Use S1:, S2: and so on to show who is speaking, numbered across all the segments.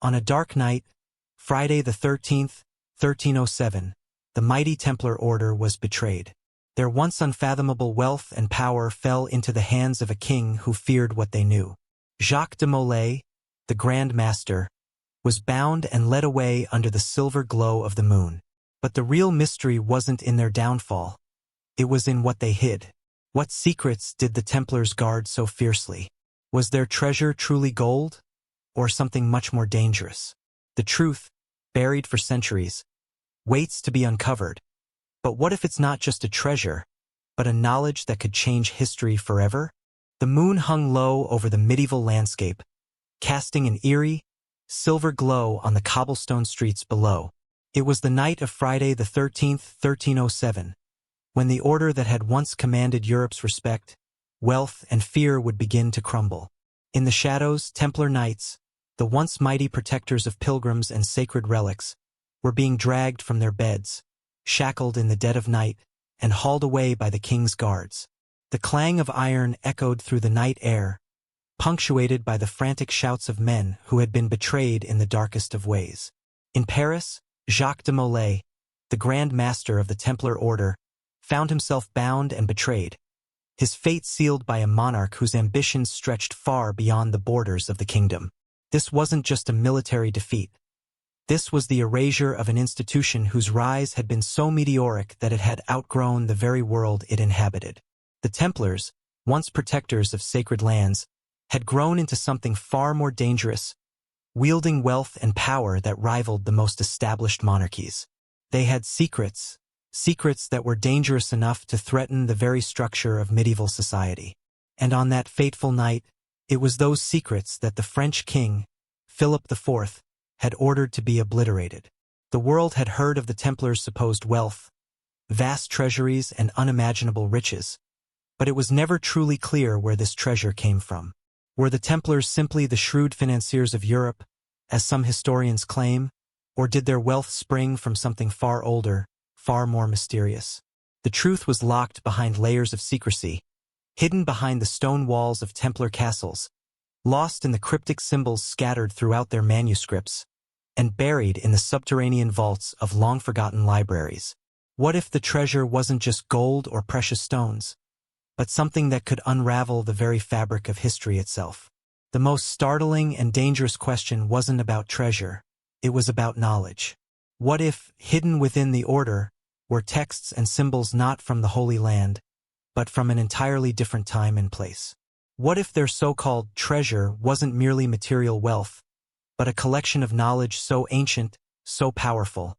S1: On a dark night, Friday the 13th, 1307, the mighty Templar order was betrayed. Their once unfathomable wealth and power fell into the hands of a king who feared what they knew. Jacques de Molay, the Grand Master, was bound and led away under the silver glow of the moon. But the real mystery wasn't in their downfall. It was in what they hid. What secrets did the Templars guard so fiercely? Was their treasure truly gold? Or something much more dangerous? The truth, buried for centuries, waits to be uncovered. But what if it's not just a treasure, but a knowledge that could change history forever? The moon hung low over the medieval landscape, casting an eerie, silver glow on the cobblestone streets below. It was the night of Friday the 13th, 1307, when the order that had once commanded Europe's respect, wealth, and fear would begin to crumble. In the shadows, Templar knights, the once mighty protectors of pilgrims and sacred relics, were being dragged from their beds, shackled in the dead of night, and hauled away by the king's guards. The clang of iron echoed through the night air, punctuated by the frantic shouts of men who had been betrayed in the darkest of ways. In Paris, Jacques de Molay, the Grand Master of the Templar Order, found himself bound and betrayed, his fate sealed by a monarch whose ambitions stretched far beyond the borders of the kingdom. This wasn't just a military defeat. This was the erasure of an institution whose rise had been so meteoric that it had outgrown the very world it inhabited. The Templars, once protectors of sacred lands, had grown into something far more dangerous, wielding wealth and power that rivaled the most established monarchies. They had secrets that were dangerous enough to threaten the very structure of medieval society. And on that fateful night, it was those secrets that the French king, Philip IV, had ordered to be obliterated. The world had heard of the Templars' supposed wealth, vast treasuries, and unimaginable riches, but it was never truly clear where this treasure came from. Were the Templars simply the shrewd financiers of Europe, as some historians claim, or did their wealth spring from something far older, far more mysterious? The truth was locked behind layers of secrecy, hidden behind the stone walls of Templar castles, lost in the cryptic symbols scattered throughout their manuscripts, and buried in the subterranean vaults of long-forgotten libraries. What if the treasure wasn't just gold or precious stones, but something that could unravel the very fabric of history itself? The most startling and dangerous question wasn't about treasure, it was about knowledge. What if, hidden within the order, were texts and symbols not from the Holy Land, but from an entirely different time and place? What if their so-called treasure wasn't merely material wealth, but a collection of knowledge so ancient, so powerful,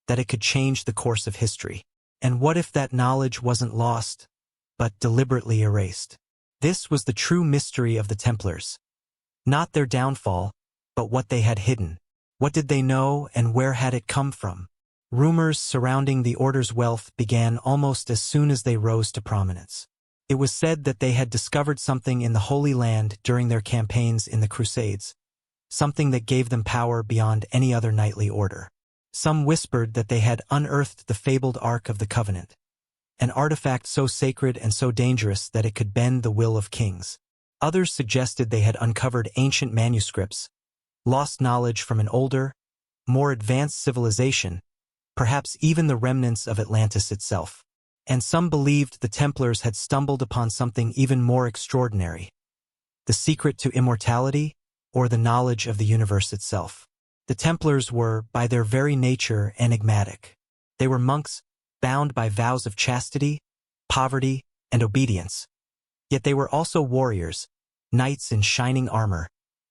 S1: that it could change the course of history? And what if that knowledge wasn't lost, but deliberately erased? This was the true mystery of the Templars. Not their downfall, but what they had hidden. What did they know, and where had it come from? Rumors surrounding the order's wealth began almost as soon as they rose to prominence. It was said that they had discovered something in the Holy Land during their campaigns in the Crusades, something that gave them power beyond any other knightly order. Some whispered that they had unearthed the fabled Ark of the Covenant, an artifact so sacred and so dangerous that it could bend the will of kings. Others suggested they had uncovered ancient manuscripts, lost knowledge from an older, more advanced civilization, perhaps even the remnants of Atlantis itself. And some believed the Templars had stumbled upon something even more extraordinary: the secret to immortality, or the knowledge of the universe itself. The Templars were, by their very nature, enigmatic. They were monks, bound by vows of chastity, poverty, and obedience. Yet they were also warriors, knights in shining armor,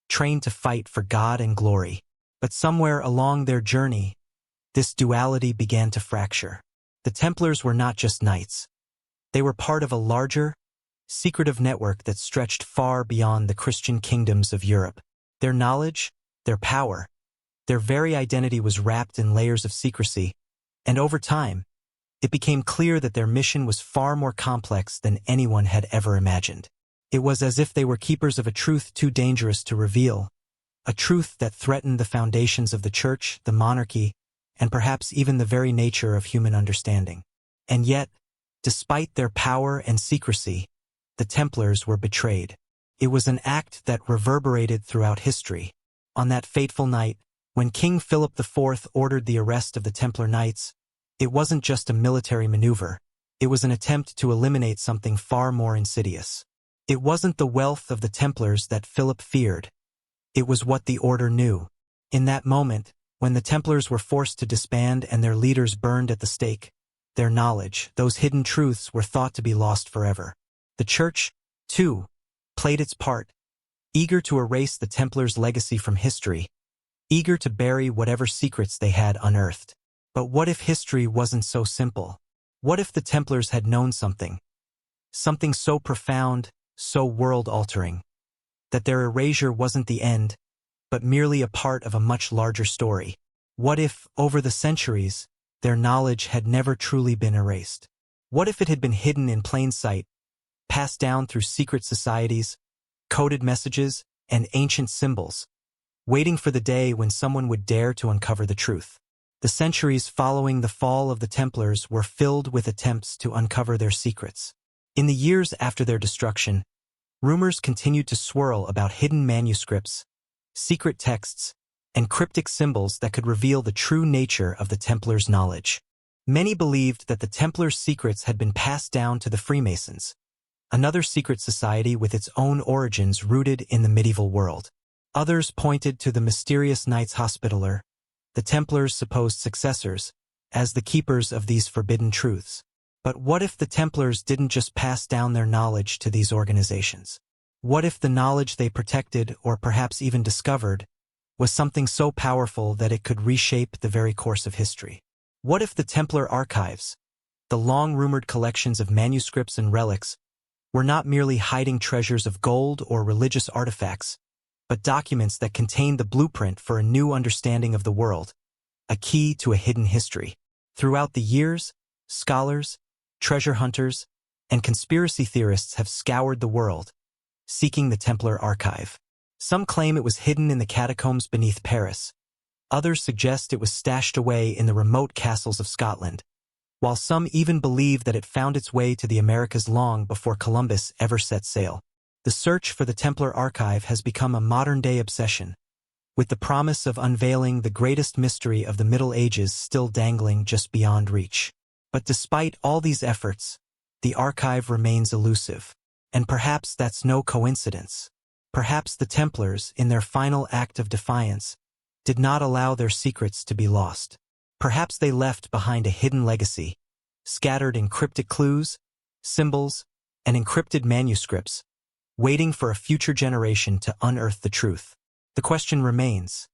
S1: trained to fight for God and glory. But somewhere along their journey, this duality began to fracture. The Templars were not just knights. They were part of a larger, secretive network that stretched far beyond the Christian kingdoms of Europe. Their knowledge, their power, their very identity was wrapped in layers of secrecy, and over time, it became clear that their mission was far more complex than anyone had ever imagined. It was as if they were keepers of a truth too dangerous to reveal, a truth that threatened the foundations of the church, the monarchy, and perhaps even the very nature of human understanding. And yet, despite their power and secrecy, the Templars were betrayed. It was an act that reverberated throughout history. On that fateful night, when King Philip IV ordered the arrest of the Templar Knights, it wasn't just a military maneuver. It was an attempt to eliminate something far more insidious. It wasn't the wealth of the Templars that Philip feared. It was what the order knew. In that moment, when the Templars were forced to disband and their leaders burned at the stake, their knowledge, those hidden truths, were thought to be lost forever. The Church, too, played its part, eager to erase the Templars' legacy from history, eager to bury whatever secrets they had unearthed. But what if history wasn't so simple? What if the Templars had known something so profound, so world-altering, that their erasure wasn't the end, but merely a part of a much larger story? What if, over the centuries, their knowledge had never truly been erased? What if it had been hidden in plain sight, passed down through secret societies, coded messages, and ancient symbols, waiting for the day when someone would dare to uncover the truth? The centuries following the fall of the Templars were filled with attempts to uncover their secrets. In the years after their destruction, rumors continued to swirl about hidden manuscripts, secret texts, and cryptic symbols that could reveal the true nature of the Templars' knowledge. Many believed that the Templars' secrets had been passed down to the Freemasons, another secret society with its own origins rooted in the medieval world. Others pointed to the mysterious Knights Hospitaller, the Templars' supposed successors, as the keepers of these forbidden truths. But what if the Templars didn't just pass down their knowledge to these organizations? What if the knowledge they protected, or perhaps even discovered, was something so powerful that it could reshape the very course of history? What if the Templar Archives, the long-rumored collections of manuscripts and relics, were not merely hiding treasures of gold or religious artifacts, but documents that contained the blueprint for a new understanding of the world, a key to a hidden history? Throughout the years, scholars, treasure hunters, and conspiracy theorists have scoured the world, seeking the Templar Archive. Some claim it was hidden in the catacombs beneath Paris. Others suggest it was stashed away in the remote castles of Scotland, while some even believe that it found its way to the Americas long before Columbus ever set sail. The search for the Templar Archive has become a modern-day obsession, with the promise of unveiling the greatest mystery of the Middle Ages still dangling just beyond reach. But despite all these efforts, the archive remains elusive. And perhaps that's no coincidence. Perhaps the Templars, in their final act of defiance, did not allow their secrets to be lost. Perhaps they left behind a hidden legacy, scattered in cryptic clues, symbols, and encrypted manuscripts, waiting for a future generation to unearth the truth. The question remains: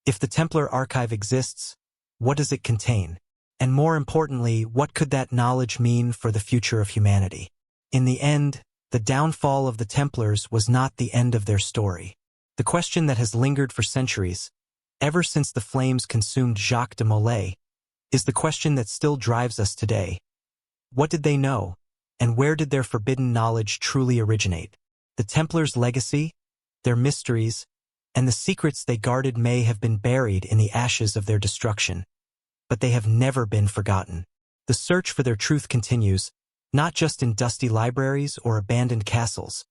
S1: if the Templar Archive exists, what does it contain? And more importantly, what could that knowledge mean for the future of humanity? In the end, the downfall of the Templars was not the end of their story. The question that has lingered for centuries, ever since the flames consumed Jacques de Molay, is the question that still drives us today. What did they know, and where did their forbidden knowledge truly originate? The Templars' legacy, their mysteries, and the secrets they guarded may have been buried in the ashes of their destruction, but they have never been forgotten. The search for their truth continues, not just in dusty libraries or abandoned castles,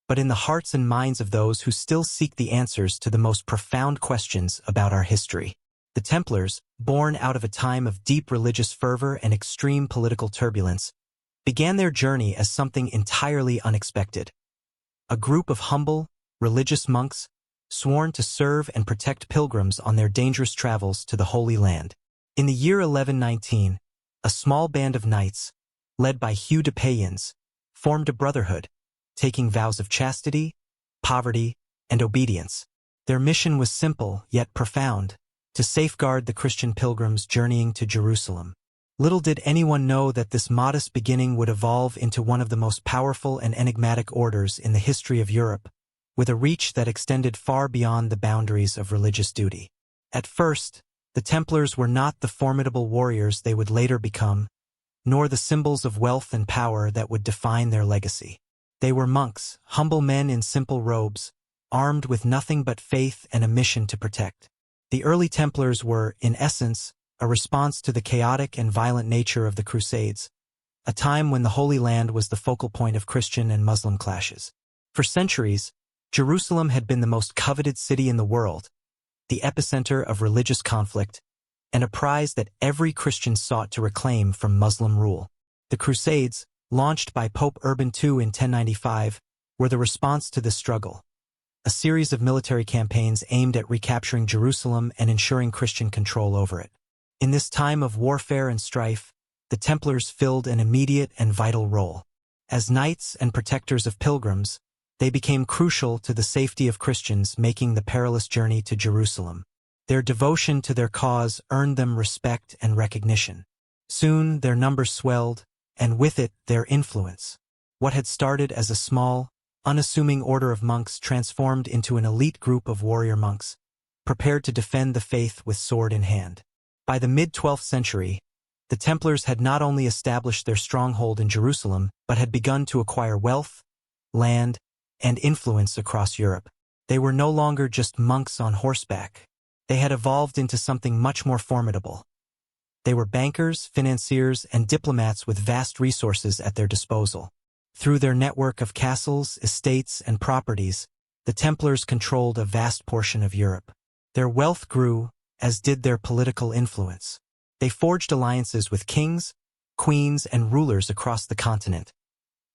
S1: but in the hearts and minds of those who still seek the answers to the most profound questions about our history. The Templars, born out of a time of deep religious fervor and extreme political turbulence, began their journey as something entirely unexpected. A group of humble, religious monks, sworn to serve and protect pilgrims on their dangerous travels to the Holy Land. In the year 1119, a small band of knights, led by Hugh de Payens, formed a brotherhood, taking vows of chastity, poverty, and obedience. Their mission was simple yet profound: to safeguard the Christian pilgrims journeying to Jerusalem. Little did anyone know that this modest beginning would evolve into one of the most powerful and enigmatic orders in the history of Europe, with a reach that extended far beyond the boundaries of religious duty. At first, the Templars were not the formidable warriors they would later become, nor the symbols of wealth and power that would define their legacy. They were monks, humble men in simple robes, armed with nothing but faith and a mission to protect. The early Templars were, in essence, a response to the chaotic and violent nature of the Crusades, a time when the Holy Land was the focal point of Christian and Muslim clashes. For centuries, Jerusalem had been the most coveted city in the world, the epicenter of religious conflict, and a prize that every Christian sought to reclaim from Muslim rule. The Crusades, launched by Pope Urban II in 1095, were the response to this struggle, a series of military campaigns aimed at recapturing Jerusalem and ensuring Christian control over it. In this time of warfare and strife, the Templars filled an immediate and vital role. As knights and protectors of pilgrims, they became crucial to the safety of Christians making the perilous journey to Jerusalem. Their devotion to their cause earned them respect and recognition. Soon their numbers swelled, and with it their influence. What had started as a small, unassuming order of monks transformed into an elite group of warrior monks, prepared to defend the faith with sword in hand. By the mid-12th century, the Templars had not only established their stronghold in Jerusalem, but had begun to acquire wealth, land, and influence across Europe. They were no longer just monks on horseback. They had evolved into something much more formidable. They were bankers, financiers, and diplomats with vast resources at their disposal. Through their network of castles, estates, and properties, the Templars controlled a vast portion of Europe. Their wealth grew, as did their political influence. They forged alliances with kings, queens, and rulers across the continent,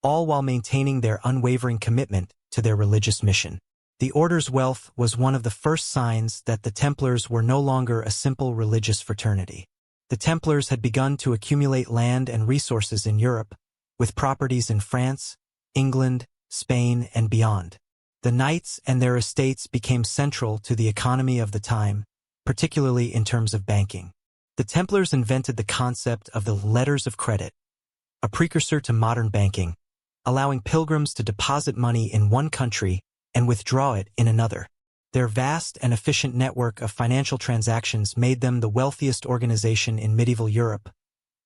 S1: all while maintaining their unwavering commitment to their religious mission. The order's wealth was one of the first signs that the Templars were no longer a simple religious fraternity. The Templars had begun to accumulate land and resources in Europe, with properties in France, England, Spain, and beyond. The knights and their estates became central to the economy of the time, particularly in terms of banking. The Templars invented the concept of the letters of credit, a precursor to modern banking, allowing pilgrims to deposit money in one country and withdraw it in another. Their vast and efficient network of financial transactions made them the wealthiest organization in medieval Europe,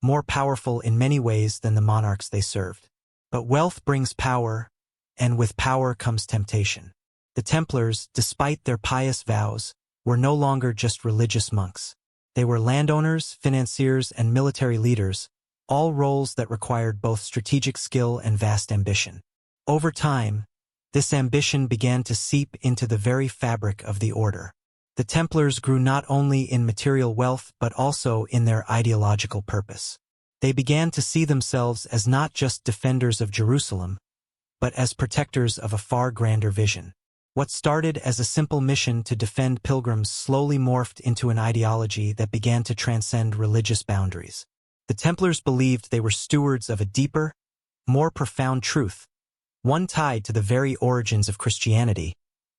S1: more powerful in many ways than the monarchs they served. But wealth brings power, and with power comes temptation. The Templars, despite their pious vows, were no longer just religious monks. They were landowners, financiers, and military leaders, all roles that required both strategic skill and vast ambition. Over time, this ambition began to seep into the very fabric of the order. The Templars grew not only in material wealth but also in their ideological purpose. They began to see themselves as not just defenders of Jerusalem, but as protectors of a far grander vision. What started as a simple mission to defend pilgrims slowly morphed into an ideology that began to transcend religious boundaries. The Templars believed they were stewards of a deeper, more profound truth, one tied to the very origins of Christianity,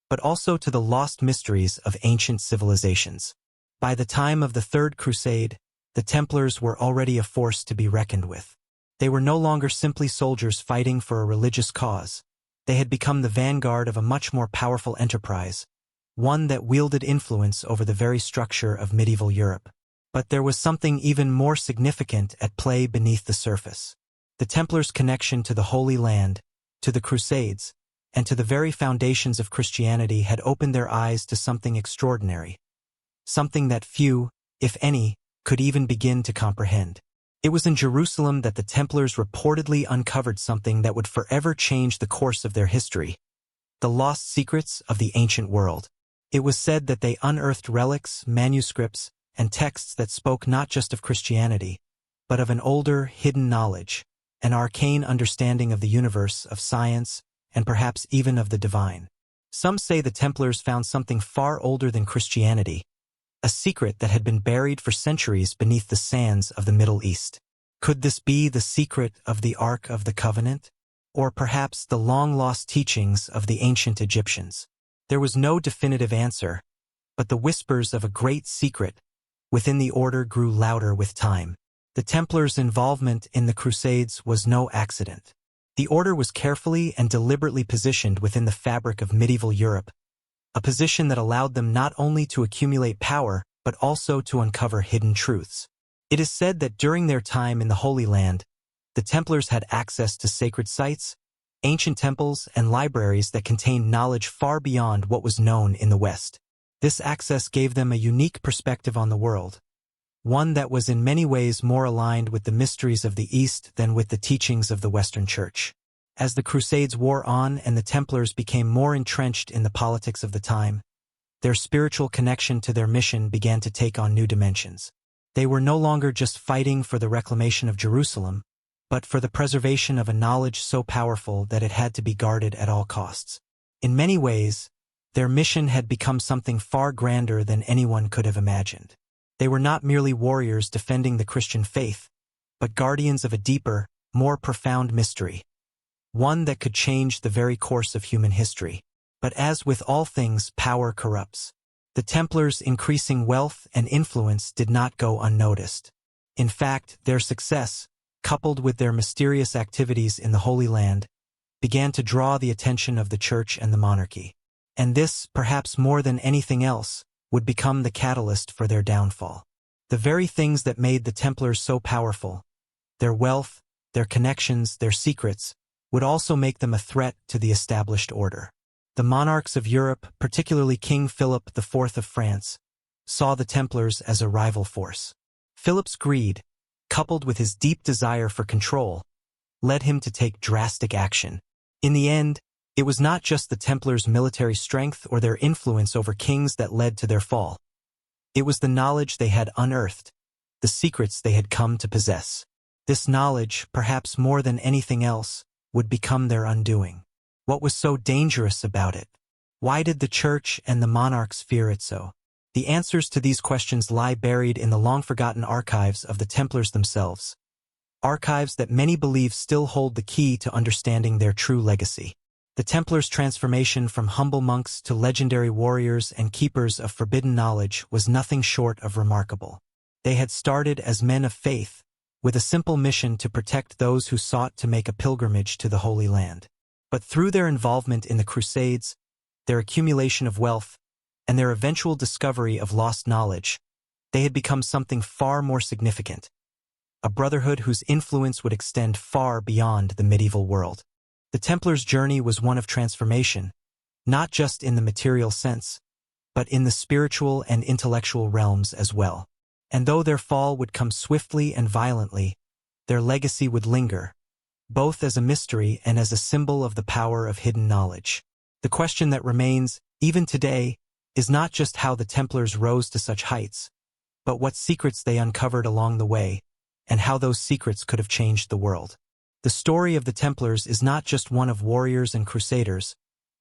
S1: but also to the lost mysteries of ancient civilizations. By the time of the Third Crusade, the Templars were already a force to be reckoned with. They were no longer simply soldiers fighting for a religious cause. They had become the vanguard of a much more powerful enterprise, one that wielded influence over the very structure of medieval Europe. But there was something even more significant at play beneath the surface. The Templars' connection to the Holy Land, to the Crusades, and to the very foundations of Christianity had opened their eyes to something extraordinary, something that few, if any, could even begin to comprehend. It was in Jerusalem that the Templars reportedly uncovered something that would forever change the course of their history: the lost secrets of the ancient world. It was said that they unearthed relics, manuscripts, and texts that spoke not just of Christianity, but of an older, hidden knowledge, an arcane understanding of the universe, of science, and perhaps even of the divine. Some say the Templars found something far older than Christianity, a secret that had been buried for centuries beneath the sands of the Middle East. Could this be the secret of the Ark of the Covenant? Or perhaps the long-lost teachings of the ancient Egyptians? There was no definitive answer, but the whispers of a great secret within the order grew louder with time. The Templars' involvement in the Crusades was no accident. The order was carefully and deliberately positioned within the fabric of medieval Europe, a position that allowed them not only to accumulate power, but also to uncover hidden truths. It is said that during their time in the Holy Land, the Templars had access to sacred sites, ancient temples, and libraries that contained knowledge far beyond what was known in the West. This access gave them a unique perspective on the world, one that was in many ways more aligned with the mysteries of the East than with the teachings of the Western Church. As the Crusades wore on and the Templars became more entrenched in the politics of the time, their spiritual connection to their mission began to take on new dimensions. They were no longer just fighting for the reclamation of Jerusalem, but for the preservation of a knowledge so powerful that it had to be guarded at all costs. In many ways, their mission had become something far grander than anyone could have imagined. They were not merely warriors defending the Christian faith, but guardians of a deeper, more profound mystery, one that could change the very course of human history. But as with all things, power corrupts. The Templars' increasing wealth and influence did not go unnoticed. In fact, their success, coupled with their mysterious activities in the Holy Land, began to draw the attention of the Church and the monarchy. And this, perhaps more than anything else, would become the catalyst for their downfall. The very things that made the Templars so powerful, their wealth, their connections, their secrets, would also make them a threat to the established order. The monarchs of Europe, particularly King Philip IV of France, saw the Templars as a rival force. Philip's greed, coupled with his deep desire for control, led him to take drastic action. In the end, it was not just the Templars' military strength or their influence over kings that led to their fall. It was the knowledge they had unearthed, the secrets they had come to possess. This knowledge, perhaps more than anything else, would become their undoing. What was so dangerous about it? Why did the Church and the monarchs fear it so? The answers to these questions lie buried in the long-forgotten archives of the Templars themselves, archives that many believe still hold the key to understanding their true legacy. The Templars' transformation from humble monks to legendary warriors and keepers of forbidden knowledge was nothing short of remarkable. They had started as men of faith, with a simple mission to protect those who sought to make a pilgrimage to the Holy Land. But through their involvement in the Crusades, their accumulation of wealth, and their eventual discovery of lost knowledge, they had become something far more significant, a brotherhood whose influence would extend far beyond the medieval world. The Templars' journey was one of transformation, not just in the material sense, but in the spiritual and intellectual realms as well. And though their fall would come swiftly and violently, their legacy would linger, both as a mystery and as a symbol of the power of hidden knowledge. The question that remains, even today, is not just how the Templars rose to such heights, but what secrets they uncovered along the way, and how those secrets could have changed the world. The story of the Templars is not just one of warriors and crusaders,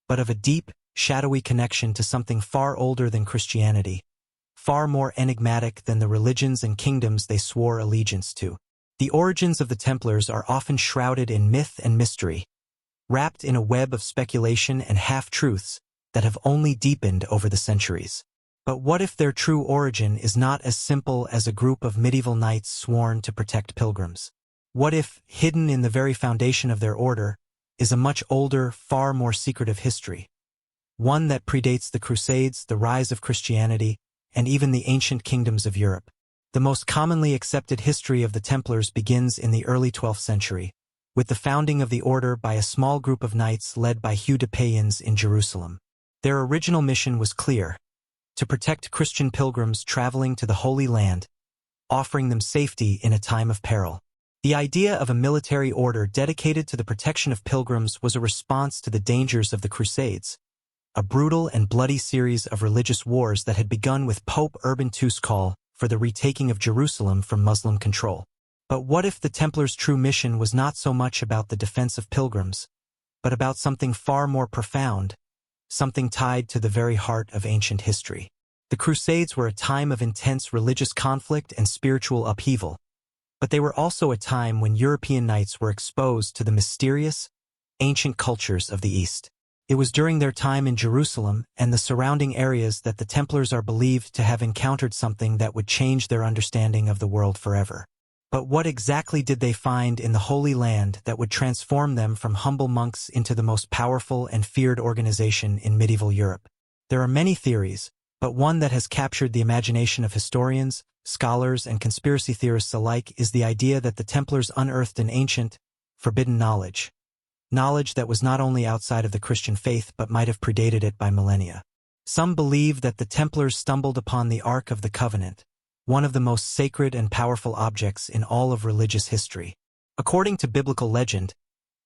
S1: but of a deep, shadowy connection to something far older than Christianity, far more enigmatic than the religions and kingdoms they swore allegiance to. The origins of the Templars are often shrouded in myth and mystery, wrapped in a web of speculation and half-truths that have only deepened over the centuries. But what if their true origin is not as simple as a group of medieval knights sworn to protect pilgrims? What if, hidden in the very foundation of their order, is a much older, far more secretive history? One that predates the Crusades, the rise of Christianity, and even the ancient kingdoms of Europe. The most commonly accepted history of the Templars begins in the early 12th century, with the founding of the order by a small group of knights led by Hugh de Payens in Jerusalem. Their original mission was clear: to protect Christian pilgrims traveling to the Holy Land, offering them safety in a time of peril. The idea of a military order dedicated to the protection of pilgrims was a response to the dangers of the Crusades, a brutal and bloody series of religious wars that had begun with Pope Urban II's call for the retaking of Jerusalem from Muslim control. But what if the Templars' true mission was not so much about the defense of pilgrims, but about something far more profound, something tied to the very heart of ancient history? The Crusades were a time of intense religious conflict and spiritual upheaval, but they were also a time when European knights were exposed to the mysterious, ancient cultures of the East. It was during their time in Jerusalem and the surrounding areas that the Templars are believed to have encountered something that would change their understanding of the world forever. But what exactly did they find in the Holy Land that would transform them from humble monks into the most powerful and feared organization in medieval Europe? There are many theories, but one that has captured the imagination of historians, scholars, and conspiracy theorists alike is the idea that the Templars unearthed an ancient, forbidden knowledge that was not only outside of the Christian faith but might have predated it by millennia. Some believe that the Templars stumbled upon the Ark of the Covenant, one of the most sacred and powerful objects in all of religious history. According to biblical legend,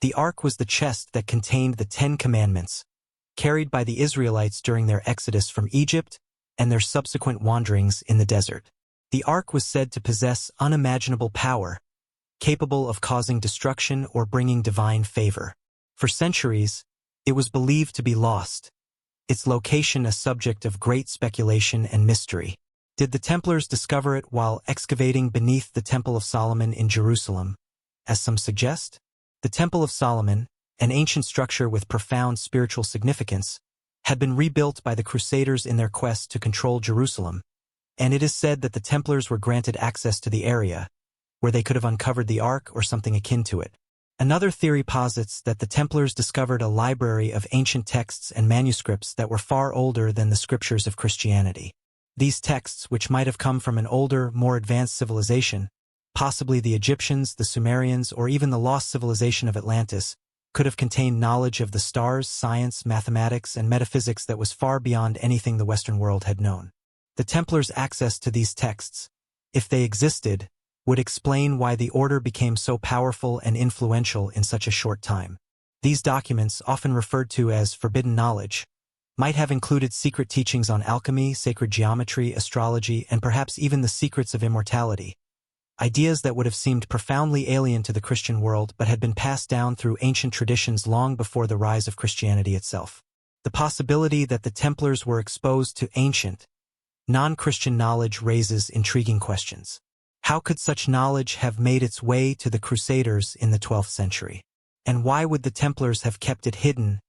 S1: the Ark was the chest that contained the 10 Commandments, carried by the Israelites during their exodus from Egypt and their subsequent wanderings in the desert. The Ark was said to possess unimaginable power, capable of causing destruction or bringing divine favor. For centuries, it was believed to be lost, its location a subject of great speculation and mystery. Did the Templars discover it while excavating beneath the Temple of Solomon in Jerusalem, as some suggest? The Temple of Solomon, an ancient structure with profound spiritual significance, had been rebuilt by the Crusaders in their quest to control Jerusalem, and it is said that the Templars were granted access to the area, where they could have uncovered the Ark or something akin to it. Another theory posits that the Templars discovered a library of ancient texts and manuscripts that were far older than the scriptures of Christianity. These texts, which might have come from an older, more advanced civilization, possibly the Egyptians, the Sumerians, or even the lost civilization of Atlantis, could have contained knowledge of the stars, science, mathematics, and metaphysics that was far beyond anything the Western world had known. The Templars' access to these texts, if they existed, would explain why the order became so powerful and influential in such a short time. These documents, often referred to as forbidden knowledge, might have included secret teachings on alchemy, sacred geometry, astrology, and perhaps even the secrets of immortality, ideas that would have seemed profoundly alien to the Christian world but had been passed down through ancient traditions long before the rise of Christianity itself. The possibility that the Templars were exposed to ancient, non-Christian knowledge raises intriguing questions. How could such knowledge have made its way to the Crusaders in the 12th century? And why would the Templars have kept it hidden,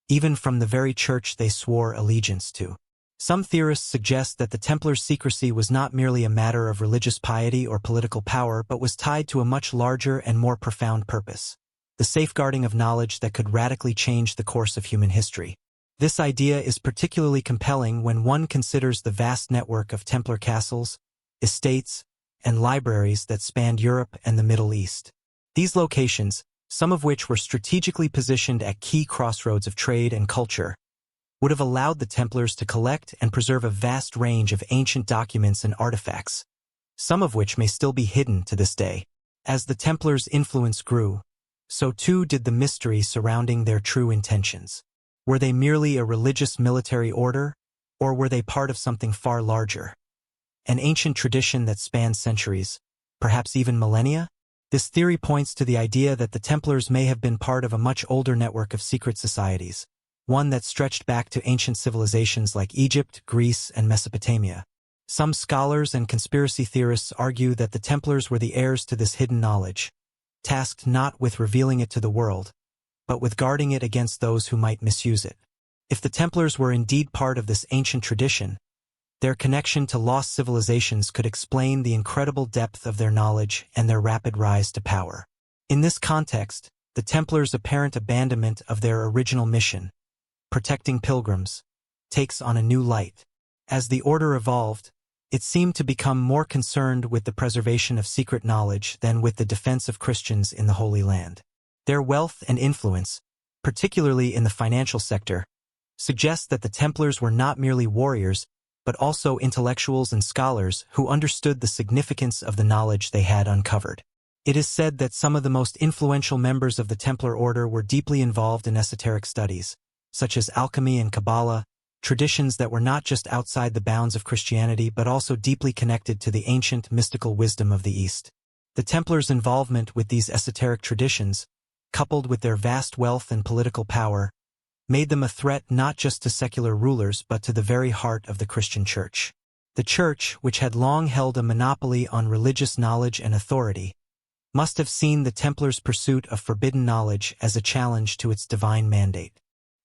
S1: even from the very church they swore allegiance to? Some theorists suggest that the Templars' secrecy was not merely a matter of religious piety or political power but was tied to a much larger and more profound purpose: the safeguarding of knowledge that could radically change the course of human history. This idea is particularly compelling when one considers the vast network of Templar castles, estates, and libraries that spanned Europe and the Middle East. These locations, some of which were strategically positioned at key crossroads of trade and culture, would have allowed the Templars to collect and preserve a vast range of ancient documents and artifacts, some of which may still be hidden to this day. As the Templars' influence grew, so too did the mystery surrounding their true intentions. Were they merely a religious military order, or were they part of something far larger? An ancient tradition that spanned centuries, perhaps even millennia? This theory points to the idea that the Templars may have been part of a much older network of secret societies, one that stretched back to ancient civilizations like Egypt, Greece, and Mesopotamia. Some scholars and conspiracy theorists argue that the Templars were the heirs to this hidden knowledge, tasked not with revealing it to the world, but with guarding it against those who might misuse it. If the Templars were indeed part of this ancient tradition, their connection to lost civilizations could explain the incredible depth of their knowledge and their rapid rise to power. In this context, the Templars' apparent abandonment of their original mission, protecting pilgrims, takes on a new light. As the order evolved, it seemed to become more concerned with the preservation of secret knowledge than with the defense of Christians in the Holy Land. Their wealth and influence, particularly in the financial sector, suggest that the Templars were not merely warriors, but also intellectuals and scholars who understood the significance of the knowledge they had uncovered. It is said that some of the most influential members of the Templar order were deeply involved in esoteric studies, such as alchemy and Kabbalah, traditions that were not just outside the bounds of Christianity but also deeply connected to the ancient mystical wisdom of the East. The Templars' involvement with these esoteric traditions, coupled with their vast wealth and political power, made them a threat not just to secular rulers but to the very heart of the Christian Church. The Church, which had long held a monopoly on religious knowledge and authority, must have seen the Templars' pursuit of forbidden knowledge as a challenge to its divine mandate.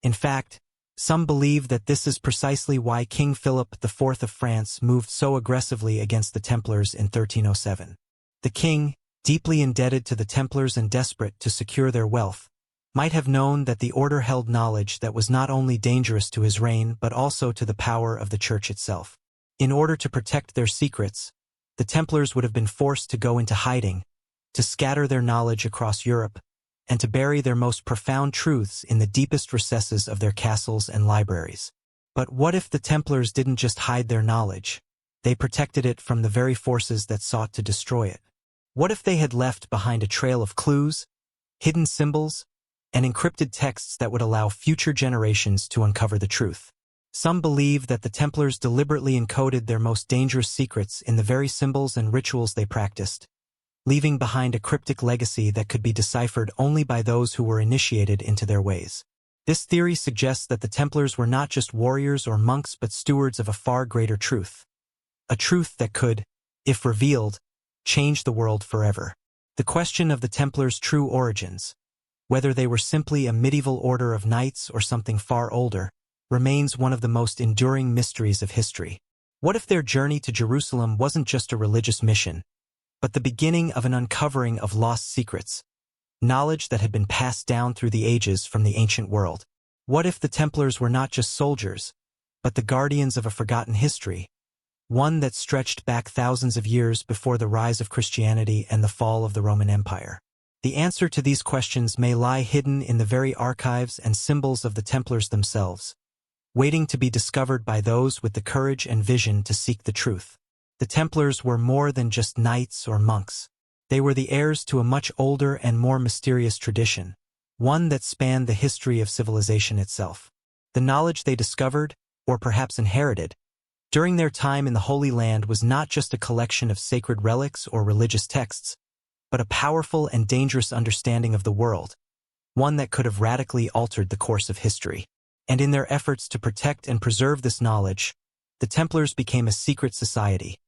S1: In fact, some believe that this is precisely why King Philip IV of France moved so aggressively against the Templars in 1307. The king, deeply indebted to the Templars and desperate to secure their wealth, might have known that the order held knowledge that was not only dangerous to his reign but also to the power of the Church itself. In order to protect their secrets, the Templars would have been forced to go into hiding, to scatter their knowledge across Europe, and to bury their most profound truths in the deepest recesses of their castles and libraries. But what if the Templars didn't just hide their knowledge? They protected it from the very forces that sought to destroy it. What if they had left behind a trail of clues, hidden symbols, and encrypted texts that would allow future generations to uncover the truth. Some believe that the Templars deliberately encoded their most dangerous secrets in the very symbols and rituals they practiced, leaving behind a cryptic legacy that could be deciphered only by those who were initiated into their ways. This theory suggests that the Templars were not just warriors or monks but stewards of a far greater truth. A truth that could, if revealed, change the world forever. The question of the Templars' true origins, whether they were simply a medieval order of knights or something far older, remains one of the most enduring mysteries of history. What if their journey to Jerusalem wasn't just a religious mission, but the beginning of an uncovering of lost secrets, knowledge that had been passed down through the ages from the ancient world? What if the Templars were not just soldiers, but the guardians of a forgotten history, one that stretched back thousands of years before the rise of Christianity and the fall of the Roman Empire? The answer to these questions may lie hidden in the very archives and symbols of the Templars themselves, waiting to be discovered by those with the courage and vision to seek the truth. The Templars were more than just knights or monks. They were the heirs to a much older and more mysterious tradition, one that spanned the history of civilization itself. The knowledge they discovered, or perhaps inherited, during their time in the Holy Land was not just a collection of sacred relics or religious texts, but a powerful and dangerous understanding of the world, one that could have radically altered the course of history. And in their efforts to protect and preserve this knowledge, the Templars became a secret society,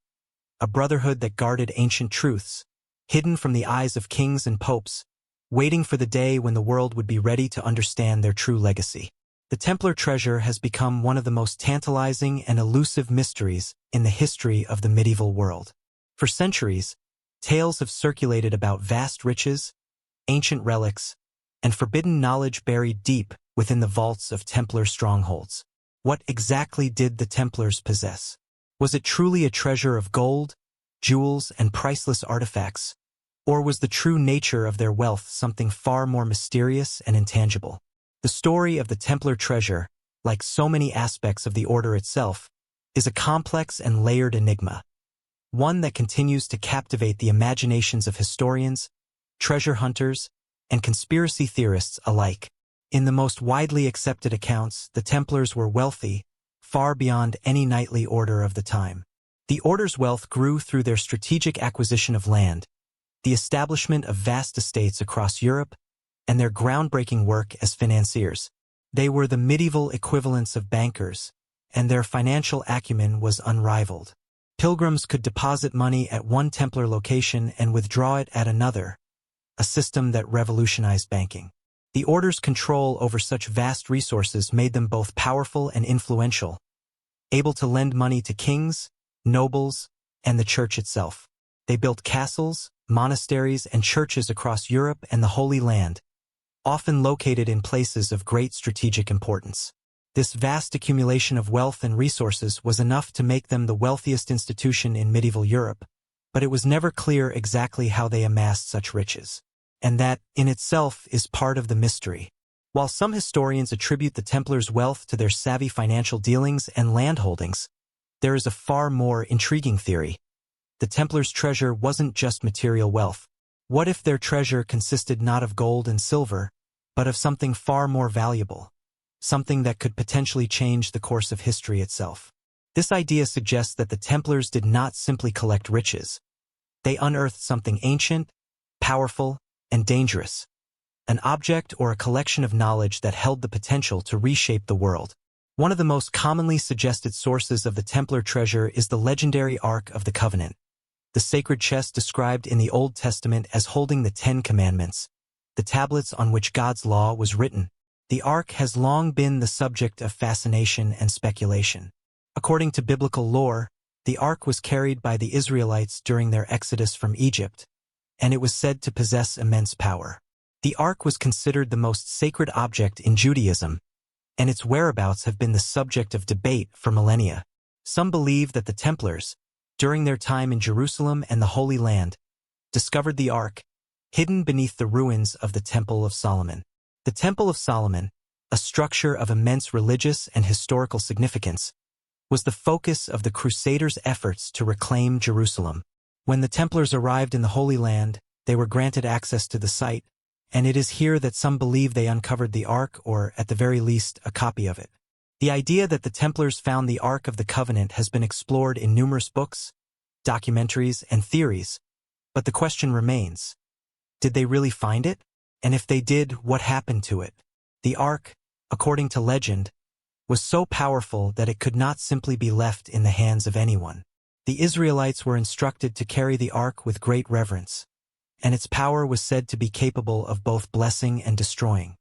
S1: a brotherhood that guarded ancient truths, hidden from the eyes of kings and popes, waiting for the day when the world would be ready to understand their true legacy. The Templar treasure has become one of the most tantalizing and elusive mysteries in the history of the medieval world. For centuries, tales have circulated about vast riches, ancient relics, and forbidden knowledge buried deep within the vaults of Templar strongholds. What exactly did the Templars possess? Was it truly a treasure of gold, jewels, and priceless artifacts, or was the true nature of their wealth something far more mysterious and intangible? The story of the Templar treasure, like so many aspects of the order itself, is a complex and layered enigma, one that continues to captivate the imaginations of historians, treasure hunters, and conspiracy theorists alike. In the most widely accepted accounts, the Templars were wealthy, far beyond any knightly order of the time. The order's wealth grew through their strategic acquisition of land, the establishment of vast estates across Europe, and their groundbreaking work as financiers. They were the medieval equivalents of bankers, and their financial acumen was unrivaled. Pilgrims could deposit money at one Templar location and withdraw it at another, a system that revolutionized banking. The order's control over such vast resources made them both powerful and influential, able to lend money to kings, nobles, and the church itself. They built castles, monasteries, and churches across Europe and the Holy Land, often located in places of great strategic importance. This vast accumulation of wealth and resources was enough to make them the wealthiest institution in medieval Europe, but it was never clear exactly how they amassed such riches. And that, in itself, is part of the mystery. While some historians attribute the Templars' wealth to their savvy financial dealings and landholdings, there is a far more intriguing theory. The Templars' treasure wasn't just material wealth. What if their treasure consisted not of gold and silver, but of something far more valuable, something that could potentially change the course of history itself? This idea suggests that the Templars did not simply collect riches. They unearthed something ancient, powerful, and dangerous, an object or a collection of knowledge that held the potential to reshape the world. One of the most commonly suggested sources of the Templar treasure is the legendary Ark of the Covenant, the sacred chest described in the Old Testament as holding the Ten Commandments, the tablets on which God's law was written. The Ark has long been the subject of fascination and speculation. According to biblical lore, the Ark was carried by the Israelites during their exodus from Egypt, and it was said to possess immense power. The Ark was considered the most sacred object in Judaism, and its whereabouts have been the subject of debate for millennia. Some believe that the Templars, during their time in Jerusalem and the Holy Land, discovered the Ark, hidden beneath the ruins of the Temple of Solomon. The Temple of Solomon, a structure of immense religious and historical significance, was the focus of the Crusaders' efforts to reclaim Jerusalem. When the Templars arrived in the Holy Land, they were granted access to the site, and it is here that some believe they uncovered the Ark or, at the very least, a copy of it. The idea that the Templars found the Ark of the Covenant has been explored in numerous books, documentaries, and theories, but the question remains, did they really find it? And if they did, what happened to it? The Ark, according to legend, was so powerful that it could not simply be left in the hands of anyone. The Israelites were instructed to carry the Ark with great reverence, and its power was said to be capable of both blessing and destroying.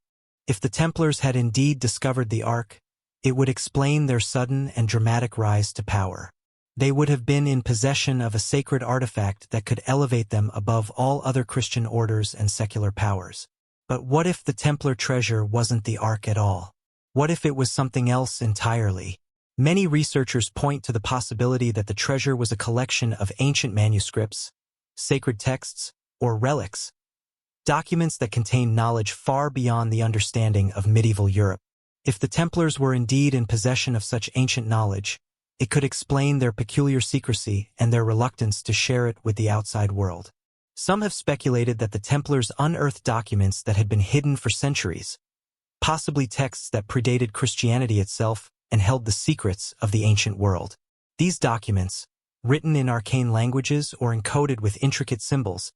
S1: If the Templars had indeed discovered the Ark, it would explain their sudden and dramatic rise to power. They would have been in possession of a sacred artifact that could elevate them above all other Christian orders and secular powers. But what if the Templar treasure wasn't the Ark at all? What if it was something else entirely? Many researchers point to the possibility that the treasure was a collection of ancient manuscripts, sacred texts, or relics, documents that contain knowledge far beyond the understanding of medieval Europe. If the Templars were indeed in possession of such ancient knowledge, it could explain their peculiar secrecy and their reluctance to share it with the outside world. Some have speculated that the Templars unearthed documents that had been hidden for centuries, possibly texts that predated Christianity itself and held the secrets of the ancient world. These documents, written in arcane languages or encoded with intricate symbols,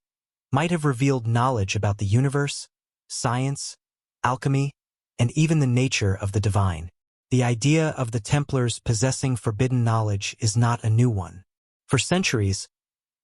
S1: might have revealed knowledge about the universe, science, alchemy, and even the nature of the divine. The idea of the Templars possessing forbidden knowledge is not a new one. For centuries,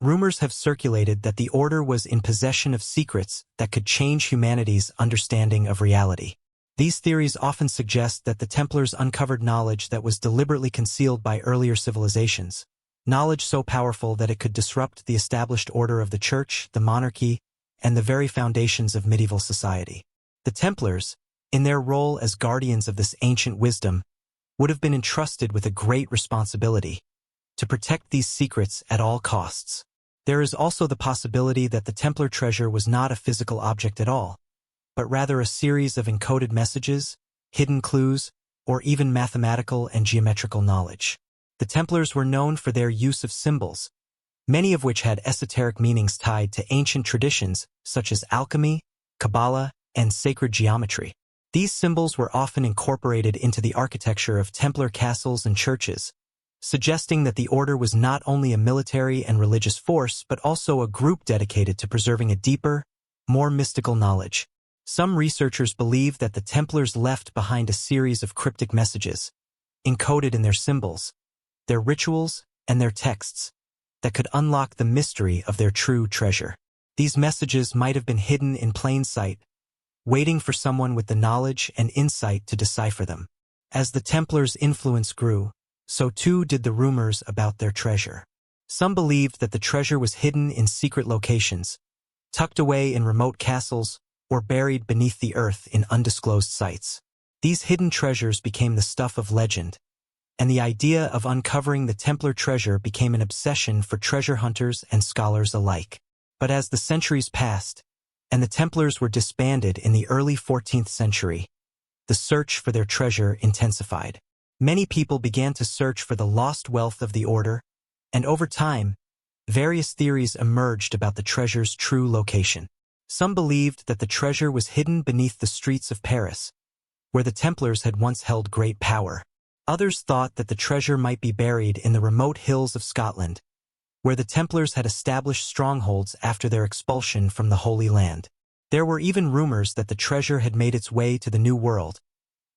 S1: rumors have circulated that the Order was in possession of secrets that could change humanity's understanding of reality. These theories often suggest that the Templars uncovered knowledge that was deliberately concealed by earlier civilizations, knowledge so powerful that it could disrupt the established order of the Church, the monarchy, and the very foundations of medieval society. The Templars, in their role as guardians of this ancient wisdom, would have been entrusted with a great responsibility to protect these secrets at all costs. There is also the possibility that the Templar treasure was not a physical object at all, but rather a series of encoded messages, hidden clues, or even mathematical and geometrical knowledge. The Templars were known for their use of symbols, many of which had esoteric meanings tied to ancient traditions such as alchemy, Kabbalah, and sacred geometry. These symbols were often incorporated into the architecture of Templar castles and churches, suggesting that the order was not only a military and religious force but also a group dedicated to preserving a deeper, more mystical knowledge. Some researchers believe that the Templars left behind a series of cryptic messages, encoded in their symbols, their rituals, and their texts, that could unlock the mystery of their true treasure. These messages might have been hidden in plain sight, waiting for someone with the knowledge and insight to decipher them. As the Templars' influence grew, so too did the rumors about their treasure. Some believed that the treasure was hidden in secret locations, tucked away in remote castles, or buried beneath the earth in undisclosed sites. These hidden treasures became the stuff of legend, and the idea of uncovering the Templar treasure became an obsession for treasure hunters and scholars alike. But as the centuries passed, and the Templars were disbanded in the early 14th century, the search for their treasure intensified. Many people began to search for the lost wealth of the order, and over time, various theories emerged about the treasure's true location. Some believed that the treasure was hidden beneath the streets of Paris, where the Templars had once held great power. Others thought that the treasure might be buried in the remote hills of Scotland, where the Templars had established strongholds after their expulsion from the Holy Land. There were even rumors that the treasure had made its way to the New World,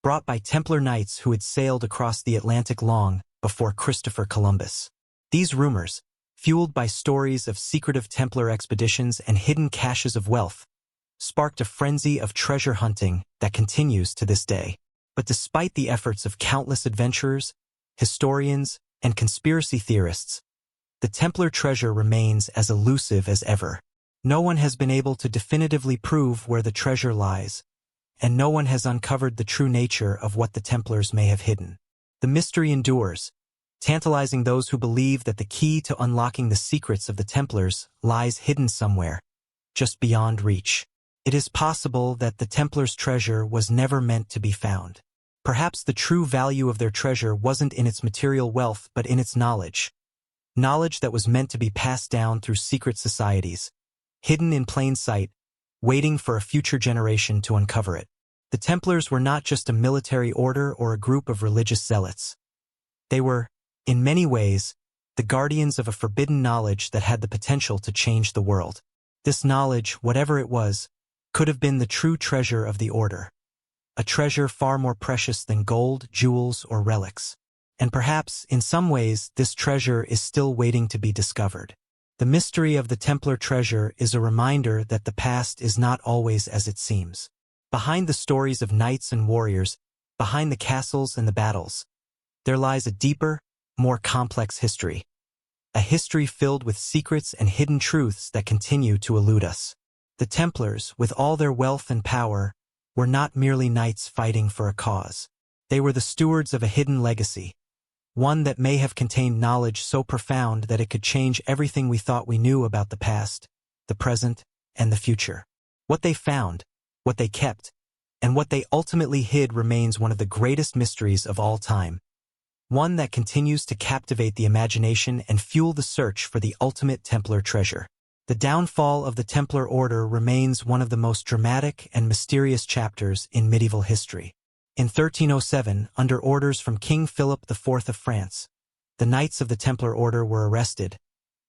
S1: brought by Templar knights who had sailed across the Atlantic long before Christopher Columbus. These rumors, fueled by stories of secretive Templar expeditions and hidden caches of wealth, sparked a frenzy of treasure hunting that continues to this day. But despite the efforts of countless adventurers, historians, and conspiracy theorists, the Templar treasure remains as elusive as ever. No one has been able to definitively prove where the treasure lies, and no one has uncovered the true nature of what the Templars may have hidden. The mystery endures, tantalizing those who believe that the key to unlocking the secrets of the Templars lies hidden somewhere, just beyond reach. It is possible that the Templars' treasure was never meant to be found. Perhaps the true value of their treasure wasn't in its material wealth but in its knowledge. Knowledge that was meant to be passed down through secret societies, hidden in plain sight, waiting for a future generation to uncover it. The Templars were not just a military order or a group of religious zealots. They were, in many ways, the guardians of a forbidden knowledge that had the potential to change the world. This knowledge, whatever it was, could have been the true treasure of the order. A treasure far more precious than gold, jewels, or relics. And perhaps, in some ways, this treasure is still waiting to be discovered. The mystery of the Templar treasure is a reminder that the past is not always as it seems. Behind the stories of knights and warriors, behind the castles and the battles, there lies a deeper, more complex history. A history filled with secrets and hidden truths that continue to elude us. The Templars, with all their wealth and power, were not merely knights fighting for a cause. They were the stewards of a hidden legacy, one that may have contained knowledge so profound that it could change everything we thought we knew about the past, the present, and the future. What they found, what they kept, and what they ultimately hid remains one of the greatest mysteries of all time. One that continues to captivate the imagination and fuel the search for the ultimate Templar treasure. The downfall of the Templar Order remains one of the most dramatic and mysterious chapters in medieval history. In 1307, under orders from King Philip IV of France, the Knights of the Templar Order were arrested,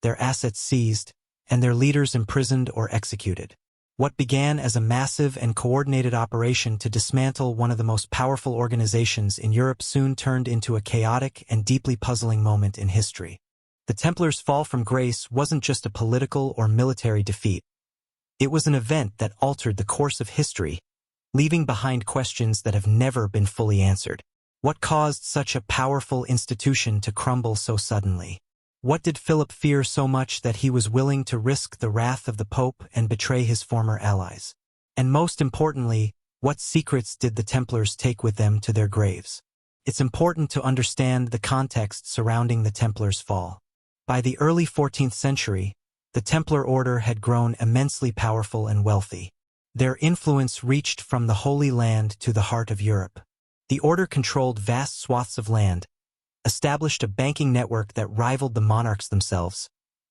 S1: their assets seized, and their leaders imprisoned or executed. What began as a massive and coordinated operation to dismantle one of the most powerful organizations in Europe soon turned into a chaotic and deeply puzzling moment in history. The Templars' fall from grace wasn't just a political or military defeat. It was an event that altered the course of history, leaving behind questions that have never been fully answered. What caused such a powerful institution to crumble so suddenly? What did Philip fear so much that he was willing to risk the wrath of the Pope and betray his former allies? And most importantly, what secrets did the Templars take with them to their graves? It's important to understand the context surrounding the Templars' fall. By the early 14th century, the Templar Order had grown immensely powerful and wealthy. Their influence reached from the Holy Land to the heart of Europe. The order controlled vast swaths of land, established a banking network that rivaled the monarchs themselves,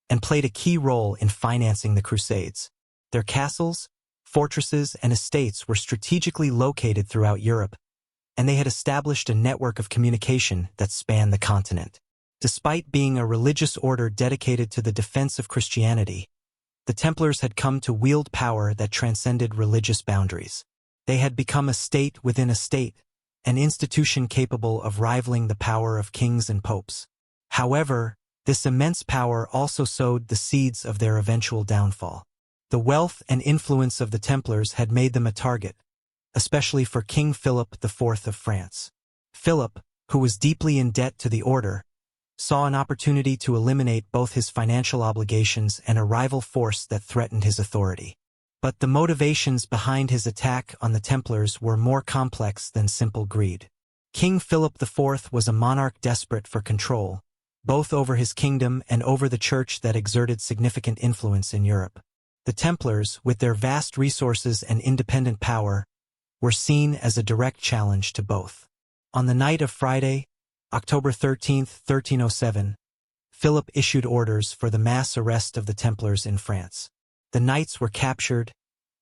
S1: and played a key role in financing the Crusades. Their castles, fortresses, and estates were strategically located throughout Europe, and they had established a network of communication that spanned the continent. Despite being a religious order dedicated to the defense of Christianity, the Templars had come to wield power that transcended religious boundaries. They had become a state within a state, an institution capable of rivaling the power of kings and popes. However, this immense power also sowed the seeds of their eventual downfall. The wealth and influence of the Templars had made them a target, especially for King Philip IV of France. Philip, who was deeply in debt to the order, saw an opportunity to eliminate both his financial obligations and a rival force that threatened his authority. But the motivations behind his attack on the Templars were more complex than simple greed. King Philip IV was a monarch desperate for control, both over his kingdom and over the church that exerted significant influence in Europe. The Templars, with their vast resources and independent power, were seen as a direct challenge to both. On the night of Friday, October 13, 1307, Philip issued orders for the mass arrest of the Templars in France. The knights were captured,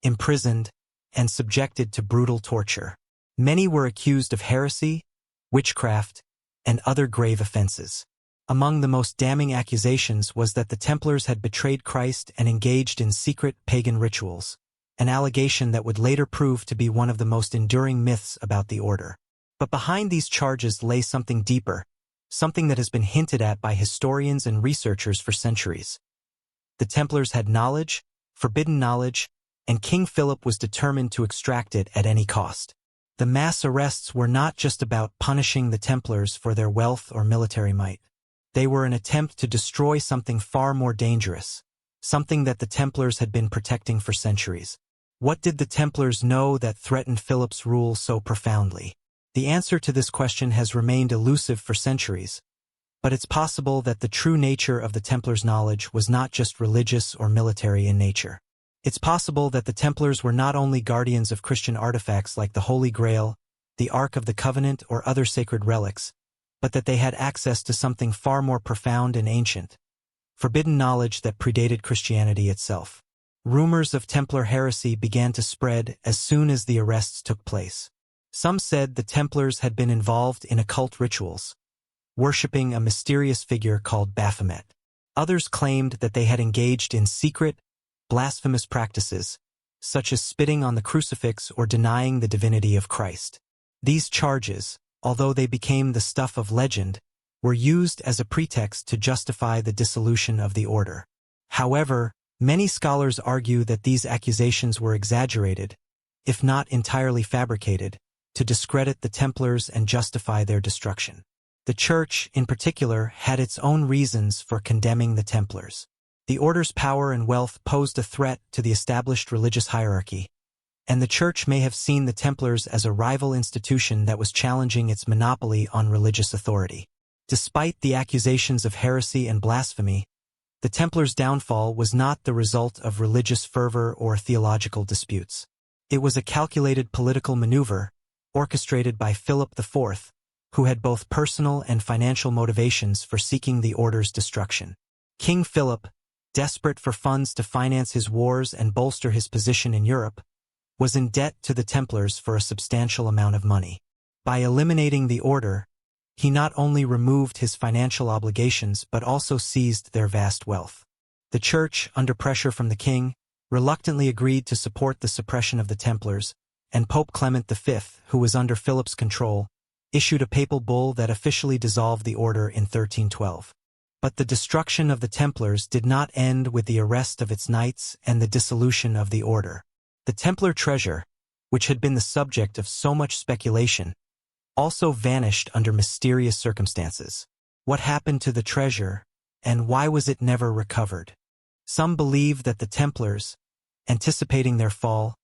S1: imprisoned, and subjected to brutal torture. Many were accused of heresy, witchcraft, and other grave offenses. Among the most damning accusations was that the Templars had betrayed Christ and engaged in secret pagan rituals, an allegation that would later prove to be one of the most enduring myths about the order. But behind these charges lay something deeper, something that has been hinted at by historians and researchers for centuries. The Templars had knowledge, forbidden knowledge, and King Philip was determined to extract it at any cost. The mass arrests were not just about punishing the Templars for their wealth or military might. They were an attempt to destroy something far more dangerous, something that the Templars had been protecting for centuries. What did the Templars know that threatened Philip's rule so profoundly? The answer to this question has remained elusive for centuries, but it's possible that the true nature of the Templars' knowledge was not just religious or military in nature. It's possible that the Templars were not only guardians of Christian artifacts like the Holy Grail, the Ark of the Covenant, or other sacred relics, but that they had access to something far more profound and ancient, forbidden knowledge that predated Christianity itself. rumors of Templar heresy began to spread as soon as the arrests took place. Some said the Templars had been involved in occult rituals, worshipping a mysterious figure called Baphomet. Others claimed that they had engaged in secret, blasphemous practices, such as spitting on the crucifix or denying the divinity of Christ. These charges, although they became the stuff of legend, were used as a pretext to justify the dissolution of the order. However, many scholars argue that these accusations were exaggerated, if not entirely fabricated, to discredit the Templars and justify their destruction. The Church, in particular, had its own reasons for condemning the Templars. The order's power and wealth posed a threat to the established religious hierarchy, and the Church may have seen the Templars as a rival institution that was challenging its monopoly on religious authority. Despite the accusations of heresy and blasphemy, the Templars' downfall was not the result of religious fervor or theological disputes. It was a calculated political maneuver, orchestrated by Philip IV, who had both personal and financial motivations for seeking the order's destruction. King Philip, desperate for funds to finance his wars and bolster his position in Europe, was in debt to the Templars for a substantial amount of money. By eliminating the order, he not only removed his financial obligations but also seized their vast wealth. The Church, under pressure from the king, reluctantly agreed to support the suppression of the Templars, and Pope Clement V, who was under Philip's control, issued a papal bull that officially dissolved the order in 1312. But the destruction of the Templars did not end with the arrest of its knights and the dissolution of the order. The Templar treasure, which had been the subject of so much speculation, also vanished under mysterious circumstances. What happened to the treasure, and why was it never recovered? Some believe that the Templars, anticipating their fall,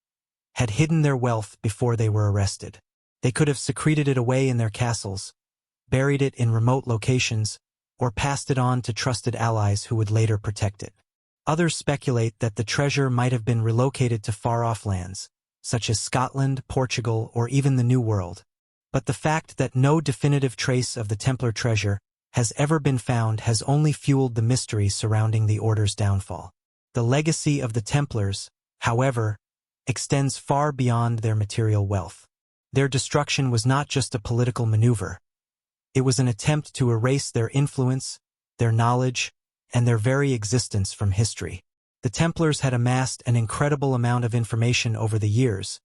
S1: had hidden their wealth before they were arrested. They could have secreted it away in their castles, buried it in remote locations, or passed it on to trusted allies who would later protect it. Others speculate that the treasure might have been relocated to far-off lands, such as Scotland, Portugal, or even the New World. But the fact that no definitive trace of the Templar treasure has ever been found has only fueled the mystery surrounding the order's downfall. The legacy of the Templars, however, extends far beyond their material wealth. Their destruction was not just a political maneuver. It was an attempt to erase their influence, their knowledge, and their very existence from history. The Templars had amassed an incredible amount of information over the years,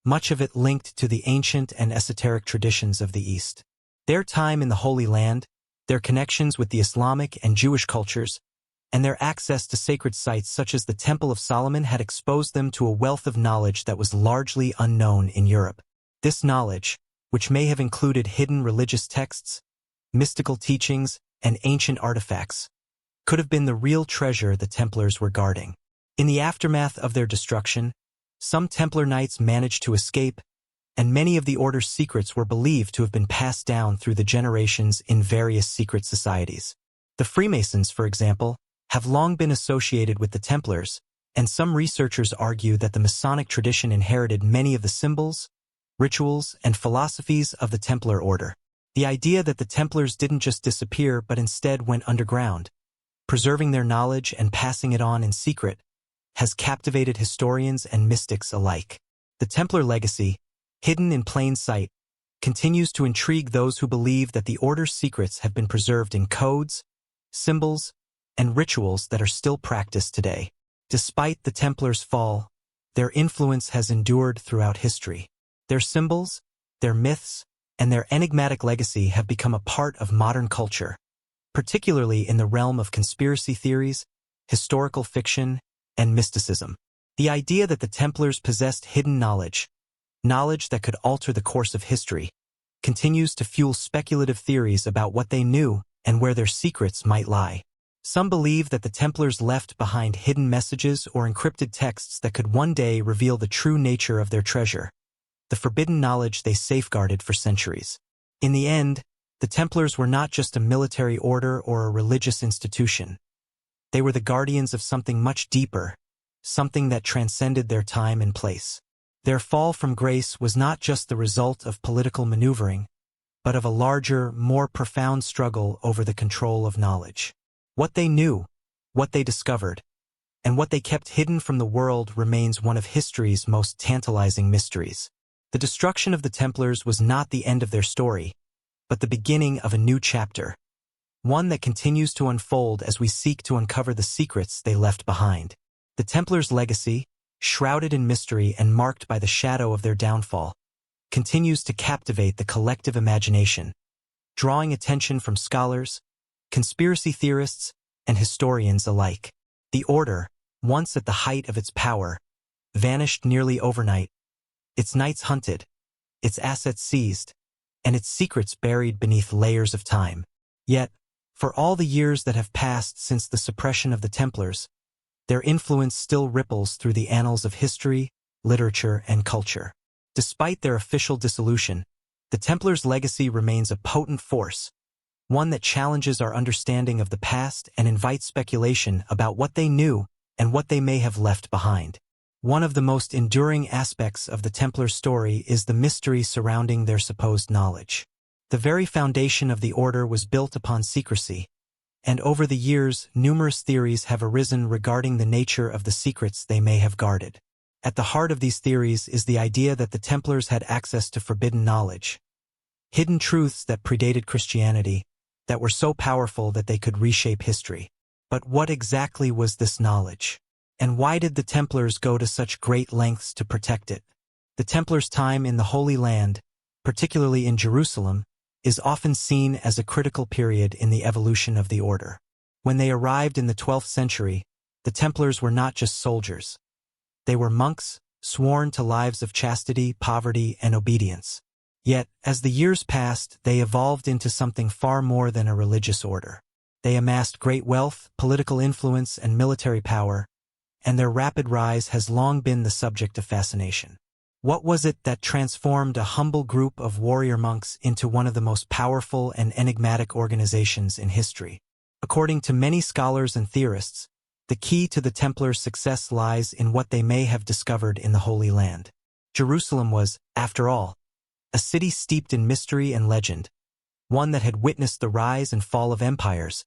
S1: much of it linked to the ancient and esoteric traditions of the East. Their time in the Holy Land, their connections with the Islamic and Jewish cultures, and their access to sacred sites such as the Temple of Solomon had exposed them to a wealth of knowledge that was largely unknown in Europe. This knowledge, which may have included hidden religious texts, mystical teachings, and ancient artifacts, could have been the real treasure the Templars were guarding. In the aftermath of their destruction, some Templar knights managed to escape, and many of the order's secrets were believed to have been passed down through the generations in various secret societies. The Freemasons, for example, have long been associated with the Templars, and some researchers argue that the Masonic tradition inherited many of the symbols, rituals, and philosophies of the Templar order. The idea that the Templars didn't just disappear but instead went underground, preserving their knowledge and passing it on in secret, has captivated historians and mystics alike. The Templar legacy, hidden in plain sight, continues to intrigue those who believe that the order's secrets have been preserved in codes, symbols, and rituals that are still practiced today. Despite the Templars' fall, their influence has endured throughout history. Their symbols, their myths, and their enigmatic legacy have become a part of modern culture, particularly in the realm of conspiracy theories, historical fiction, and mysticism. The idea that the Templars possessed hidden knowledge that could alter the course of history, continues to fuel speculative theories about what they knew and where their secrets might lie. Some believe that the Templars left behind hidden messages or encrypted texts that could one day reveal the true nature of their treasure, the forbidden knowledge they safeguarded for centuries. In the end, the Templars were not just a military order or a religious institution. They were the guardians of something much deeper, something that transcended their time and place. Their fall from grace was not just the result of political maneuvering, but of a larger, more profound struggle over the control of knowledge. What they knew, what they discovered, and what they kept hidden from the world remains one of history's most tantalizing mysteries. The destruction of the Templars was not the end of their story, but the beginning of a new chapter, one that continues to unfold as we seek to uncover the secrets they left behind. The Templars' legacy, shrouded in mystery and marked by the shadow of their downfall, continues to captivate the collective imagination, drawing attention from scholars, conspiracy theorists, and historians alike. The order, once at the height of its power, vanished nearly overnight, its knights hunted, its assets seized, and its secrets buried beneath layers of time. Yet, for all the years that have passed since the suppression of the Templars, their influence still ripples through the annals of history, literature, and culture. Despite their official dissolution, the Templars' legacy remains a potent force, one that challenges our understanding of the past and invites speculation about what they knew and what they may have left behind. One of the most enduring aspects of the Templar story is the mystery surrounding their supposed knowledge. The very foundation of the order was built upon secrecy, and over the years numerous theories have arisen regarding the nature of the secrets they may have guarded. At the heart of these theories is the idea that the Templars had access to forbidden knowledge, hidden truths that predated Christianity, that were so powerful that they could reshape history. But what exactly was this knowledge? And why did the Templars go to such great lengths to protect it? The Templars' time in the Holy Land, particularly in Jerusalem, is often seen as a critical period in the evolution of the order. When they arrived in the 12th century, the Templars were not just soldiers. They were monks, sworn to lives of chastity, poverty, and obedience. Yet, as the years passed, they evolved into something far more than a religious order. They amassed great wealth, political influence, and military power, and their rapid rise has long been the subject of fascination. What was it that transformed a humble group of warrior monks into one of the most powerful and enigmatic organizations in history? According to many scholars and theorists, the key to the Templars' success lies in what they may have discovered in the Holy Land. Jerusalem was, after all, a city steeped in mystery and legend, one that had witnessed the rise and fall of empires,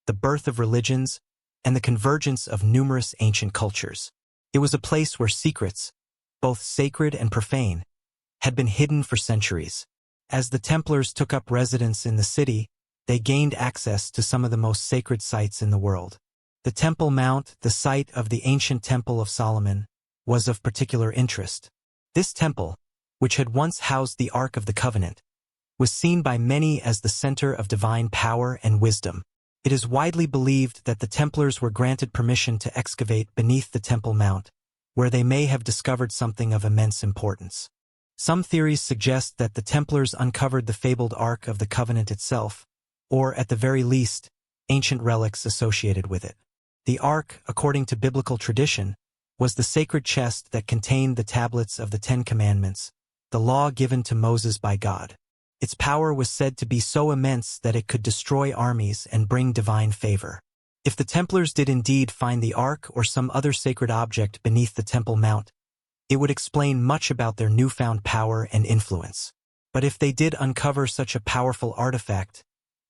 S1: the birth of religions, and the convergence of numerous ancient cultures. It was a place where secrets, both sacred and profane, had been hidden for centuries. As the Templars took up residence in the city, they gained access to some of the most sacred sites in the world. The Temple Mount, the site of the ancient Temple of Solomon, was of particular interest. This temple, which had once housed the Ark of the Covenant, was seen by many as the center of divine power and wisdom. It is widely believed that the Templars were granted permission to excavate beneath the Temple Mount, where they may have discovered something of immense importance. Some theories suggest that the Templars uncovered the fabled Ark of the Covenant itself, or, at the very least, ancient relics associated with it. The Ark, according to biblical tradition, was the sacred chest that contained the tablets of the Ten Commandments, the law given to Moses by God. Its power was said to be so immense that it could destroy armies and bring divine favor. If the Templars did indeed find the Ark or some other sacred object beneath the Temple Mount, it would explain much about their newfound power and influence. But if they did uncover such a powerful artifact,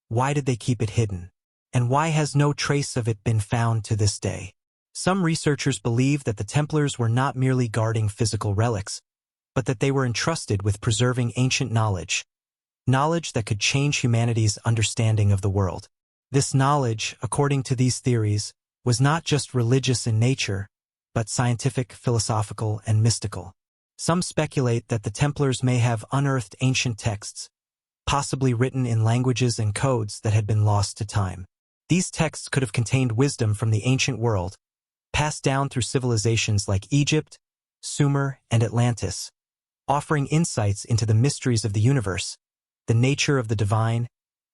S1: why did they keep it hidden? And why has no trace of it been found to this day? Some researchers believe that the Templars were not merely guarding physical relics, but that they were entrusted with preserving ancient knowledge that could change humanity's understanding of the world. This knowledge, according to these theories, was not just religious in nature, but scientific, philosophical, and mystical. Some speculate that the Templars may have unearthed ancient texts, possibly written in languages and codes that had been lost to time. These texts could have contained wisdom from the ancient world, passed down through civilizations like Egypt, Sumer, and Atlantis, offering insights into the mysteries of the universe, the nature of the divine,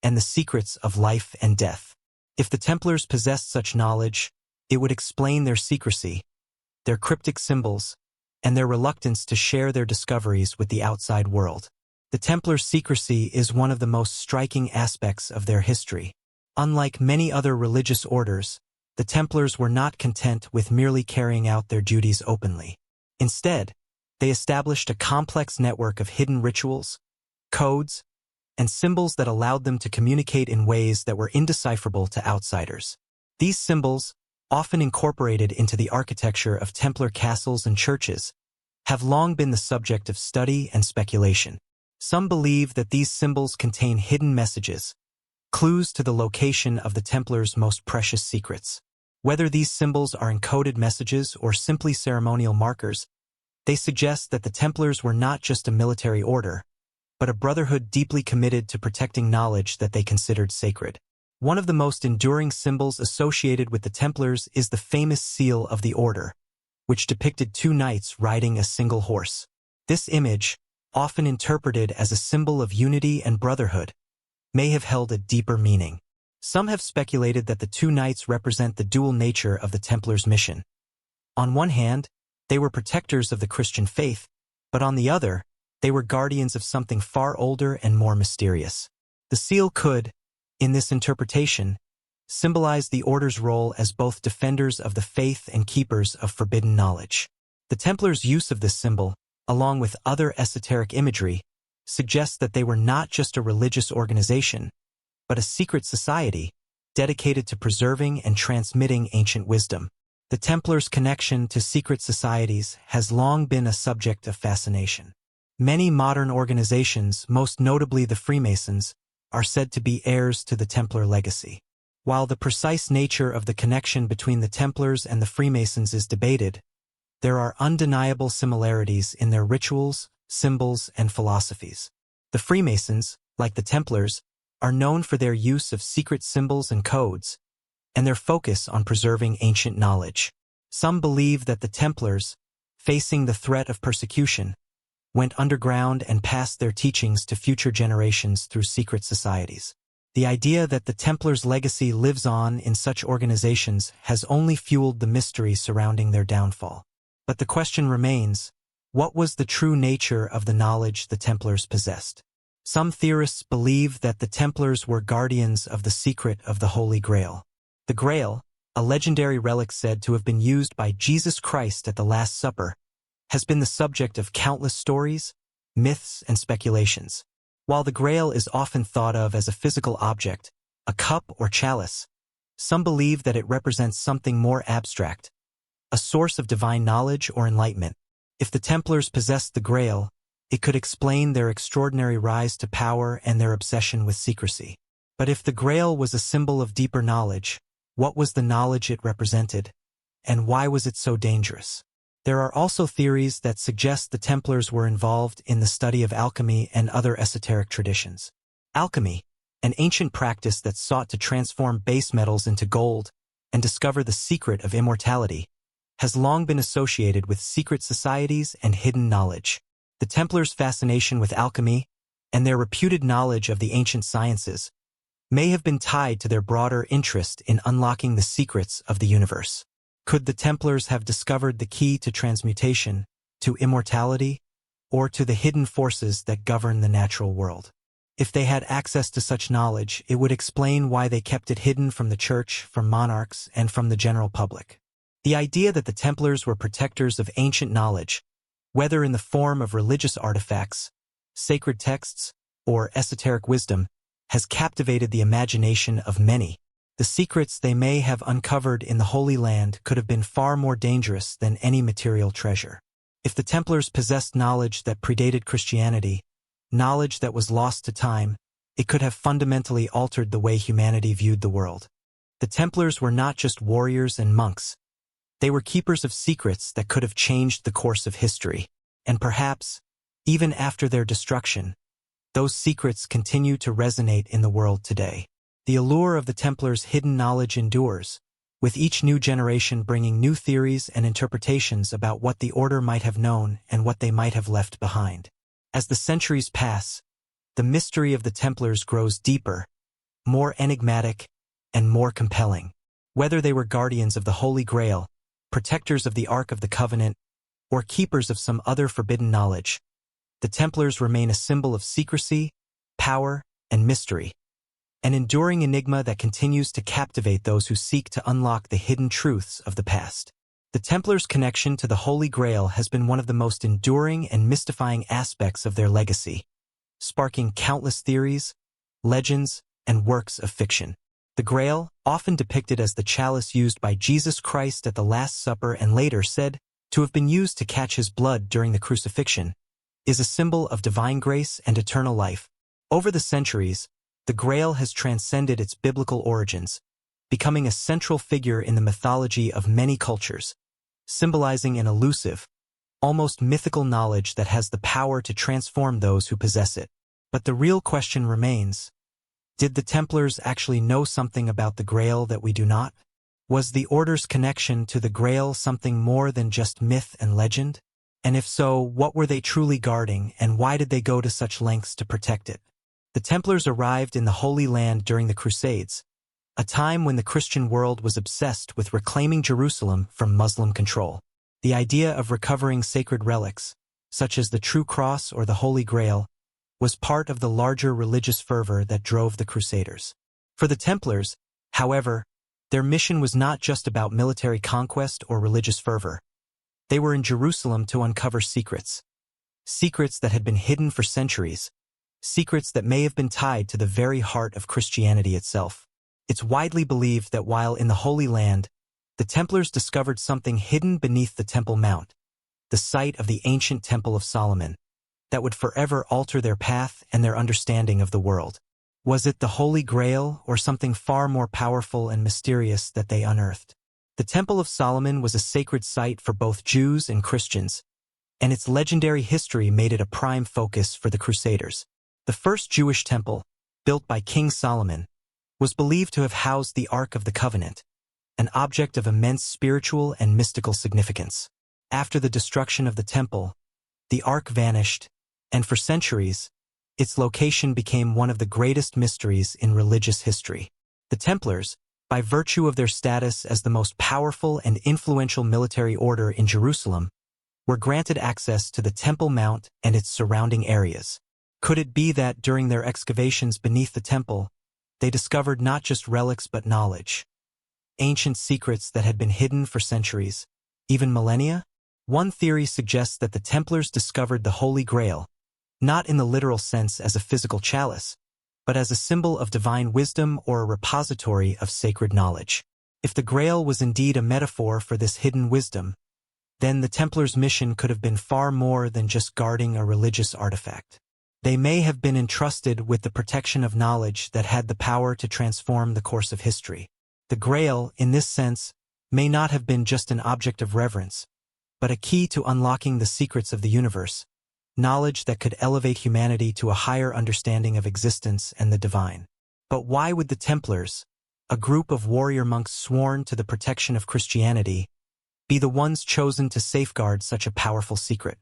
S1: and the secrets of life and death. If the Templars possessed such knowledge, it would explain their secrecy, their cryptic symbols, and their reluctance to share their discoveries with the outside world. The Templars' secrecy is one of the most striking aspects of their history. Unlike many other religious orders, the Templars were not content with merely carrying out their duties openly. Instead, they established a complex network of hidden rituals, codes, and symbols that allowed them to communicate in ways that were indecipherable to outsiders. These symbols, often incorporated into the architecture of Templar castles and churches, have long been the subject of study and speculation. Some believe that these symbols contain hidden messages, clues to the location of the Templars' most precious secrets. Whether these symbols are encoded messages or simply ceremonial markers, they suggest that the Templars were not just a military order, but a brotherhood deeply committed to protecting knowledge that they considered sacred. One of the most enduring symbols associated with the Templars is the famous seal of the order, which depicted two knights riding a single horse. This image, often interpreted as a symbol of unity and brotherhood, may have held a deeper meaning. Some have speculated that the two knights represent the dual nature of the Templars' mission. On one hand, they were protectors of the Christian faith, but on the other, they were guardians of something far older and more mysterious. The seal could, in this interpretation, symbolize the order's role as both defenders of the faith and keepers of forbidden knowledge. The Templars' use of this symbol, along with other esoteric imagery, suggests that they were not just a religious organization, but a secret society dedicated to preserving and transmitting ancient wisdom. The Templars' connection to secret societies has long been a subject of fascination. Many modern organizations, most notably the Freemasons, are said to be heirs to the Templar legacy. While the precise nature of the connection between the Templars and the Freemasons is debated, there are undeniable similarities in their rituals, symbols, and philosophies. The Freemasons, like the Templars, are known for their use of secret symbols and codes, and their focus on preserving ancient knowledge. Some believe that the Templars, facing the threat of persecution, went underground and passed their teachings to future generations through secret societies. The idea that the Templars' legacy lives on in such organizations has only fueled the mystery surrounding their downfall. But the question remains, what was the true nature of the knowledge the Templars possessed? Some theorists believe that the Templars were guardians of the secret of the Holy Grail. The Grail, a legendary relic said to have been used by Jesus Christ at the Last Supper, has been the subject of countless stories, myths, and speculations. While the Grail is often thought of as a physical object, a cup or chalice, some believe that it represents something more abstract, a source of divine knowledge or enlightenment. If the Templars possessed the Grail, it could explain their extraordinary rise to power and their obsession with secrecy. But if the Grail was a symbol of deeper knowledge, what was the knowledge it represented, and why was it so dangerous? There are also theories that suggest the Templars were involved in the study of alchemy and other esoteric traditions. Alchemy, an ancient practice that sought to transform base metals into gold and discover the secret of immortality, has long been associated with secret societies and hidden knowledge. The Templars' fascination with alchemy and their reputed knowledge of the ancient sciences may have been tied to their broader interest in unlocking the secrets of the universe. Could the Templars have discovered the key to transmutation, to immortality, or to the hidden forces that govern the natural world? If they had access to such knowledge, it would explain why they kept it hidden from the church, from monarchs, and from the general public. The idea that the Templars were protectors of ancient knowledge, whether in the form of religious artifacts, sacred texts, or esoteric wisdom, has captivated the imagination of many. The secrets they may have uncovered in the Holy Land could have been far more dangerous than any material treasure. If the Templars possessed knowledge that predated Christianity, knowledge that was lost to time, it could have fundamentally altered the way humanity viewed the world. The Templars were not just warriors and monks. They were keepers of secrets that could have changed the course of history. And perhaps, even after their destruction, those secrets continue to resonate in the world today. The allure of the Templars' hidden knowledge endures, with each new generation bringing new theories and interpretations about what the Order might have known and what they might have left behind. As the centuries pass, the mystery of the Templars grows deeper, more enigmatic, and more compelling. Whether they were guardians of the Holy Grail, protectors of the Ark of the Covenant, or keepers of some other forbidden knowledge, the Templars remain a symbol of secrecy, power, and mystery, an enduring enigma that continues to captivate those who seek to unlock the hidden truths of the past. The Templars' connection to the Holy Grail has been one of the most enduring and mystifying aspects of their legacy, sparking countless theories, legends, and works of fiction. The Grail, often depicted as the chalice used by Jesus Christ at the Last Supper and later said to have been used to catch his blood during the crucifixion, is a symbol of divine grace and eternal life. Over the centuries, the Grail has transcended its biblical origins, becoming a central figure in the mythology of many cultures, symbolizing an elusive, almost mythical knowledge that has the power to transform those who possess it. But the real question remains, did the Templars actually know something about the Grail that we do not? Was the Order's connection to the Grail something more than just myth and legend? And if so, what were they truly guarding, and why did they go to such lengths to protect it? The Templars arrived in the Holy Land during the Crusades, a time when the Christian world was obsessed with reclaiming Jerusalem from Muslim control. The idea of recovering sacred relics, such as the True Cross or the Holy Grail, was part of the larger religious fervor that drove the Crusaders. For the Templars, however, their mission was not just about military conquest or religious fervor. They were in Jerusalem to uncover secrets. Secrets that had been hidden for centuries. Secrets that may have been tied to the very heart of Christianity itself. It's widely believed that while in the Holy Land, the Templars discovered something hidden beneath the Temple Mount, the site of the ancient Temple of Solomon, that would forever alter their path and their understanding of the world. Was it the Holy Grail or something far more powerful and mysterious that they unearthed? The Temple of Solomon was a sacred site for both Jews and Christians, and its legendary history made it a prime focus for the Crusaders. The first Jewish temple, built by King Solomon, was believed to have housed the Ark of the Covenant, an object of immense spiritual and mystical significance. After the destruction of the temple, the Ark vanished, and for centuries, its location became one of the greatest mysteries in religious history. The Templars, by virtue of their status as the most powerful and influential military order in Jerusalem, were granted access to the Temple Mount and its surrounding areas. Could it be that during their excavations beneath the temple, they discovered not just relics but knowledge, ancient secrets that had been hidden for centuries, even millennia? One theory suggests that the Templars discovered the Holy Grail, not in the literal sense as a physical chalice, but as a symbol of divine wisdom or a repository of sacred knowledge. If the Grail was indeed a metaphor for this hidden wisdom, then the Templars' mission could have been far more than just guarding a religious artifact. They may have been entrusted with the protection of knowledge that had the power to transform the course of history. The Grail, in this sense, may not have been just an object of reverence, but a key to unlocking the secrets of the universe, knowledge that could elevate humanity to a higher understanding of existence and the divine. But why would the Templars, a group of warrior monks sworn to the protection of Christianity, be the ones chosen to safeguard such a powerful secret?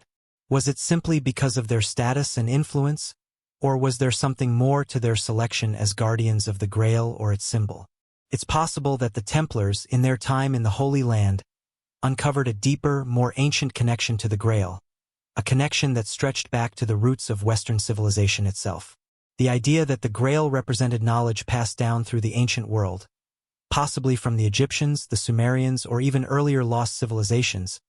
S1: Was it simply because of their status and influence, or was there something more to their selection as guardians of the Grail or its symbol? It's possible that the Templars, in their time in the Holy Land, uncovered a deeper, more ancient connection to the Grail, a connection that stretched back to the roots of Western civilization itself. The idea that the Grail represented knowledge passed down through the ancient world, possibly from the Egyptians, the Sumerians, or even earlier lost civilizations,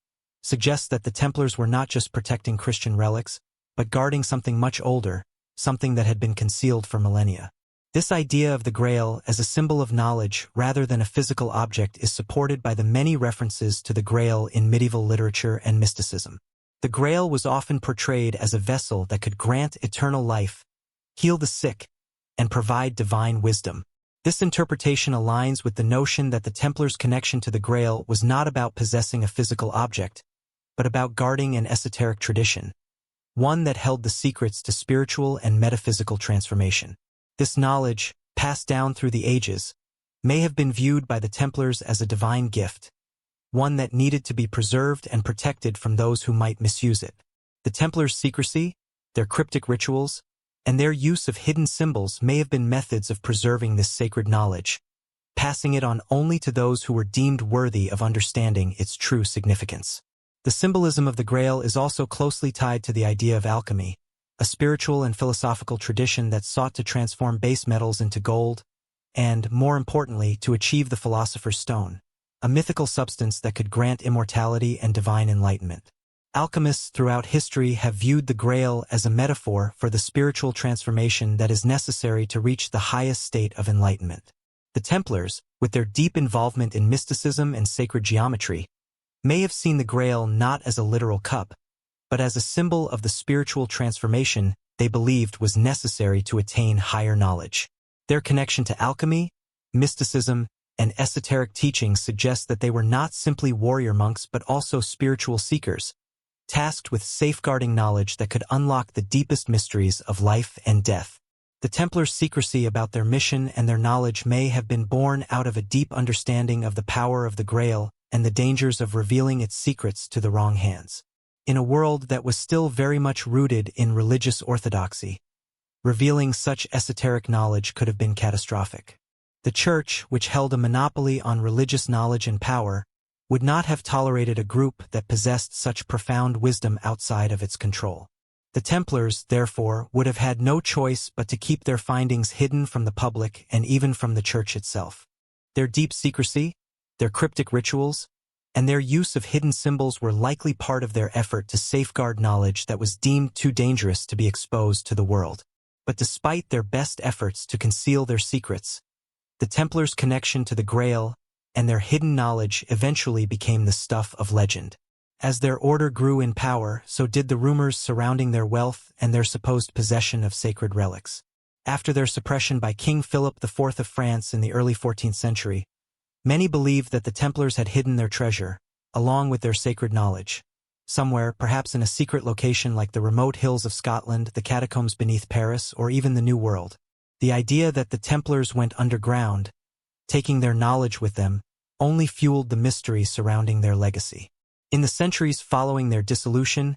S1: suggests that the Templars were not just protecting Christian relics, but guarding something much older, something that had been concealed for millennia. This idea of the Grail as a symbol of knowledge rather than a physical object is supported by the many references to the Grail in medieval literature and mysticism. The Grail was often portrayed as a vessel that could grant eternal life, heal the sick, and provide divine wisdom. This interpretation aligns with the notion that the Templars' connection to the Grail was not about possessing a physical object, but about guarding an esoteric tradition, one that held the secrets to spiritual and metaphysical transformation. This knowledge, passed down through the ages, may have been viewed by the Templars as a divine gift, one that needed to be preserved and protected from those who might misuse it. The Templars' secrecy, their cryptic rituals, and their use of hidden symbols may have been methods of preserving this sacred knowledge, passing it on only to those who were deemed worthy of understanding its true significance. The symbolism of the Grail is also closely tied to the idea of alchemy, a spiritual and philosophical tradition that sought to transform base metals into gold, and, more importantly, to achieve the Philosopher's Stone, a mythical substance that could grant immortality and divine enlightenment. Alchemists throughout history have viewed the Grail as a metaphor for the spiritual transformation that is necessary to reach the highest state of enlightenment. The Templars, with their deep involvement in mysticism and sacred geometry, may have seen the Grail not as a literal cup, but as a symbol of the spiritual transformation they believed was necessary to attain higher knowledge. Their connection to alchemy, mysticism, and esoteric teachings suggests that they were not simply warrior monks but also spiritual seekers, tasked with safeguarding knowledge that could unlock the deepest mysteries of life and death. The Templars' secrecy about their mission and their knowledge may have been born out of a deep understanding of the power of the Grail and the dangers of revealing its secrets to the wrong hands. In a world that was still very much rooted in religious orthodoxy, revealing such esoteric knowledge could have been catastrophic. The Church, which held a monopoly on religious knowledge and power, would not have tolerated a group that possessed such profound wisdom outside of its control. The Templars, therefore, would have had no choice but to keep their findings hidden from the public and even from the Church itself. Their deep secrecy, their cryptic rituals, and their use of hidden symbols were likely part of their effort to safeguard knowledge that was deemed too dangerous to be exposed to the world. But despite their best efforts to conceal their secrets, the Templars' connection to the Grail and their hidden knowledge eventually became the stuff of legend. As their order grew in power, so did the rumors surrounding their wealth and their supposed possession of sacred relics. After their suppression by King Philip IV of France in the early 14th century, many believed that the Templars had hidden their treasure, along with their sacred knowledge, somewhere, perhaps in a secret location like the remote hills of Scotland, the catacombs beneath Paris, or even the New World. The idea that the Templars went underground, taking their knowledge with them, only fueled the mystery surrounding their legacy. In the centuries following their dissolution,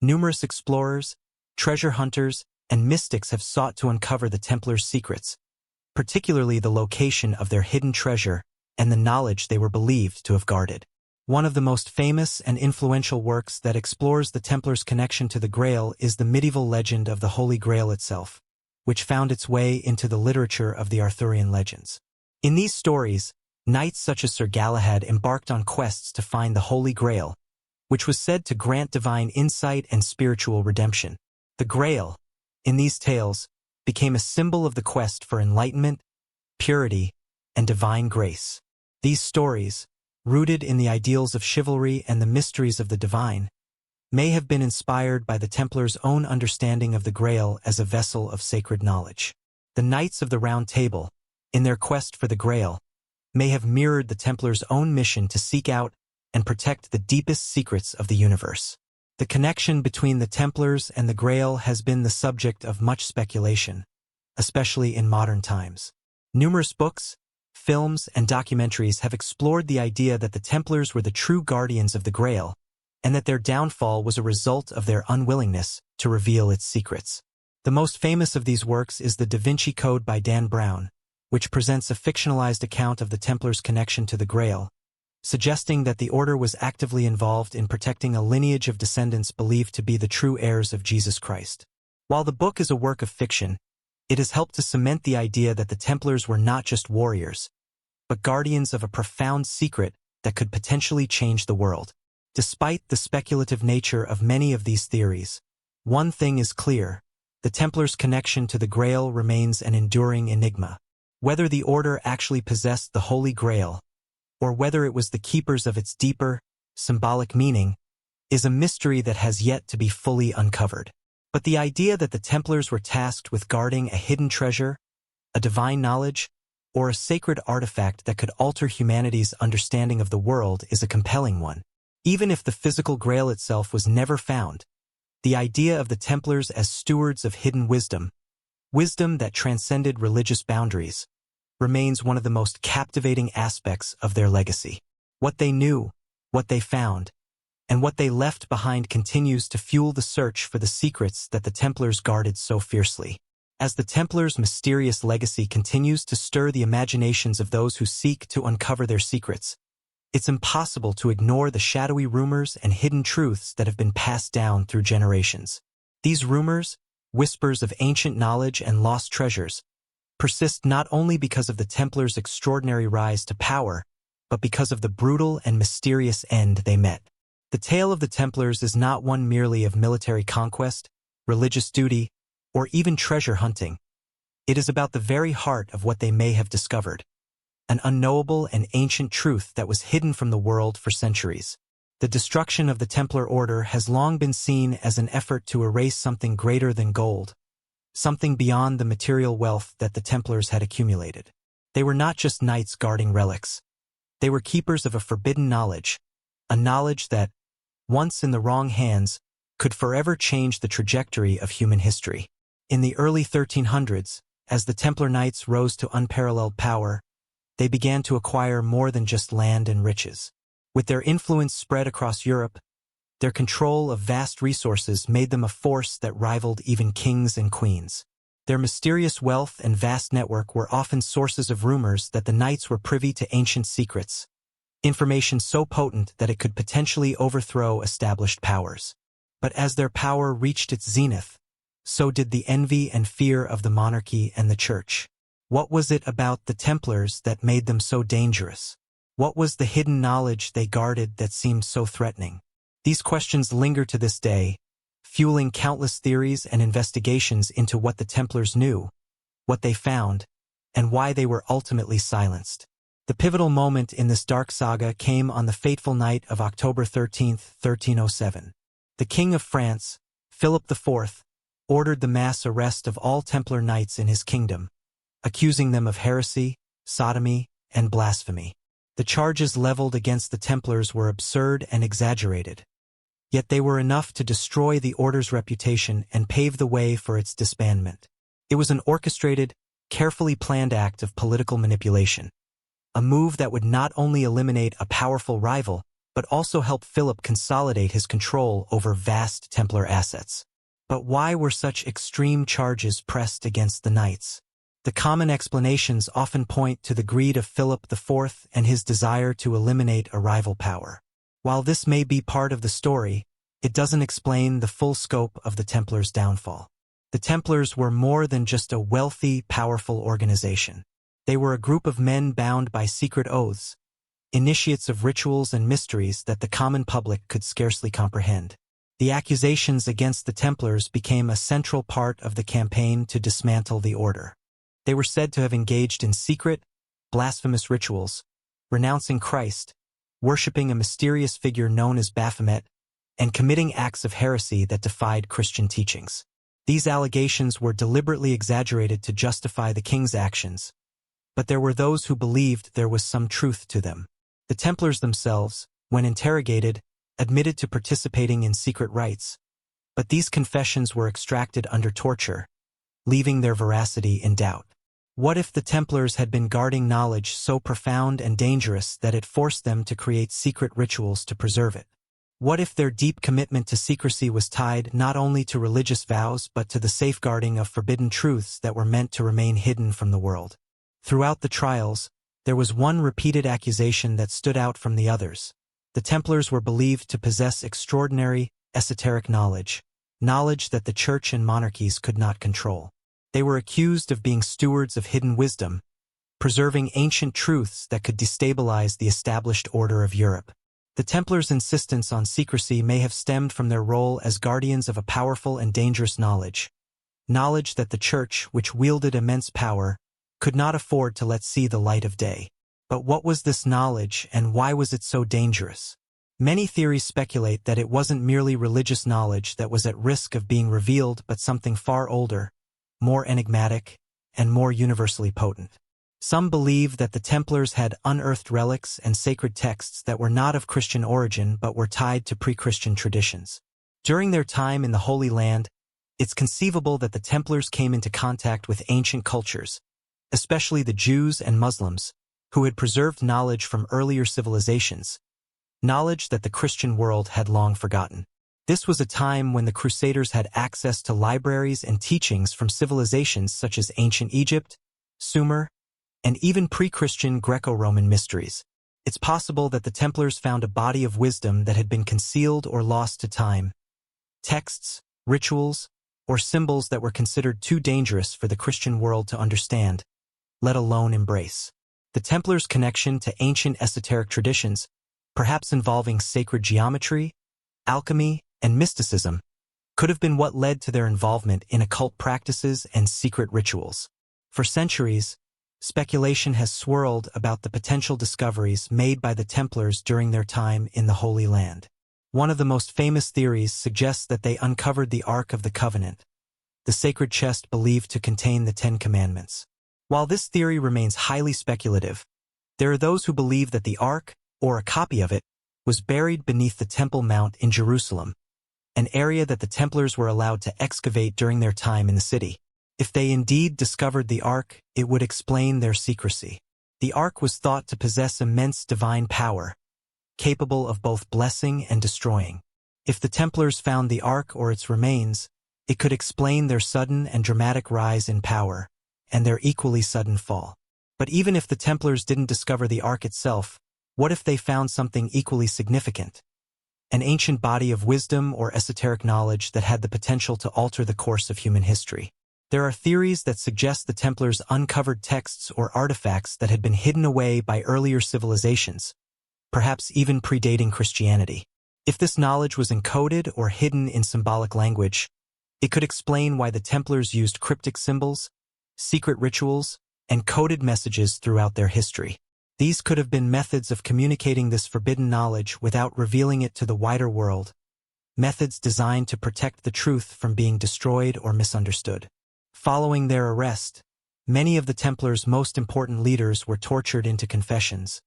S1: numerous explorers, treasure hunters, and mystics have sought to uncover the Templars' secrets, particularly the location of their hidden treasure and the knowledge they were believed to have guarded. One of the most famous and influential works that explores the Templars' connection to the Grail is the medieval legend of the Holy Grail itself, which found its way into the literature of the Arthurian legends. In these stories, knights such as Sir Galahad embarked on quests to find the Holy Grail, which was said to grant divine insight and spiritual redemption. The Grail, in these tales, became a symbol of the quest for enlightenment, purity, and divine grace. These stories, rooted in the ideals of chivalry and the mysteries of the divine, may have been inspired by the Templars' own understanding of the Grail as a vessel of sacred knowledge. The Knights of the Round Table, in their quest for the Grail, may have mirrored the Templars' own mission to seek out and protect the deepest secrets of the universe. The connection between the Templars and the Grail has been the subject of much speculation, especially in modern times. Numerous books, films, and documentaries have explored the idea that the Templars were the true guardians of the Grail, and that their downfall was a result of their unwillingness to reveal its secrets. The most famous of these works is the Da Vinci Code by Dan Brown, which presents a fictionalized account of the Templars' connection to the Grail, suggesting that the order was actively involved in protecting a lineage of descendants believed to be the true heirs of Jesus Christ. While the book is a work of fiction, it has helped to cement the idea that the Templars were not just warriors, but guardians of a profound secret that could potentially change the world. Despite the speculative nature of many of these theories, one thing is clear: the Templars' connection to the Grail remains an enduring enigma. Whether the order actually possessed the Holy Grail, or whether it was the keepers of its deeper, symbolic meaning, is a mystery that has yet to be fully uncovered. But the idea that the Templars were tasked with guarding a hidden treasure, a divine knowledge, or a sacred artifact that could alter humanity's understanding of the world is a compelling one. Even if the physical Grail itself was never found, the idea of the Templars as stewards of hidden wisdom that transcended religious boundaries, remains one of the most captivating aspects of their legacy. What they knew, what they found, and what they left behind continues to fuel the search for the secrets that the Templars guarded so fiercely. As the Templars' mysterious legacy continues to stir the imaginations of those who seek to uncover their secrets, it's impossible to ignore the shadowy rumors and hidden truths that have been passed down through generations. These rumors, whispers of ancient knowledge and lost treasures, persist not only because of the Templars' extraordinary rise to power, but because of the brutal and mysterious end they met. The tale of the Templars is not one merely of military conquest, religious duty, or even treasure hunting. It is about the very heart of what they may have discovered: an unknowable and ancient truth that was hidden from the world for centuries. The destruction of the Templar Order has long been seen as an effort to erase something greater than gold, something beyond the material wealth that the Templars had accumulated. They were not just knights guarding relics. They were keepers of a forbidden knowledge, a knowledge that, once in the wrong hands, could forever change the trajectory of human history. In the early 1300s, as the Templar Knights rose to unparalleled power, they began to acquire more than just land and riches. With their influence spread across Europe, their control of vast resources made them a force that rivaled even kings and queens. Their mysterious wealth and vast network were often sources of rumors that the knights were privy to ancient secrets, information so potent that it could potentially overthrow established powers. But as their power reached its zenith, so did the envy and fear of the monarchy and the church. What was it about the Templars that made them so dangerous? What was the hidden knowledge they guarded that seemed so threatening? These questions linger to this day, fueling countless theories and investigations into what the Templars knew, what they found, and why they were ultimately silenced. The pivotal moment in this dark saga came on the fateful night of October 13, 1307. The King of France, Philip IV, ordered the mass arrest of all Templar knights in his kingdom, accusing them of heresy, sodomy, and blasphemy. The charges leveled against the Templars were absurd and exaggerated, yet they were enough to destroy the order's reputation and pave the way for its disbandment. It was an orchestrated, carefully planned act of political manipulation, a move that would not only eliminate a powerful rival, but also help Philip consolidate his control over vast Templar assets. But why were such extreme charges pressed against the knights? The common explanations often point to the greed of Philip IV and his desire to eliminate a rival power. While this may be part of the story, it doesn't explain the full scope of the Templars' downfall. The Templars were more than just a wealthy, powerful organization. They were a group of men bound by secret oaths, initiates of rituals and mysteries that the common public could scarcely comprehend. The accusations against the Templars became a central part of the campaign to dismantle the order. They were said to have engaged in secret, blasphemous rituals, renouncing Christ, worshipping a mysterious figure known as Baphomet, and committing acts of heresy that defied Christian teachings. These allegations were deliberately exaggerated to justify the king's actions, but there were those who believed there was some truth to them. The Templars themselves, when interrogated, admitted to participating in secret rites, but these confessions were extracted under torture, leaving their veracity in doubt. What if the Templars had been guarding knowledge so profound and dangerous that it forced them to create secret rituals to preserve it? What if their deep commitment to secrecy was tied not only to religious vows but to the safeguarding of forbidden truths that were meant to remain hidden from the world? Throughout the trials, there was one repeated accusation that stood out from the others. The Templars were believed to possess extraordinary, esoteric knowledge that the church and monarchies could not control. They were accused of being stewards of hidden wisdom, preserving ancient truths that could destabilize the established order of Europe. The Templars' insistence on secrecy may have stemmed from their role as guardians of a powerful and dangerous knowledge that the church, which wielded immense power, could not afford to let see the light of day. But what was this knowledge, and why was it so dangerous? Many theories speculate that it wasn't merely religious knowledge that was at risk of being revealed, but something far older, more enigmatic, and more universally potent. Some believe that the Templars had unearthed relics and sacred texts that were not of Christian origin but were tied to pre-Christian traditions. During their time in the Holy Land, it's conceivable that the Templars came into contact with ancient cultures, especially the Jews and Muslims, who had preserved knowledge from earlier civilizations, knowledge that the Christian world had long forgotten. This was a time when the Crusaders had access to libraries and teachings from civilizations such as ancient Egypt, Sumer, and even pre-Christian Greco-Roman mysteries. It's possible that the Templars found a body of wisdom that had been concealed or lost to time, texts, rituals, or symbols that were considered too dangerous for the Christian world to understand, let alone embrace. The Templars' connection to ancient esoteric traditions, perhaps involving sacred geometry, alchemy, and mysticism, could have been what led to their involvement in occult practices and secret rituals. For centuries, Speculation has swirled about the potential discoveries made by the Templars during their time in the Holy Land. One of the most famous theories suggests that they uncovered the Ark of the Covenant, the sacred chest believed to contain the Ten Commandments. While this theory remains highly speculative, there are those who believe that the Ark, or a copy of it, was buried beneath the Temple Mount in Jerusalem, an area that the Templars were allowed to excavate during their time in the city. If they indeed discovered the Ark, it would explain their secrecy. The Ark was thought to possess immense divine power, capable of both blessing and destroying. If the Templars found the Ark or its remains, it could explain their sudden and dramatic rise in power, and their equally sudden fall. But even if the Templars didn't discover the Ark itself, what if they found something equally significant? An ancient body of wisdom or esoteric knowledge that had the potential to alter the course of human history. There are theories that suggest the Templars uncovered texts or artifacts that had been hidden away by earlier civilizations, perhaps even predating Christianity. If this knowledge was encoded or hidden in symbolic language, it could explain why the Templars used cryptic symbols, secret rituals, and coded messages throughout their history. These could have been methods of communicating this forbidden knowledge without revealing it to the wider world, methods designed to protect the truth from being destroyed or misunderstood. Following their arrest, many of the Templars' most important leaders were tortured into confessions,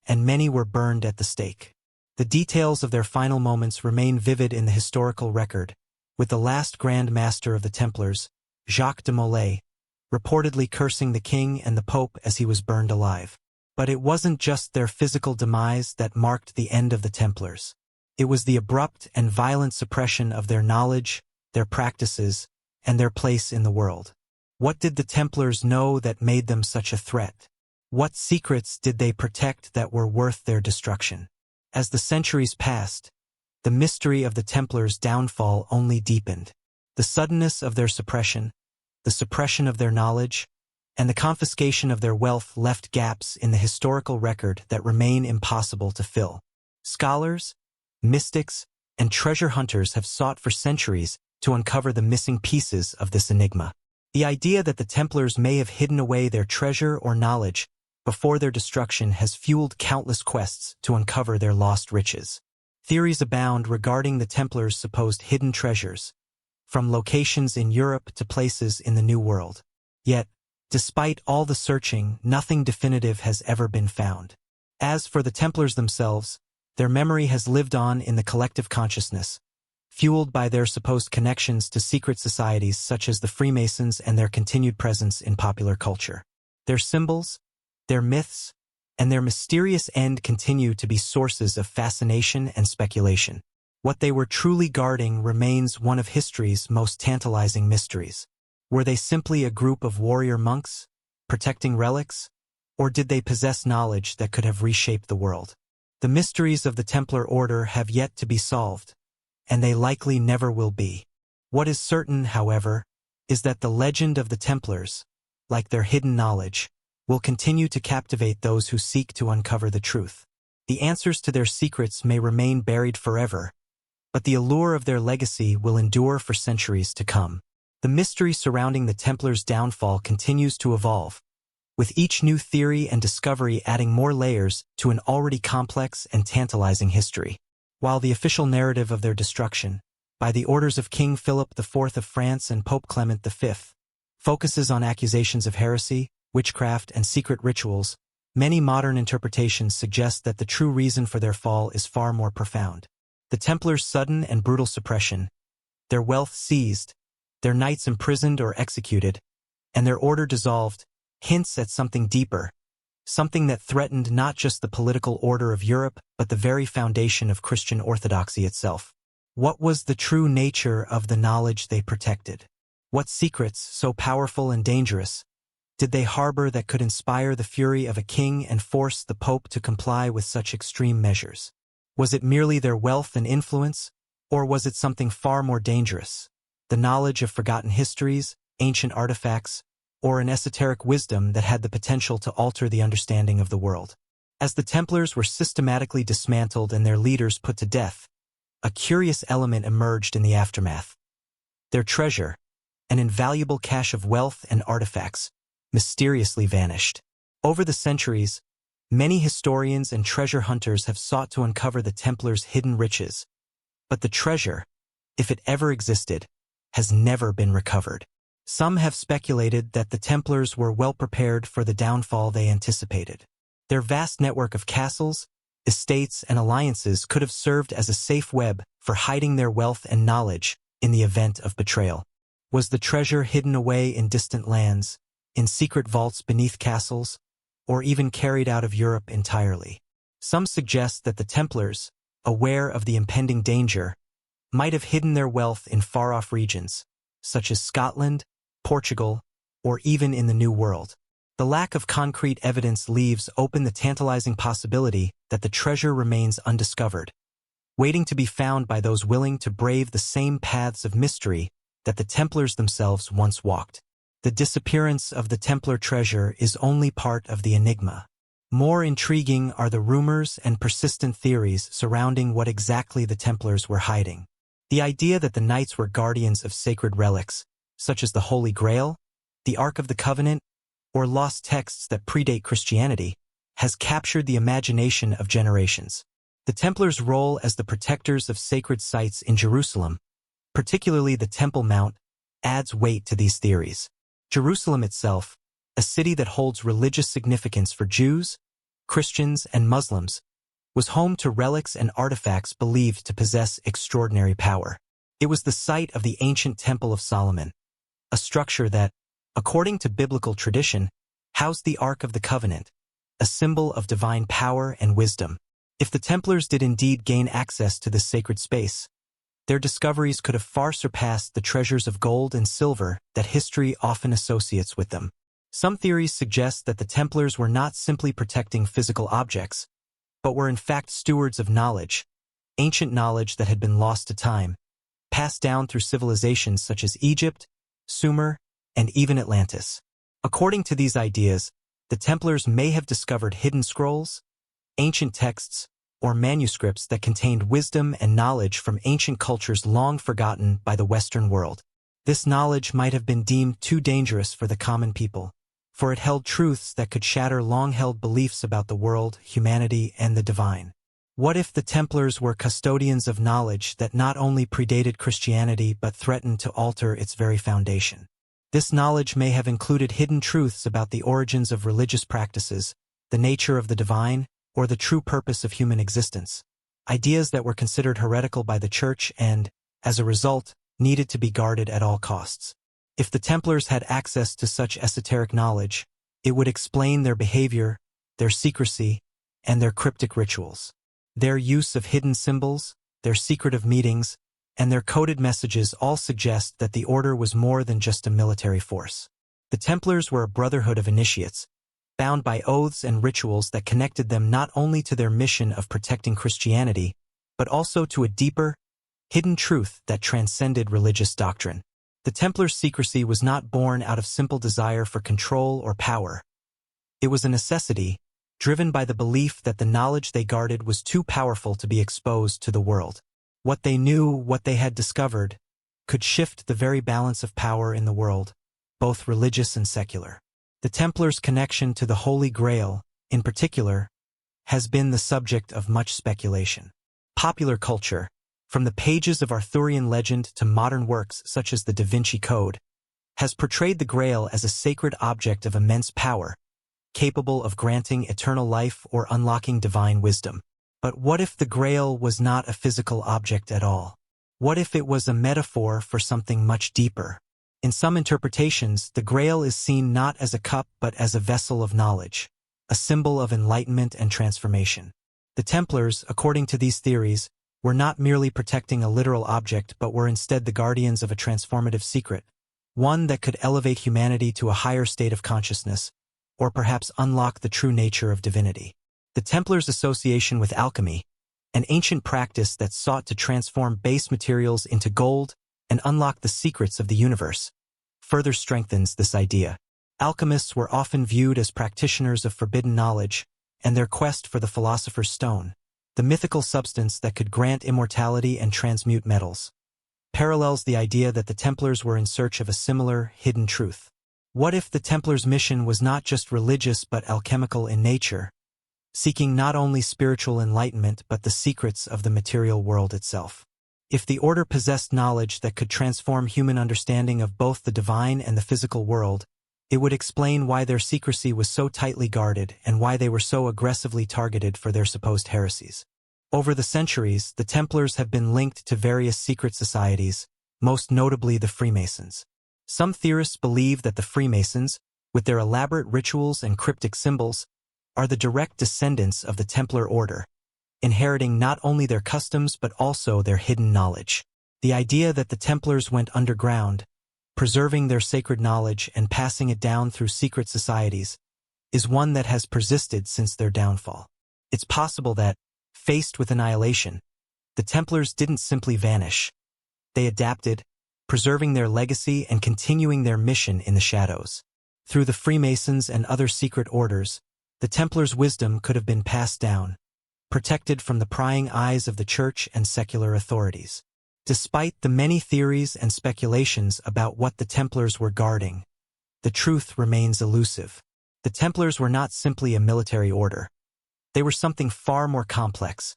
S1: and many were burned at the stake. The details of their final moments remain vivid in the historical record, with the last Grand Master of the Templars, Jacques de Molay, reportedly cursing the king and the pope as he was burned alive. But it wasn't just their physical demise that marked the end of the Templars. It was the abrupt and violent suppression of their knowledge, their practices, and their place in the world. What did the Templars know that made them such a threat? What secrets did they protect that were worth their destruction? As the centuries passed, the mystery of the Templars' downfall only deepened. The suddenness of their suppression, the suppression of their knowledge, and the confiscation of their wealth left gaps in the historical record that remain impossible to fill. Scholars, mystics, and treasure hunters have sought for centuries to uncover the missing pieces of this enigma. The idea that the Templars may have hidden away their treasure or knowledge before their destruction has fueled countless quests to uncover their lost riches. Theories abound regarding the Templars' supposed hidden treasures, from locations in Europe to places in the New World. Yet, despite all the searching, nothing definitive has ever been found. As for the Templars themselves, their memory has lived on in the collective consciousness, fueled by their supposed connections to secret societies such as the Freemasons and their continued presence in popular culture. Their symbols, their myths, and their mysterious end continue to be sources of fascination and speculation. What they were truly guarding remains one of history's most tantalizing mysteries. Were they simply a group of warrior monks, protecting relics, or did they possess knowledge that could have reshaped the world? The mysteries of the Templar Order have yet to be solved, and they likely never will be. What is certain, however, is that the legend of the Templars, like their hidden knowledge, will continue to captivate those who seek to uncover the truth. The answers to their secrets may remain buried forever, but the allure of their legacy will endure for centuries to come. The mystery surrounding the Templars' downfall continues to evolve, with each new theory and discovery adding more layers to an already complex and tantalizing history. While the official narrative of their destruction, by the orders of King Philip IV of France and Pope Clement V, focuses on accusations of heresy, witchcraft, and secret rituals, many modern interpretations suggest that the true reason for their fall is far more profound. The Templars' sudden and brutal suppression, their wealth seized, their knights imprisoned or executed, and their order dissolved, hints at something deeper, something that threatened not just the political order of Europe but the very foundation of Christian orthodoxy itself. What was the true nature of the knowledge they protected? What secrets, so powerful and dangerous, did they harbor that could inspire the fury of a king and force the Pope to comply with such extreme measures? Was it merely their wealth and influence, or was it something far more dangerous? The knowledge of forgotten histories, ancient artifacts, or an esoteric wisdom that had the potential to alter the understanding of the world. As the Templars were systematically dismantled and their leaders put to death, a curious element emerged in the aftermath. Their treasure, an invaluable cache of wealth and artifacts, mysteriously vanished. Over the centuries, many historians and treasure hunters have sought to uncover the Templars' hidden riches, but the treasure, if it ever existed, has never been recovered. Some have speculated that the Templars were well prepared for the downfall they anticipated. Their vast network of castles, estates, and alliances could have served as a safe web for hiding their wealth and knowledge in the event of betrayal. Was the treasure hidden away in distant lands, in secret vaults beneath castles, or even carried out of Europe entirely? Some suggest that the Templars, aware of the impending danger, might have hidden their wealth in far-off regions, such as Scotland, Portugal, or even in the New World. The lack of concrete evidence leaves open the tantalizing possibility that the treasure remains undiscovered, waiting to be found by those willing to brave the same paths of mystery that the Templars themselves once walked. The disappearance of the Templar treasure is only part of the enigma. More intriguing are the rumors and persistent theories surrounding what exactly the Templars were hiding. The idea that the knights were guardians of sacred relics, such as the Holy Grail, the Ark of the Covenant, or lost texts that predate Christianity, has captured the imagination of generations. The Templars' role as the protectors of sacred sites in Jerusalem, particularly the Temple Mount, adds weight to these theories. Jerusalem itself, a city that holds religious significance for Jews, Christians, and Muslims, was home to relics and artifacts believed to possess extraordinary power. It was the site of the ancient Temple of Solomon, a structure that, according to biblical tradition, housed the Ark of the Covenant, a symbol of divine power and wisdom. If the Templars did indeed gain access to this sacred space, their discoveries could have far surpassed the treasures of gold and silver that history often associates with them. Some theories suggest that the Templars were not simply protecting physical objects, but were in fact stewards of knowledge, ancient knowledge that had been lost to time, passed down through civilizations such as Egypt, Sumer, and even Atlantis. According to these ideas, the Templars may have discovered hidden scrolls, ancient texts, or manuscripts that contained wisdom and knowledge from ancient cultures long forgotten by the Western world. This knowledge might have been deemed too dangerous for the common people, for it held truths that could shatter long-held beliefs about the world, humanity, and the divine. What if the Templars were custodians of knowledge that not only predated Christianity but threatened to alter its very foundation? This knowledge may have included hidden truths about the origins of religious practices, the nature of the divine, or the true purpose of human existence, ideas that were considered heretical by the Church and, as a result, needed to be guarded at all costs. If the Templars had access to such esoteric knowledge, it would explain their behavior, their secrecy, and their cryptic rituals. Their use of hidden symbols, their secretive meetings, and their coded messages all suggest that the order was more than just a military force. The Templars were a brotherhood of initiates, bound by oaths and rituals that connected them not only to their mission of protecting Christianity, but also to a deeper, hidden truth that transcended religious doctrine. The Templars' secrecy was not born out of simple desire for control or power. It was a necessity, driven by the belief that the knowledge they guarded was too powerful to be exposed to the world. What they knew, what they had discovered, could shift the very balance of power in the world, both religious and secular. The Templars' connection to the Holy Grail, in particular, has been the subject of much speculation. Popular culture, from the pages of Arthurian legend to modern works such as the Da Vinci Code, has portrayed the Grail as a sacred object of immense power, capable of granting eternal life or unlocking divine wisdom. But what if the Grail was not a physical object at all? What if it was a metaphor for something much deeper? In some interpretations, the Grail is seen not as a cup but as a vessel of knowledge, a symbol of enlightenment and transformation. The Templars, according to these theories, were not merely protecting a literal object but were instead the guardians of a transformative secret, one that could elevate humanity to a higher state of consciousness, or perhaps unlock the true nature of divinity. The Templars' association with alchemy, an ancient practice that sought to transform base materials into gold and unlock the secrets of the universe, further strengthens this idea. Alchemists were often viewed as practitioners of forbidden knowledge, and their quest for the Philosopher's Stone, the mythical substance that could grant immortality and transmute metals, parallels the idea that the Templars were in search of a similar, hidden truth. What if the Templars' mission was not just religious but alchemical in nature, seeking not only spiritual enlightenment but the secrets of the material world itself? If the order possessed knowledge that could transform human understanding of both the divine and the physical world, it would explain why their secrecy was so tightly guarded and why they were so aggressively targeted for their supposed heresies. Over the centuries, the Templars have been linked to various secret societies, most notably the Freemasons. Some theorists believe that the Freemasons, with their elaborate rituals and cryptic symbols, are the direct descendants of the Templar order, inheriting not only their customs but also their hidden knowledge. The idea that the Templars went underground, preserving their sacred knowledge and passing it down through secret societies, is one that has persisted since their downfall. It's possible that, faced with annihilation, the Templars didn't simply vanish. They adapted, preserving their legacy and continuing their mission in the shadows. Through the Freemasons and other secret orders, the Templars' wisdom could have been passed down, protected from the prying eyes of the church and secular authorities. Despite the many theories and speculations about what the Templars were guarding, the truth remains elusive. The Templars were not simply a military order. They were something far more complex,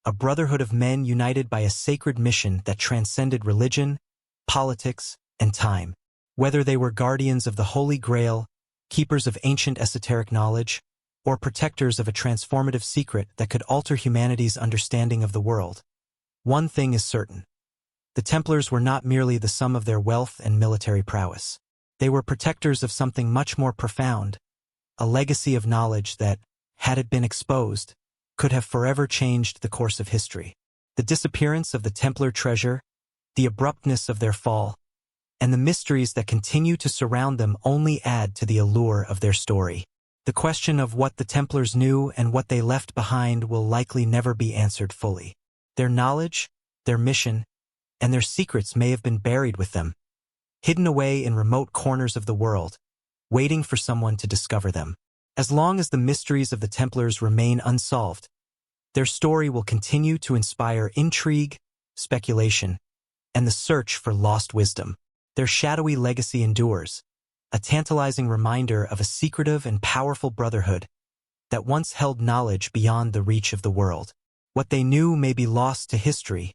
S1: a brotherhood of men united by a sacred mission that transcended religion, politics, and time. Whether they were guardians of the Holy Grail, keepers of ancient esoteric knowledge, or protectors of a transformative secret that could alter humanity's understanding of the world, one thing is certain. The Templars were not merely the sum of their wealth and military prowess. They were protectors of something much more profound, a legacy of knowledge that, had it been exposed, could have forever changed the course of history. The disappearance of the Templar treasure, the abruptness of their fall, and the mysteries that continue to surround them only add to the allure of their story. The question of what the Templars knew and what they left behind will likely never be answered fully. Their knowledge, their mission, and their secrets may have been buried with them, hidden away in remote corners of the world, waiting for someone to discover them. As long as the mysteries of the Templars remain unsolved, their story will continue to inspire intrigue, speculation, and the search for lost wisdom. Their shadowy legacy endures, a tantalizing reminder of a secretive and powerful brotherhood that once held knowledge beyond the reach of the world. What they knew may be lost to history,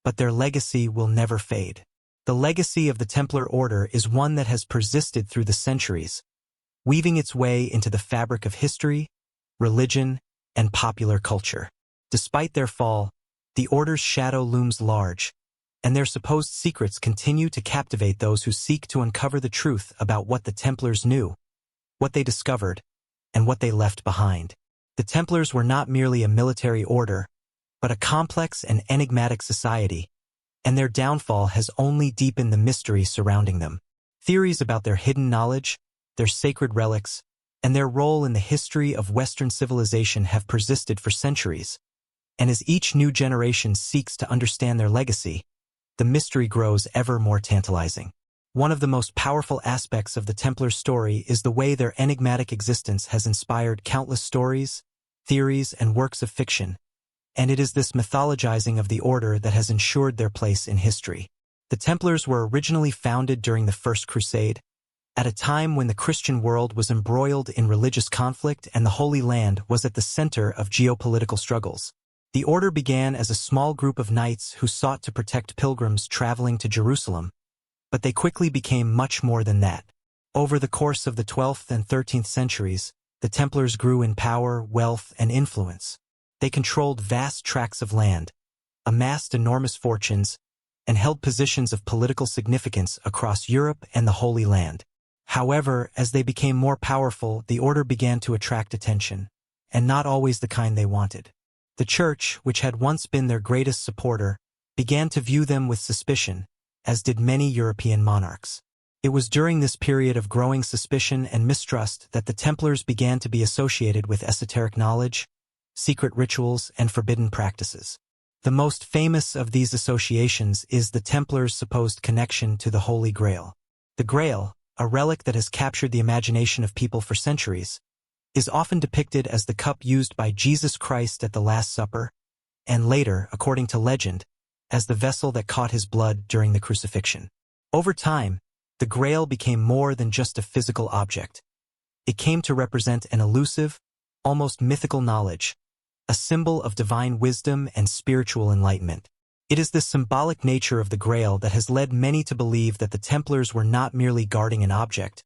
S1: but their legacy will never fade. The legacy of the Templar Order is one that has persisted through the centuries, weaving its way into the fabric of history, religion, and popular culture. Despite their fall, the Order's shadow looms large, and their supposed secrets continue to captivate those who seek to uncover the truth about what the Templars knew, what they discovered, and what they left behind. The Templars were not merely a military order, but a complex and enigmatic society, and their downfall has only deepened the mystery surrounding them. Theories about their hidden knowledge, their sacred relics, and their role in the history of Western civilization have persisted for centuries, and as each new generation seeks to understand their legacy, the mystery grows ever more tantalizing. One of the most powerful aspects of the Templar story is the way their enigmatic existence has inspired countless stories, theories, and works of fiction, and it is this mythologizing of the order that has ensured their place in history. The Templars were originally founded during the First Crusade, at a time when the Christian world was embroiled in religious conflict and the Holy Land was at the center of geopolitical struggles. The order began as a small group of knights who sought to protect pilgrims traveling to Jerusalem, but they quickly became much more than that. Over the course of the 12th and 13th centuries, the Templars grew in power, wealth, and influence. They controlled vast tracts of land, amassed enormous fortunes, and held positions of political significance across Europe and the Holy Land. However, as they became more powerful, the order began to attract attention, and not always the kind they wanted. The Church, which had once been their greatest supporter, began to view them with suspicion, as did many European monarchs. It was during this period of growing suspicion and mistrust that the Templars began to be associated with esoteric knowledge, secret rituals, and forbidden practices. The most famous of these associations is the Templars' supposed connection to the Holy Grail. The Grail, a relic that has captured the imagination of people for centuries, is often depicted as the cup used by Jesus Christ at the Last Supper, and later, according to legend, as the vessel that caught his blood during the crucifixion. Over time, the Grail became more than just a physical object. It came to represent an elusive, almost mythical knowledge, a symbol of divine wisdom and spiritual enlightenment. It is the symbolic nature of the Grail that has led many to believe that the Templars were not merely guarding an object,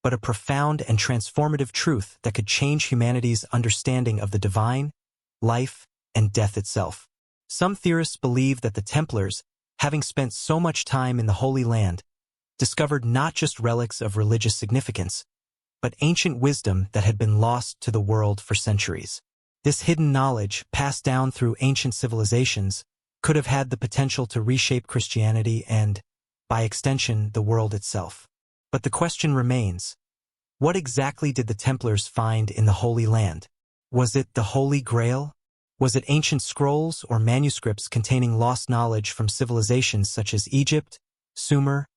S1: but a profound and transformative truth that could change humanity's understanding of the divine, life, and death itself. Some theorists believe that the Templars, having spent so much time in the Holy Land, discovered not just relics of religious significance, but ancient wisdom that had been lost to the world for centuries. This hidden knowledge, passed down through ancient civilizations, could have had the potential to reshape Christianity and, by extension, the world itself. But the question remains, what exactly did the Templars find in the Holy Land? Was it the Holy Grail? Was it ancient scrolls or manuscripts containing lost knowledge from civilizations such as Egypt, Sumer,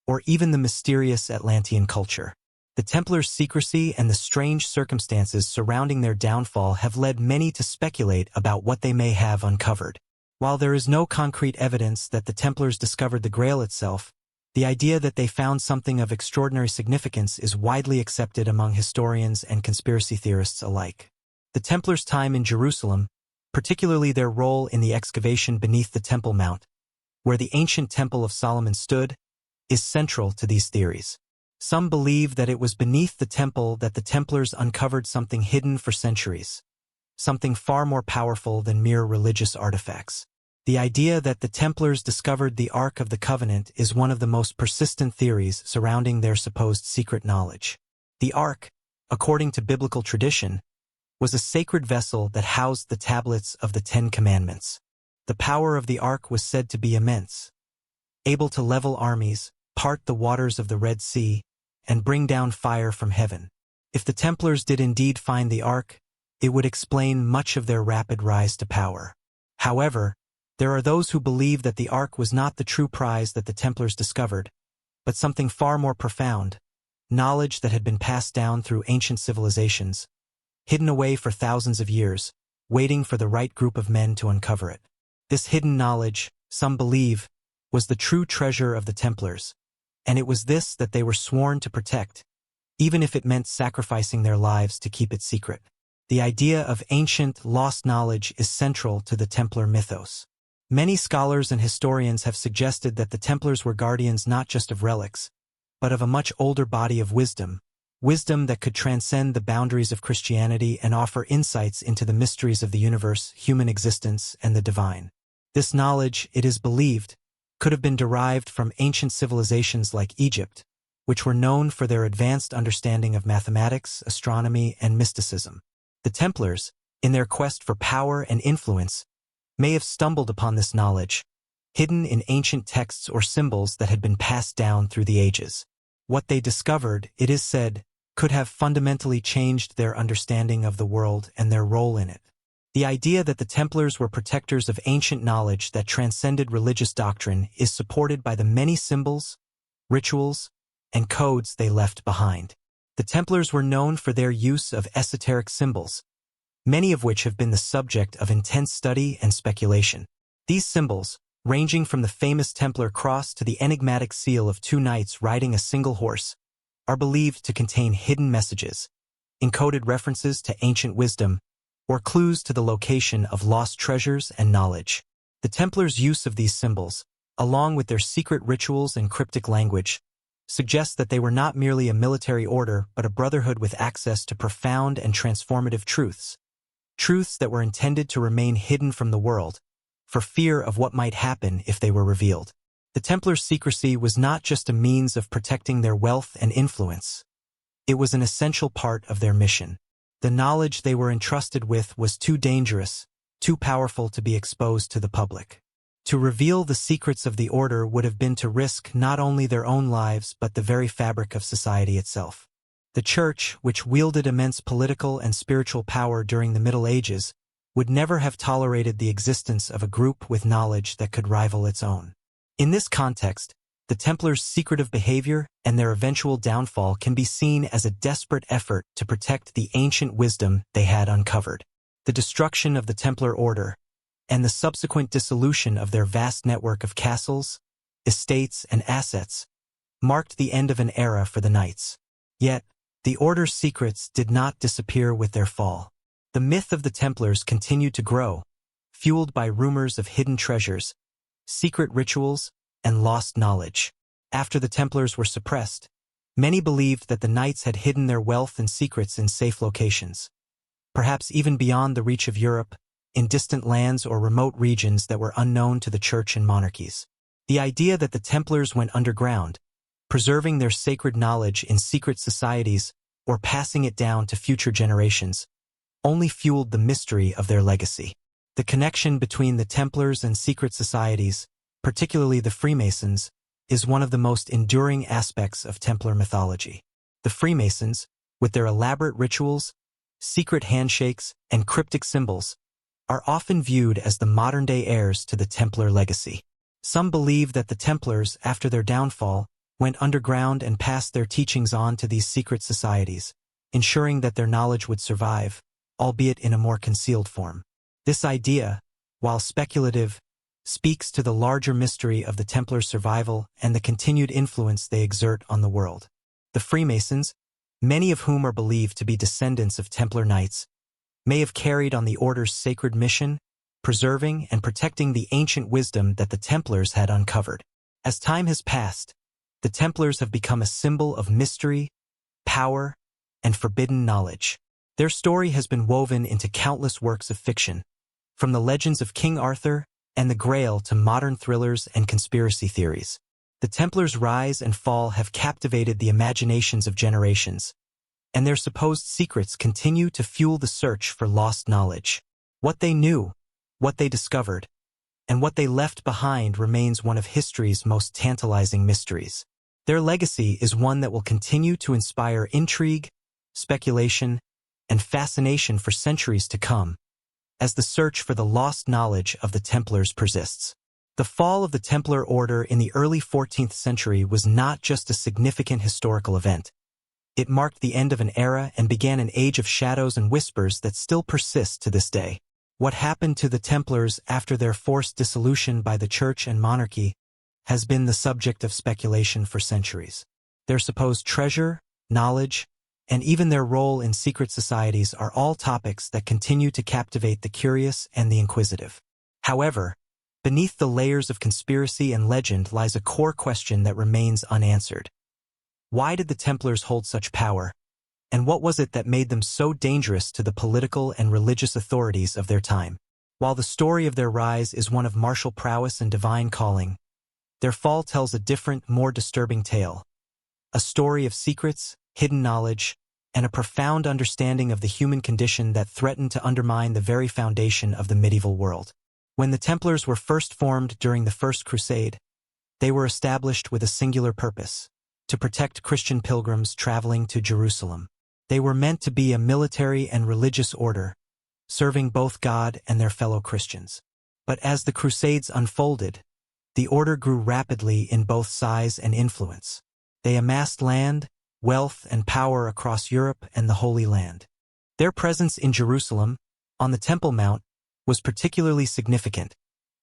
S1: or even the mysterious Atlantean culture? The Templars' secrecy and the strange circumstances surrounding their downfall have led many to speculate about what they may have uncovered. While there is no concrete evidence that the Templars discovered the Grail itself, the idea that they found something of extraordinary significance is widely accepted among historians and conspiracy theorists alike. The Templars' time in Jerusalem, particularly their role in the excavation beneath the Temple Mount, where the ancient Temple of Solomon stood, is central to these theories. Some believe that it was beneath the temple that the Templars uncovered something hidden for centuries, something far more powerful than mere religious artifacts. The idea that the Templars discovered the Ark of the Covenant is one of the most persistent theories surrounding their supposed secret knowledge. The Ark, according to biblical tradition, was a sacred vessel that housed the tablets of the Ten Commandments. The power of the Ark was said to be immense, able to level armies, part the waters of the Red Sea, and bring down fire from heaven. If the Templars did indeed find the Ark, it would explain much of their rapid rise to power. However, there are those who believe that the Ark was not the true prize that the Templars discovered, but something far more profound, knowledge that had been passed down through ancient civilizations, hidden away for thousands of years, waiting for the right group of men to uncover it. This hidden knowledge, some believe, was the true treasure of the Templars, and it was this that they were sworn to protect, even if it meant sacrificing their lives to keep it secret. The idea of ancient, lost knowledge is central to the Templar mythos. Many scholars and historians have suggested that the Templars were guardians not just of relics, but of a much older body of wisdom that could transcend the boundaries of Christianity and offer insights into the mysteries of the universe, human existence, and the divine. This knowledge, it is believed, could have been derived from ancient civilizations like Egypt, which were known for their advanced understanding of mathematics, astronomy, and mysticism. The Templars, in their quest for power and influence, may have stumbled upon this knowledge, hidden in ancient texts or symbols that had been passed down through the ages. What they discovered, it is said, could have fundamentally changed their understanding of the world and their role in it. The idea that the Templars were protectors of ancient knowledge that transcended religious doctrine is supported by the many symbols, rituals, and codes they left behind. The Templars were known for their use of esoteric symbols, many of which have been the subject of intense study and speculation. These symbols, ranging from the famous Templar cross to the enigmatic seal of two knights riding a single horse, are believed to contain hidden messages, encoded references to ancient wisdom, or clues to the location of lost treasures and knowledge. The Templars' use of these symbols, along with their secret rituals and cryptic language, suggests that they were not merely a military order but a brotherhood with access to profound and transformative truths that were intended to remain hidden from the world, for fear of what might happen if they were revealed. The Templars' secrecy was not just a means of protecting their wealth and influence. It was an essential part of their mission. The knowledge they were entrusted with was too dangerous, too powerful to be exposed to the public. To reveal the secrets of the order would have been to risk not only their own lives but the very fabric of society itself. The Church, which wielded immense political and spiritual power during the Middle Ages, would never have tolerated the existence of a group with knowledge that could rival its own. In this context, the Templars' secretive behavior and their eventual downfall can be seen as a desperate effort to protect the ancient wisdom they had uncovered. The destruction of the Templar Order, and the subsequent dissolution of their vast network of castles, estates, and assets, marked the end of an era for the Knights. Yet, the Order's secrets did not disappear with their fall. The myth of the Templars continued to grow, fueled by rumors of hidden treasures, secret rituals, and lost knowledge. After the Templars were suppressed, many believed that the Knights had hidden their wealth and secrets in safe locations, perhaps even beyond the reach of Europe, in distant lands or remote regions that were unknown to the church and monarchies. The idea that the Templars went underground, preserving their sacred knowledge in secret societies or passing it down to future generations, only fueled the mystery of their legacy. The connection between the Templars and secret societies, particularly the Freemasons, is one of the most enduring aspects of Templar mythology. The Freemasons, with their elaborate rituals, secret handshakes, and cryptic symbols, are often viewed as the modern-day heirs to the Templar legacy. Some believe that the Templars, after their downfall, went underground and passed their teachings on to these secret societies, ensuring that their knowledge would survive, albeit in a more concealed form. This idea, while speculative, speaks to the larger mystery of the Templar survival and the continued influence they exert on the world. The Freemasons, many of whom are believed to be descendants of Templar Knights, may have carried on the Order's sacred mission, preserving and protecting the ancient wisdom that the Templars had uncovered. As time has passed, the Templars have become a symbol of mystery, power, and forbidden knowledge. Their story has been woven into countless works of fiction, from the legends of King Arthur and the Grail to modern thrillers and conspiracy theories. The Templars' rise and fall have captivated the imaginations of generations, and their supposed secrets continue to fuel the search for lost knowledge. What they knew, what they discovered, and what they left behind remains one of history's most tantalizing mysteries. Their legacy is one that will continue to inspire intrigue, speculation, and fascination for centuries to come, as the search for the lost knowledge of the Templars persists. The fall of the Templar Order in the early 14th century was not just a significant historical event. It marked the end of an era and began an age of shadows and whispers that still persist to this day. What happened to the Templars after their forced dissolution by the church and monarchy has been the subject of speculation for centuries. Their supposed treasure, knowledge, and even their role in secret societies are all topics that continue to captivate the curious and the inquisitive. However, beneath the layers of conspiracy and legend lies a core question that remains unanswered. Why did the Templars hold such power, and what was it that made them so dangerous to the political and religious authorities of their time? While the story of their rise is one of martial prowess and divine calling, their fall tells a different, more disturbing tale. A story of secrets, hidden knowledge, and a profound understanding of the human condition that threatened to undermine the very foundation of the medieval world. When the Templars were first formed during the First Crusade, they were established with a singular purpose: to protect Christian pilgrims traveling to Jerusalem. They were meant to be a military and religious order, serving both God and their fellow Christians. But as the Crusades unfolded, the order grew rapidly in both size and influence. They amassed land, wealth, and power across Europe and the Holy Land. Their presence in Jerusalem, on the Temple Mount, was particularly significant,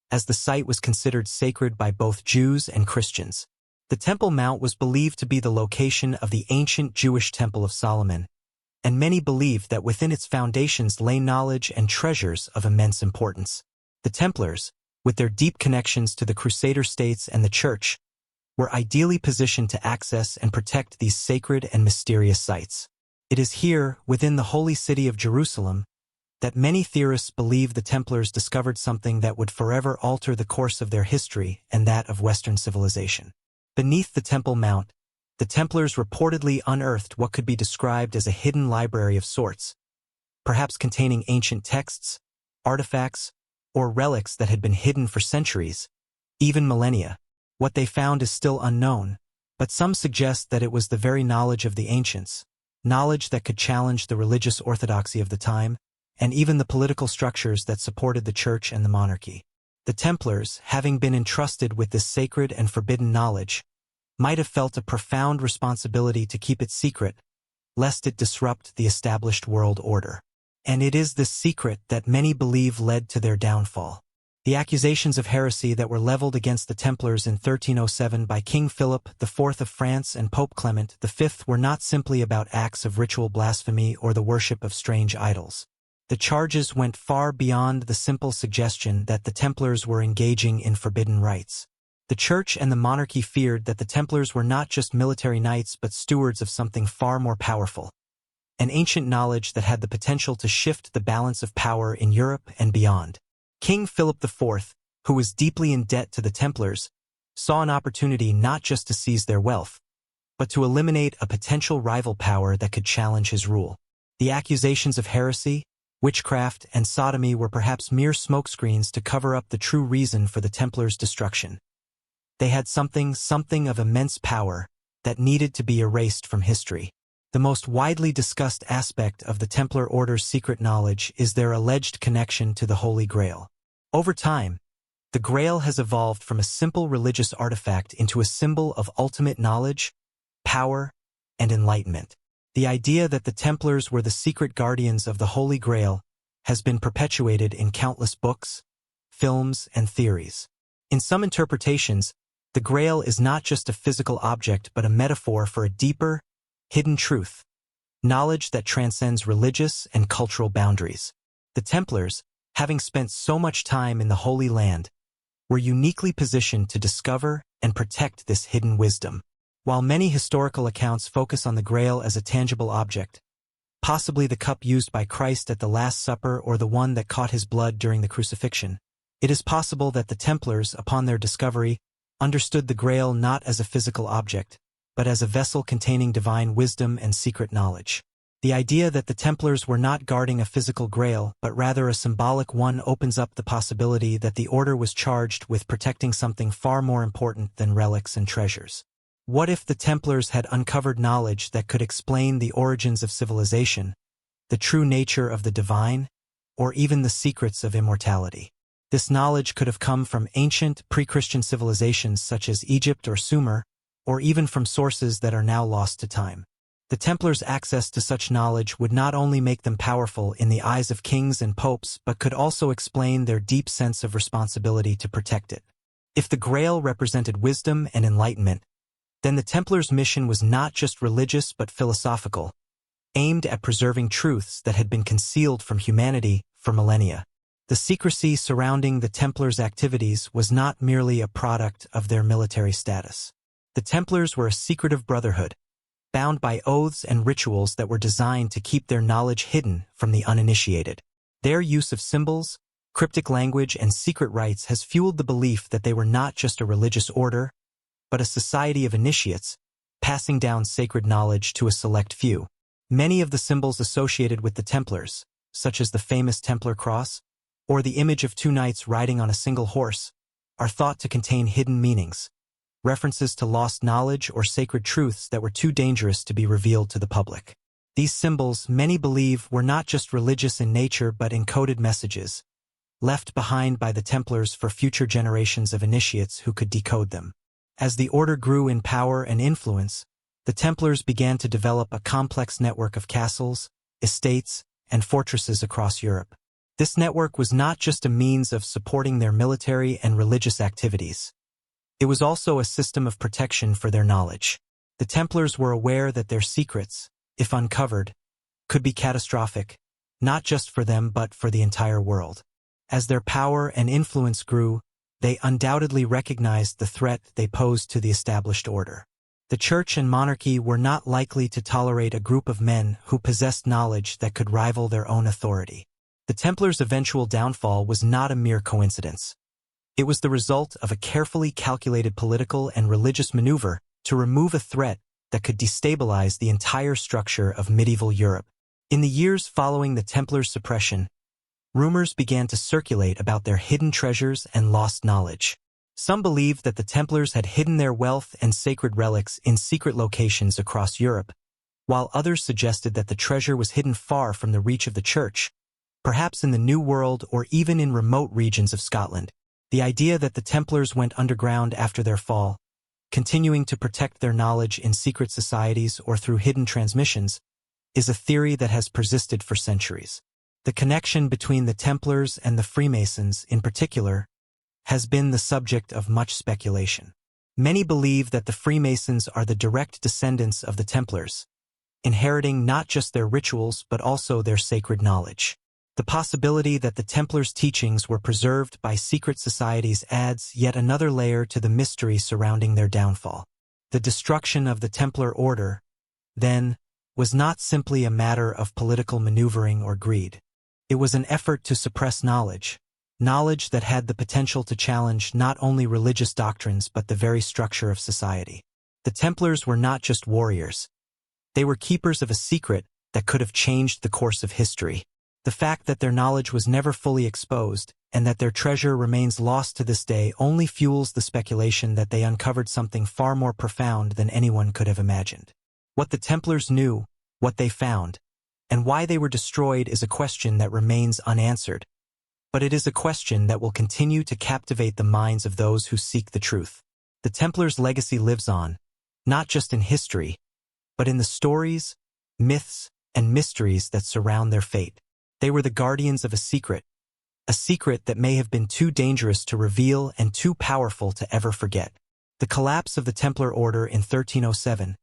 S1: as the site was considered sacred by both Jews and Christians. The Temple Mount was believed to be the location of the ancient Jewish Temple of Solomon, and many believed that within its foundations lay knowledge and treasures of immense importance. The Templars, with their deep connections to the Crusader states and the Church, were ideally positioned to access and protect these sacred and mysterious sites. It is here, within the holy city of Jerusalem, that many theorists believe the Templars discovered something that would forever alter the course of their history and that of Western civilization. Beneath the Temple Mount, the Templars reportedly unearthed what could be described as a hidden library of sorts, perhaps containing ancient texts, artifacts, or relics that had been hidden for centuries, even millennia. What they found is still unknown, but some suggest that it was the very knowledge of the ancients, knowledge that could challenge the religious orthodoxy of the time, and even the political structures that supported the church and the monarchy. The Templars, having been entrusted with this sacred and forbidden knowledge, might have felt a profound responsibility to keep it secret, lest it disrupt the established world order. And it is this secret that many believe led to their downfall. The accusations of heresy that were leveled against the Templars in 1307 by King Philip IV of France and Pope Clement V were not simply about acts of ritual blasphemy or the worship of strange idols. The charges went far beyond the simple suggestion that the Templars were engaging in forbidden rites. The Church and the monarchy feared that the Templars were not just military knights but stewards of something far more powerful, an ancient knowledge that had the potential to shift the balance of power in Europe and beyond. King Philip IV, who was deeply in debt to the Templars, saw an opportunity not just to seize their wealth, but to eliminate a potential rival power that could challenge his rule. The accusations of heresy, witchcraft, and sodomy were perhaps mere smokescreens to cover up the true reason for the Templars' destruction. They had something of immense power that needed to be erased from history. The most widely discussed aspect of the Templar Order's secret knowledge is their alleged connection to the Holy Grail. Over time, the Grail has evolved from a simple religious artifact into a symbol of ultimate knowledge, power, and enlightenment. The idea that the Templars were the secret guardians of the Holy Grail has been perpetuated in countless books, films, and theories. In some interpretations, the Grail is not just a physical object but a metaphor for a deeper, hidden truth, knowledge that transcends religious and cultural boundaries. The Templars, having spent so much time in the Holy Land, were uniquely positioned to discover and protect this hidden wisdom. While many historical accounts focus on the Grail as a tangible object, possibly the cup used by Christ at the Last Supper or the one that caught his blood during the crucifixion, it is possible that the Templars, upon their discovery, understood the Grail not as a physical object, but as a vessel containing divine wisdom and secret knowledge. The idea that the Templars were not guarding a physical Grail, but rather a symbolic one opens up the possibility that the Order was charged with protecting something far more important than relics and treasures. What if the Templars had uncovered knowledge that could explain the origins of civilization, the true nature of the divine, or even the secrets of immortality? This knowledge could have come from ancient, pre-Christian civilizations such as Egypt or Sumer, or even from sources that are now lost to time. The Templars' access to such knowledge would not only make them powerful in the eyes of kings and popes but could also explain their deep sense of responsibility to protect it. If the Grail represented wisdom and enlightenment, then the Templars' mission was not just religious but philosophical, aimed at preserving truths that had been concealed from humanity for millennia. The secrecy surrounding the Templars' activities was not merely a product of their military status. The Templars were a secretive brotherhood, bound by oaths and rituals that were designed to keep their knowledge hidden from the uninitiated. Their use of symbols, cryptic language, and secret rites has fueled the belief that they were not just a religious order, but a society of initiates, passing down sacred knowledge to a select few. Many of the symbols associated with the Templars, such as the famous Templar cross, or the image of two knights riding on a single horse, are thought to contain hidden meanings, references to lost knowledge or sacred truths that were too dangerous to be revealed to the public. These symbols, many believe, were not just religious in nature but encoded messages, left behind by the Templars for future generations of initiates who could decode them. As the Order grew in power and influence, the Templars began to develop a complex network of castles, estates, and fortresses across Europe. This network was not just a means of supporting their military and religious activities. It was also a system of protection for their knowledge. The Templars were aware that their secrets, if uncovered, could be catastrophic, not just for them but for the entire world. As their power and influence grew, they undoubtedly recognized the threat they posed to the established order. The Church and monarchy were not likely to tolerate a group of men who possessed knowledge that could rival their own authority. The Templars' eventual downfall was not a mere coincidence. It was the result of a carefully calculated political and religious maneuver to remove a threat that could destabilize the entire structure of medieval Europe. In the years following the Templars' suppression, rumors began to circulate about their hidden treasures and lost knowledge. Some believed that the Templars had hidden their wealth and sacred relics in secret locations across Europe, while others suggested that the treasure was hidden far from the reach of the Church, perhaps in the New World or even in remote regions of Scotland. The idea that the Templars went underground after their fall, continuing to protect their knowledge in secret societies or through hidden transmissions, is a theory that has persisted for centuries. The connection between the Templars and the Freemasons, in particular, has been the subject of much speculation. Many believe that the Freemasons are the direct descendants of the Templars, inheriting not just their rituals but also their sacred knowledge. The possibility that the Templars' teachings were preserved by secret societies adds yet another layer to the mystery surrounding their downfall. The destruction of the Templar Order, then, was not simply a matter of political maneuvering or greed. It was an effort to suppress knowledge that had the potential to challenge not only religious doctrines but the very structure of society. The Templars were not just warriors. They were keepers of a secret that could have changed the course of history. The fact that their knowledge was never fully exposed and that their treasure remains lost to this day only fuels the speculation that they uncovered something far more profound than anyone could have imagined. What the Templars knew, what they found, and why they were destroyed is a question that remains unanswered. But it is a question that will continue to captivate the minds of those who seek the truth. The Templars' legacy lives on, not just in history, but in the stories, myths, and mysteries that surround their fate. They were the guardians of a secret that may have been too dangerous to reveal and too powerful to ever forget. The collapse of the Templar Order in 1307,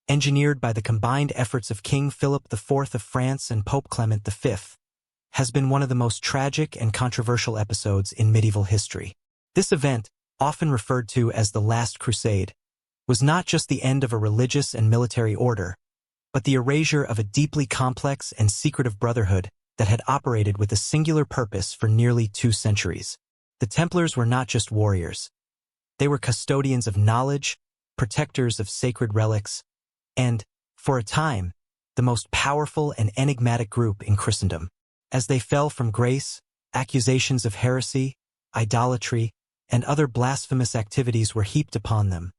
S1: engineered by the combined efforts of King Philip IV of France and Pope Clement V, has been one of the most tragic and controversial episodes in medieval history. This event, often referred to as the Last Crusade, was not just the end of a religious and military order, but the erasure of a deeply complex and secretive brotherhood that had operated with a singular purpose for nearly 2 centuries. The Templars were not just warriors. They were custodians of knowledge, protectors of sacred relics, and, for a time, the most powerful and enigmatic group in Christendom. As they fell from grace, accusations of heresy, idolatry, and other blasphemous activities were heaped upon them.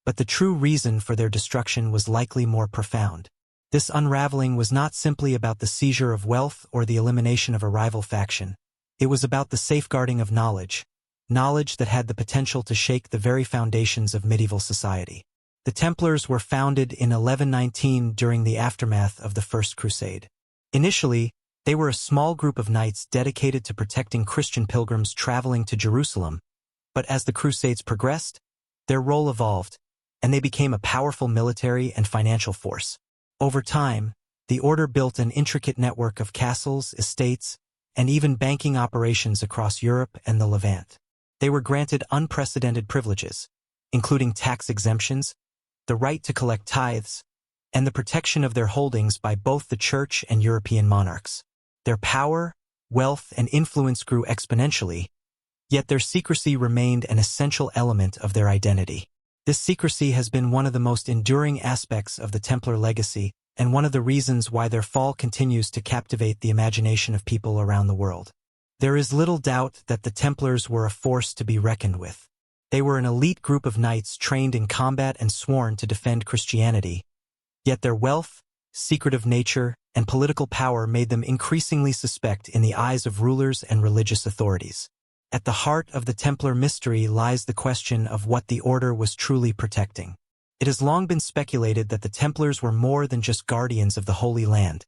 S1: But the true reason for their destruction was likely more profound. This unraveling was not simply about the seizure of wealth or the elimination of a rival faction. It was about the safeguarding of knowledge that had the potential to shake the very foundations of medieval society. The Templars were founded in 1119 during the aftermath of the First Crusade. Initially, they were a small group of knights dedicated to protecting Christian pilgrims traveling to Jerusalem, but as the Crusades progressed, their role evolved, and they became a powerful military and financial force. Over time, the order built an intricate network of castles, estates, and even banking operations across Europe and the Levant. They were granted unprecedented privileges, including tax exemptions, the right to collect tithes, and the protection of their holdings by both the Church and European monarchs. Their power, wealth, and influence grew exponentially, yet their secrecy remained an essential element of their identity. This secrecy has been one of the most enduring aspects of the Templar legacy and one of the reasons why their fall continues to captivate the imagination of people around the world. There is little doubt that the Templars were a force to be reckoned with. They were an elite group of knights trained in combat and sworn to defend Christianity, yet their wealth, secretive nature, and political power made them increasingly suspect in the eyes of rulers and religious authorities. At the heart of the Templar mystery lies the question of what the order was truly protecting. It has long been speculated that the Templars were more than just guardians of the Holy Land.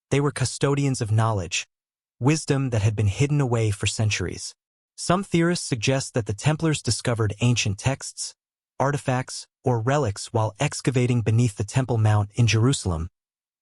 S1: They were custodians of knowledge, wisdom that had been hidden away for centuries. Some theorists suggest that the Templars discovered ancient texts, artifacts, or relics while excavating beneath the Temple Mount in Jerusalem,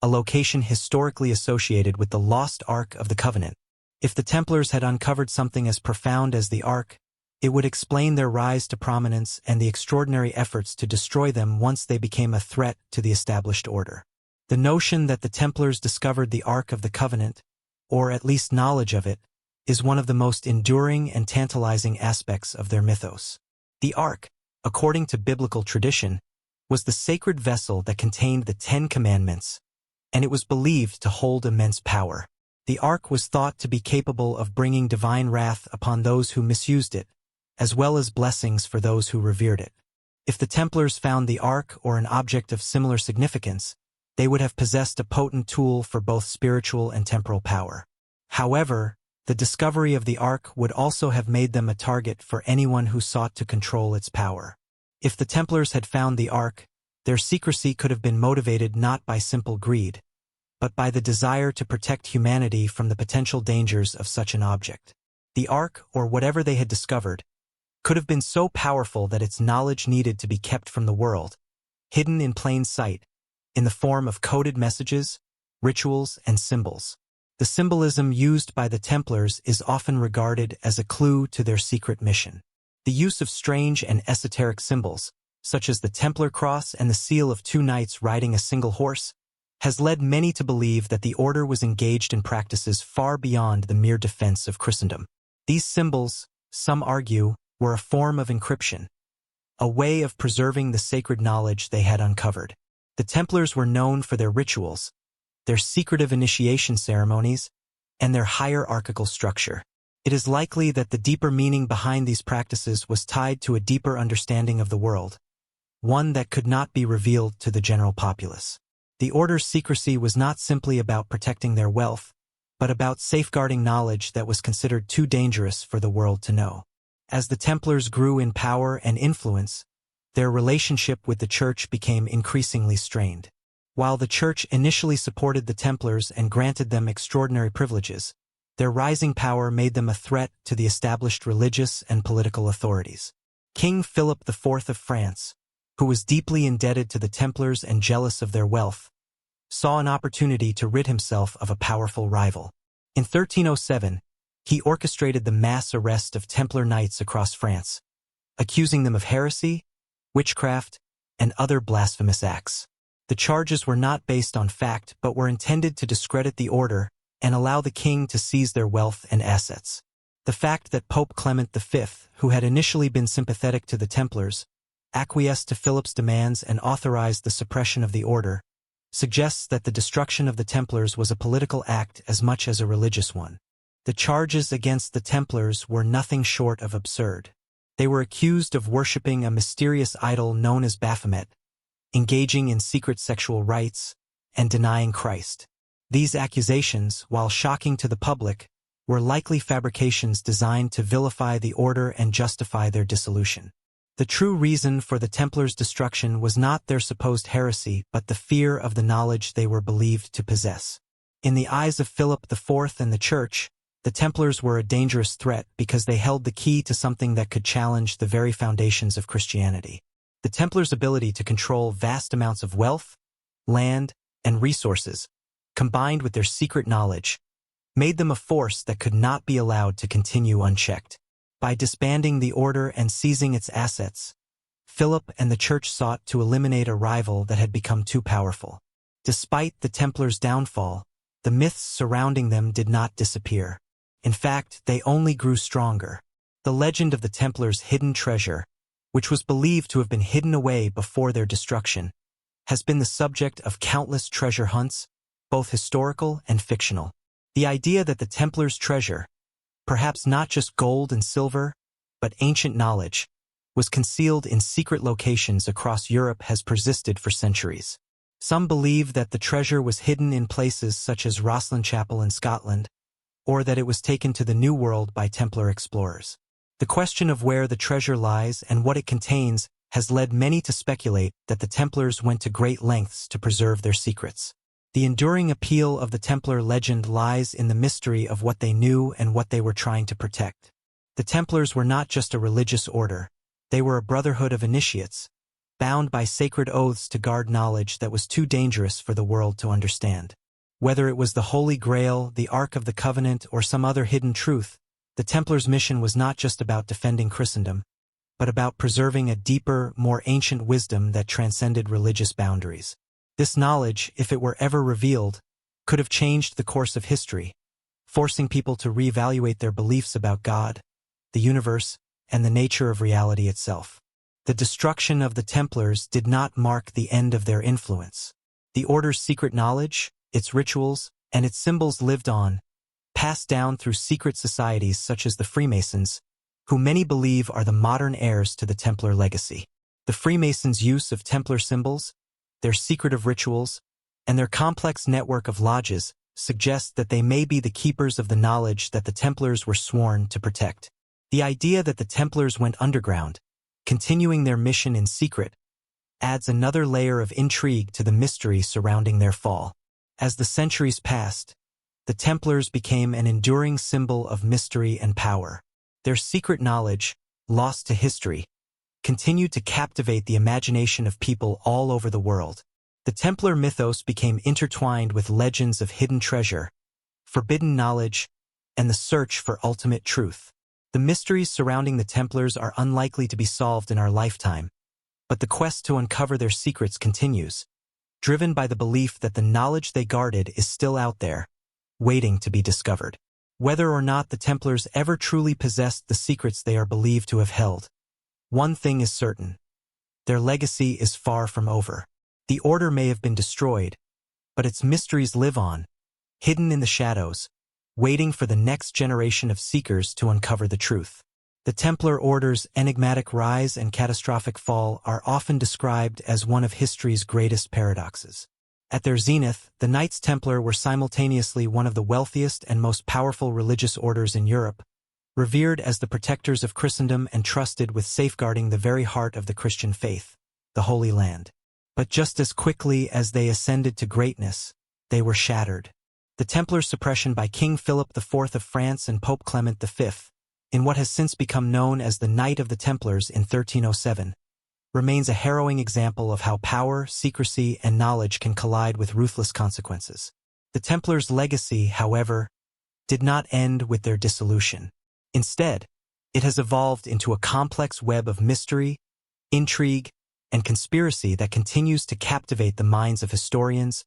S1: a location historically associated with the lost Ark of the Covenant. If the Templars had uncovered something as profound as the Ark, it would explain their rise to prominence and the extraordinary efforts to destroy them once they became a threat to the established order. The notion that the Templars discovered the Ark of the Covenant, or at least knowledge of it, is one of the most enduring and tantalizing aspects of their mythos. The Ark, according to biblical tradition, was the sacred vessel that contained the 10 Commandments, and it was believed to hold immense power. The Ark was thought to be capable of bringing divine wrath upon those who misused it, as well as blessings for those who revered it. If the Templars found the Ark or an object of similar significance, they would have possessed a potent tool for both spiritual and temporal power. However, the discovery of the Ark would also have made them a target for anyone who sought to control its power. If the Templars had found the Ark, their secrecy could have been motivated not by simple greed, but by the desire to protect humanity from the potential dangers of such an object. The Ark, or whatever they had discovered, could have been so powerful that its knowledge needed to be kept from the world, hidden in plain sight, in the form of coded messages, rituals, and symbols. The symbolism used by the Templars is often regarded as a clue to their secret mission. The use of strange and esoteric symbols, such as the Templar cross and the seal of two knights riding a single horse, has led many to believe that the order was engaged in practices far beyond the mere defense of Christendom. These symbols, some argue, were a form of encryption, a way of preserving the sacred knowledge they had uncovered. The Templars were known for their rituals, their secretive initiation ceremonies, and their hierarchical structure. It is likely that the deeper meaning behind these practices was tied to a deeper understanding of the world, one that could not be revealed to the general populace. The order's secrecy was not simply about protecting their wealth, but about safeguarding knowledge that was considered too dangerous for the world to know. As the Templars grew in power and influence, their relationship with the Church became increasingly strained. While the Church initially supported the Templars and granted them extraordinary privileges, their rising power made them a threat to the established religious and political authorities. King Philip IV of France, who was deeply indebted to the Templars and jealous of their wealth, saw an opportunity to rid himself of a powerful rival. In 1307, he orchestrated the mass arrest of Templar knights across France, accusing them of heresy, witchcraft, and other blasphemous acts. The charges were not based on fact but were intended to discredit the order and allow the king to seize their wealth and assets. The fact that Pope Clement V, who had initially been sympathetic to the Templars, acquiesced to Philip's demands and authorized the suppression of the order, suggests that the destruction of the Templars was a political act as much as a religious one. The charges against the Templars were nothing short of absurd. They were accused of worshipping a mysterious idol known as Baphomet, engaging in secret sexual rites, and denying Christ. These accusations, while shocking to the public, were likely fabrications designed to vilify the order and justify their dissolution. The true reason for the Templars' destruction was not their supposed heresy but the fear of the knowledge they were believed to possess. In the eyes of Philip IV and the Church, the Templars were a dangerous threat because they held the key to something that could challenge the very foundations of Christianity. The Templars' ability to control vast amounts of wealth, land, and resources, combined with their secret knowledge, made them a force that could not be allowed to continue unchecked. By disbanding the order and seizing its assets, Philip and the Church sought to eliminate a rival that had become too powerful. Despite the Templars' downfall, the myths surrounding them did not disappear. In fact, they only grew stronger. The legend of the Templars' hidden treasure, which was believed to have been hidden away before their destruction, has been the subject of countless treasure hunts, both historical and fictional. The idea that the Templars' treasure, perhaps not just gold and silver, but ancient knowledge, was concealed in secret locations across Europe has persisted for centuries. Some believe that the treasure was hidden in places such as Rosslyn Chapel in Scotland, or that it was taken to the New World by Templar explorers. The question of where the treasure lies and what it contains has led many to speculate that the Templars went to great lengths to preserve their secrets. The enduring appeal of the Templar legend lies in the mystery of what they knew and what they were trying to protect. The Templars were not just a religious order, they were a brotherhood of initiates, bound by sacred oaths to guard knowledge that was too dangerous for the world to understand. Whether it was the Holy Grail, the Ark of the Covenant, or some other hidden truth, the Templars' mission was not just about defending Christendom, but about preserving a deeper, more ancient wisdom that transcended religious boundaries. This knowledge, if it were ever revealed, could have changed the course of history, forcing people to reevaluate their beliefs about God, the universe, and the nature of reality itself. The destruction of the Templars did not mark the end of their influence. The order's secret knowledge, its rituals, and its symbols lived on, passed down through secret societies such as the Freemasons, who many believe are the modern heirs to the Templar legacy. The Freemasons' use of Templar symbols, their secretive rituals, and their complex network of lodges suggest that they may be the keepers of the knowledge that the Templars were sworn to protect. The idea that the Templars went underground, continuing their mission in secret, adds another layer of intrigue to the mystery surrounding their fall. As the centuries passed, the Templars became an enduring symbol of mystery and power. Their secret knowledge, lost to history, continued to captivate the imagination of people all over the world. The Templar mythos became intertwined with legends of hidden treasure, forbidden knowledge, and the search for ultimate truth. The mysteries surrounding the Templars are unlikely to be solved in our lifetime, but the quest to uncover their secrets continues, driven by the belief that the knowledge they guarded is still out there, waiting to be discovered. Whether or not the Templars ever truly possessed the secrets they are believed to have held, one thing is certain: their legacy is far from over. The order may have been destroyed, but its mysteries live on, hidden in the shadows, waiting for the next generation of seekers to uncover the truth. The Templar Order's enigmatic rise and catastrophic fall are often described as one of history's greatest paradoxes. At their zenith, the Knights Templar were simultaneously one of the wealthiest and most powerful religious orders in Europe, revered as the protectors of Christendom and trusted with safeguarding the very heart of the Christian faith, the Holy Land. But just as quickly as they ascended to greatness, they were shattered. The Templars' suppression by King Philip IV of France and Pope Clement V, in what has since become known as the Knight of the Templars in 1307, remains a harrowing example of how power, secrecy, and knowledge can collide with ruthless consequences. The Templars' legacy, however, did not end with their dissolution. Instead, it has evolved into a complex web of mystery, intrigue, and conspiracy that continues to captivate the minds of historians,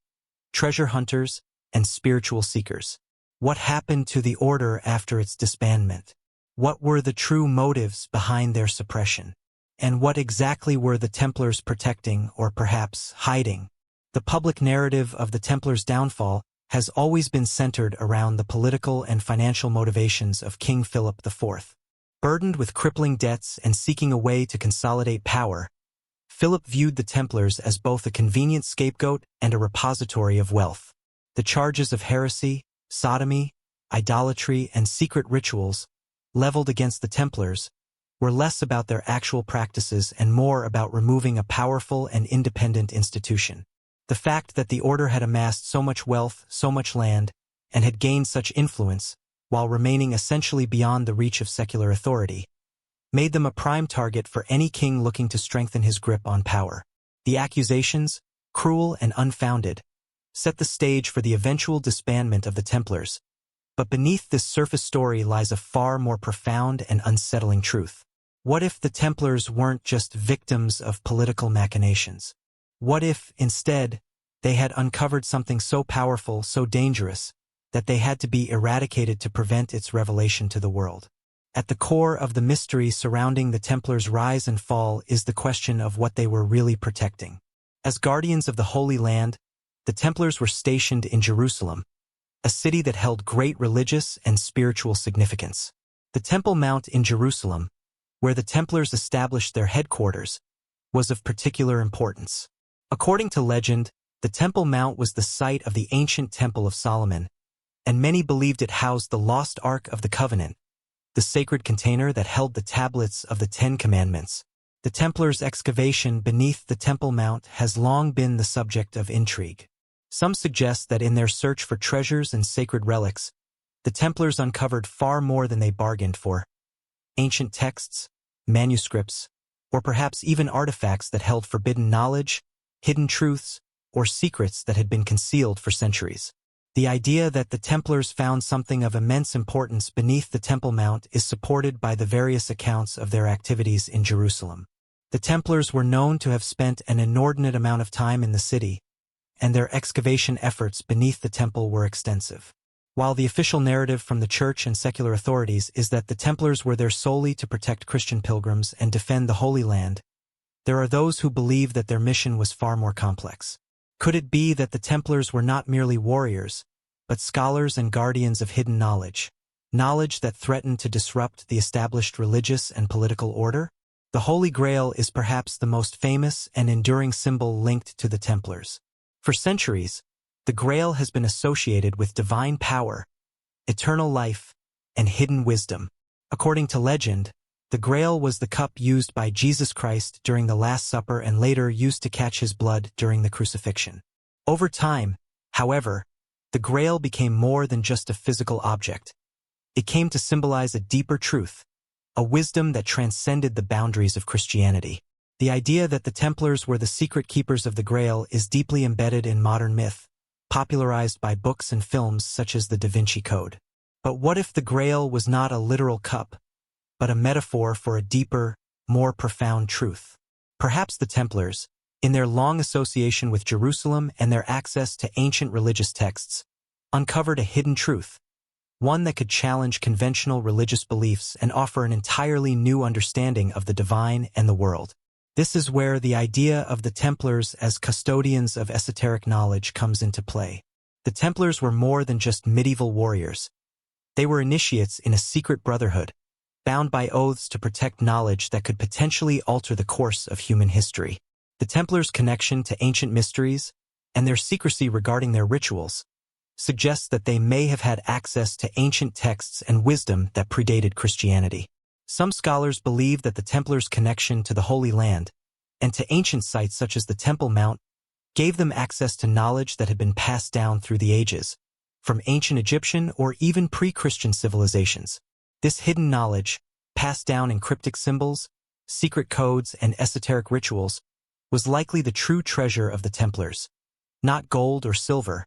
S1: treasure hunters, and spiritual seekers. What happened to the order after its disbandment? What were the true motives behind their suppression? And what exactly were the Templars protecting or perhaps hiding? The public narrative of the Templars' downfall has always been centered around the political and financial motivations of King Philip IV. Burdened with crippling debts and seeking a way to consolidate power, Philip viewed the Templars as both a convenient scapegoat and a repository of wealth. The charges of heresy, sodomy, idolatry, and secret rituals leveled against the Templars were less about their actual practices and more about removing a powerful and independent institution. The fact that the order had amassed so much wealth, so much land, and had gained such influence, while remaining essentially beyond the reach of secular authority, made them a prime target for any king looking to strengthen his grip on power. The accusations, cruel and unfounded, set the stage for the eventual disbandment of the Templars. But beneath this surface story lies a far more profound and unsettling truth. What if the Templars weren't just victims of political machinations? What if, instead, they had uncovered something so powerful, so dangerous, that they had to be eradicated to prevent its revelation to the world? At the core of the mystery surrounding the Templars' rise and fall is the question of what they were really protecting. As guardians of the Holy Land, the Templars were stationed in Jerusalem, a city that held great religious and spiritual significance. The Temple Mount in Jerusalem, where the Templars established their headquarters, was of particular importance. According to legend, the Temple Mount was the site of the ancient Temple of Solomon, and many believed it housed the lost Ark of the Covenant, the sacred container that held the tablets of the Ten Commandments. The Templars' excavation beneath the Temple Mount has long been the subject of intrigue. Some suggest that in their search for treasures and sacred relics, the Templars uncovered far more than they bargained for: ancient texts, manuscripts, or perhaps even artifacts that held forbidden knowledge, hidden truths, or secrets that had been concealed for centuries. The idea that the Templars found something of immense importance beneath the Temple Mount is supported by the various accounts of their activities in Jerusalem. The Templars were known to have spent an inordinate amount of time in the city, and their excavation efforts beneath the temple were extensive. While the official narrative from the church and secular authorities is that the Templars were there solely to protect Christian pilgrims and defend the Holy Land, there are those who believe that their mission was far more complex. Could it be that the Templars were not merely warriors, but scholars and guardians of hidden knowledge that threatened to disrupt the established religious and political order? The Holy Grail is perhaps the most famous and enduring symbol linked to the Templars. For centuries, the Grail has been associated with divine power, eternal life, and hidden wisdom. According to legend, the Grail was the cup used by Jesus Christ during the Last Supper and later used to catch his blood during the crucifixion. Over time, however, the Grail became more than just a physical object. It came to symbolize a deeper truth, a wisdom that transcended the boundaries of Christianity. The idea that the Templars were the secret keepers of the Grail is deeply embedded in modern myth, popularized by books and films such as the Da Vinci Code. But what if the Grail was not a literal cup, but a metaphor for a deeper, more profound truth? Perhaps the Templars, in their long association with Jerusalem and their access to ancient religious texts, uncovered a hidden truth, one that could challenge conventional religious beliefs and offer an entirely new understanding of the divine and the world. This is where the idea of the Templars as custodians of esoteric knowledge comes into play. The Templars were more than just medieval warriors. They were initiates in a secret brotherhood, bound by oaths to protect knowledge that could potentially alter the course of human history. The Templars' connection to ancient mysteries and their secrecy regarding their rituals suggests that they may have had access to ancient texts and wisdom that predated Christianity. Some scholars believe that the Templars' connection to the Holy Land and to ancient sites such as the Temple Mount gave them access to knowledge that had been passed down through the ages, from ancient Egyptian or even pre-Christian civilizations. This hidden knowledge, passed down in cryptic symbols, secret codes, and esoteric rituals, was likely the true treasure of the Templars. Not gold or silver,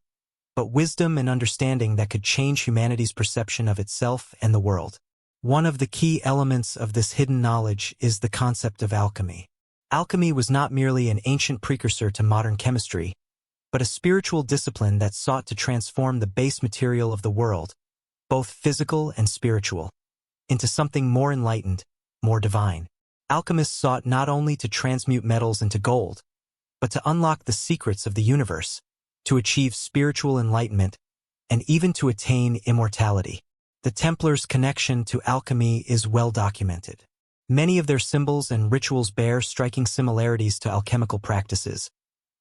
S1: but wisdom and understanding that could change humanity's perception of itself and the world. One of the key elements of this hidden knowledge is the concept of alchemy. Alchemy was not merely an ancient precursor to modern chemistry, but a spiritual discipline that sought to transform the base material of the world, both physical and spiritual, into something more enlightened, more divine. Alchemists sought not only to transmute metals into gold, but to unlock the secrets of the universe, to achieve spiritual enlightenment, and even to attain immortality. The Templars' connection to alchemy is well documented. Many of their symbols and rituals bear striking similarities to alchemical practices,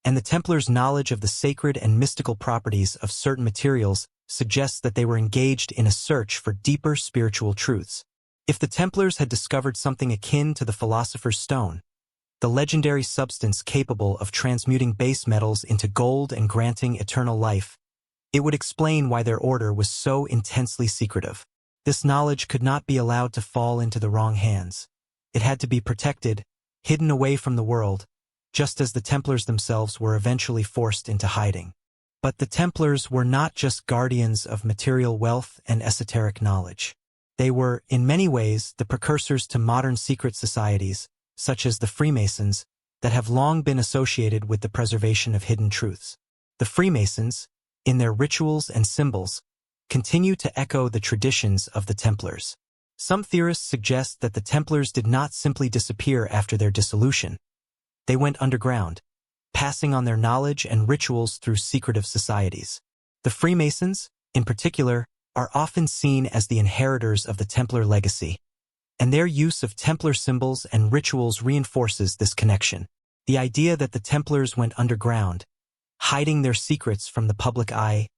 S1: and the Templars' knowledge of the sacred and mystical properties of certain materials suggests that they were engaged in a search for deeper spiritual truths. If the Templars had discovered something akin to the Philosopher's Stone, the legendary substance capable of transmuting base metals into gold and granting eternal life, it would explain why their order was so intensely secretive. This knowledge could not be allowed to fall into the wrong hands. It had to be protected, hidden away from the world, just as the Templars themselves were eventually forced into hiding. But the Templars were not just guardians of material wealth and esoteric knowledge. They were, in many ways, the precursors to modern secret societies, such as the Freemasons, that have long been associated with the preservation of hidden truths. The Freemasons, in their rituals and symbols, continue to echo the traditions of the Templars. Some theorists suggest that the Templars did not simply disappear after their dissolution. They went underground, passing on their knowledge and rituals through secretive societies. The Freemasons, in particular, are often seen as the inheritors of the Templar legacy, and their use of Templar symbols and rituals reinforces this connection. The idea that the Templars went underground, hiding their secrets from the public eye,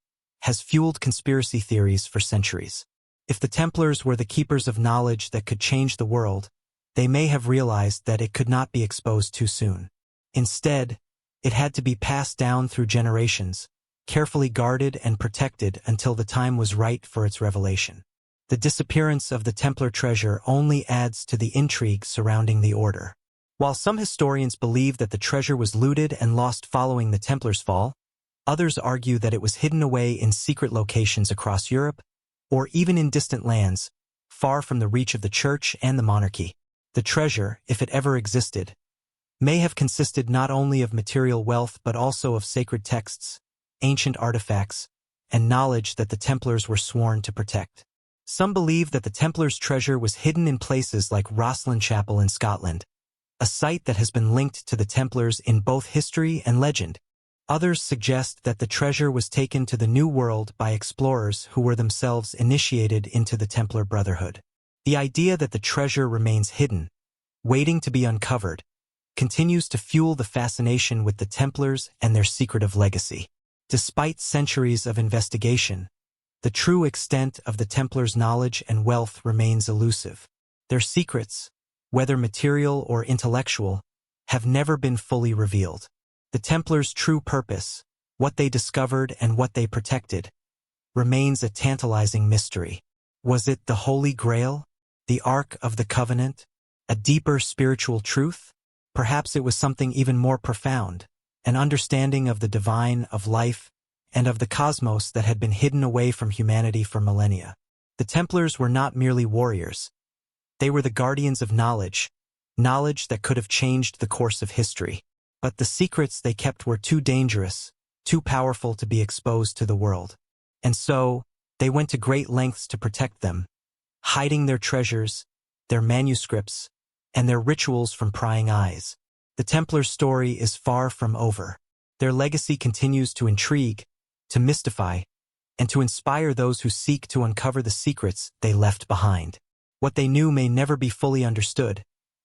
S1: has fueled conspiracy theories for centuries. If the Templars were the keepers of knowledge that could change the world, they may have realized that it could not be exposed too soon. Instead, it had to be passed down through generations, carefully guarded and protected until the time was right for its revelation. The disappearance of the Templar treasure only adds to the intrigue surrounding the order. While some historians believe that the treasure was looted and lost following the Templars' fall, others argue that it was hidden away in secret locations across Europe, or even in distant lands, far from the reach of the church and the monarchy. The treasure, if it ever existed, may have consisted not only of material wealth but also of sacred texts, ancient artifacts, and knowledge that the Templars were sworn to protect. Some believe that the Templars' treasure was hidden in places like Rosslyn Chapel in Scotland, a site that has been linked to the Templars in both history and legend. Others suggest that the treasure was taken to the New World by explorers who were themselves initiated into the Templar Brotherhood. The idea that the treasure remains hidden, waiting to be uncovered, continues to fuel the fascination with the Templars and their secretive legacy. Despite centuries of investigation, the true extent of the Templars' knowledge and wealth remains elusive. Their secrets, whether material or intellectual, have never been fully revealed. The Templars' true purpose, what they discovered and what they protected, remains a tantalizing mystery. Was it the Holy Grail? The Ark of the Covenant? A deeper spiritual truth? Perhaps it was something even more profound, an understanding of the divine, of life, and of the cosmos that had been hidden away from humanity for millennia. The Templars were not merely warriors. They were the guardians of knowledge, knowledge that could have changed the course of history. But the secrets they kept were too dangerous, too powerful to be exposed to the world. And so, they went to great lengths to protect them, hiding their treasures, their manuscripts, and their rituals from prying eyes. The Templar story is far from over. Their legacy continues to intrigue, to mystify, and to inspire those who seek to uncover the secrets they left behind. What they knew may never be fully understood,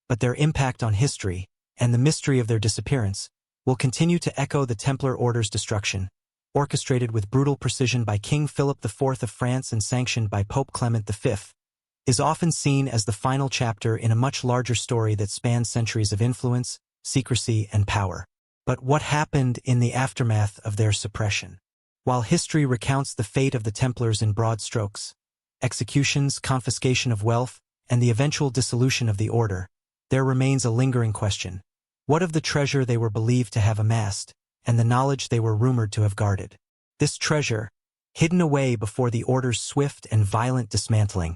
S1: but their impact on history, and the mystery of their disappearance, will continue to echo the Templar Order's destruction, orchestrated with brutal precision by King Philip IV of France and sanctioned by Pope Clement V, is often seen as the final chapter in a much larger story that spans centuries of influence, secrecy, and power. But what happened in the aftermath of their suppression? While history recounts the fate of the Templars in broad strokes, executions, confiscation of wealth, and the eventual dissolution of the order, there remains a lingering question. What of the treasure they were believed to have amassed, and the knowledge they were rumored to have guarded? This treasure, hidden away before the order's swift and violent dismantling,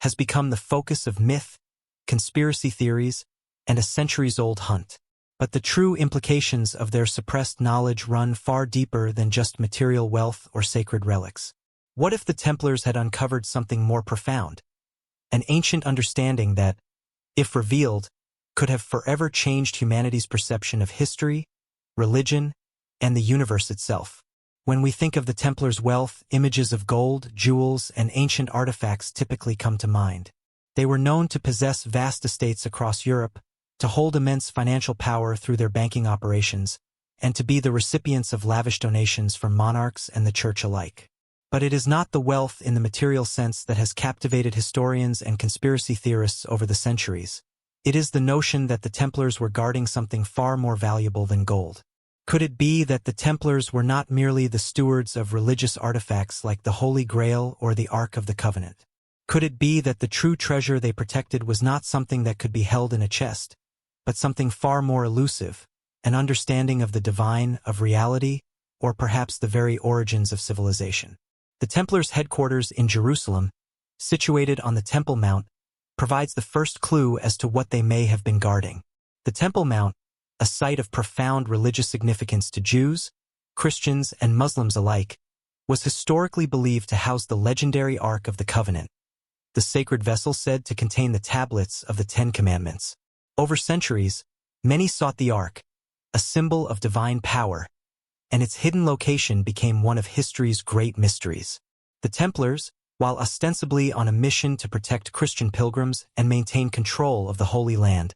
S1: has become the focus of myth, conspiracy theories, and a centuries-old hunt. But the true implications of their suppressed knowledge run far deeper than just material wealth or sacred relics. What if the Templars had uncovered something more profound? An ancient understanding that, if revealed, could have forever changed humanity's perception of history, religion, and the universe itself. When we think of the Templars' wealth, images of gold, jewels, and ancient artifacts typically come to mind. They were known to possess vast estates across Europe, to hold immense financial power through their banking operations, and to be the recipients of lavish donations from monarchs and the church alike. But it is not the wealth in the material sense that has captivated historians and conspiracy theorists over the centuries. It is the notion that the Templars were guarding something far more valuable than gold. Could it be that the Templars were not merely the stewards of religious artifacts like the Holy Grail or the Ark of the Covenant? Could it be that the true treasure they protected was not something that could be held in a chest, but something far more elusive, an understanding of the divine, of reality, or perhaps the very origins of civilization? The Templars' headquarters in Jerusalem, situated on the Temple Mount, provides the first clue as to what they may have been guarding. The Temple Mount, a site of profound religious significance to Jews, Christians, and Muslims alike, was historically believed to house the legendary Ark of the Covenant, the sacred vessel said to contain the tablets of the Ten Commandments. Over centuries, many sought the Ark, a symbol of divine power, and its hidden location became one of history's great mysteries. The Templars, while ostensibly on a mission to protect Christian pilgrims and maintain control of the Holy Land,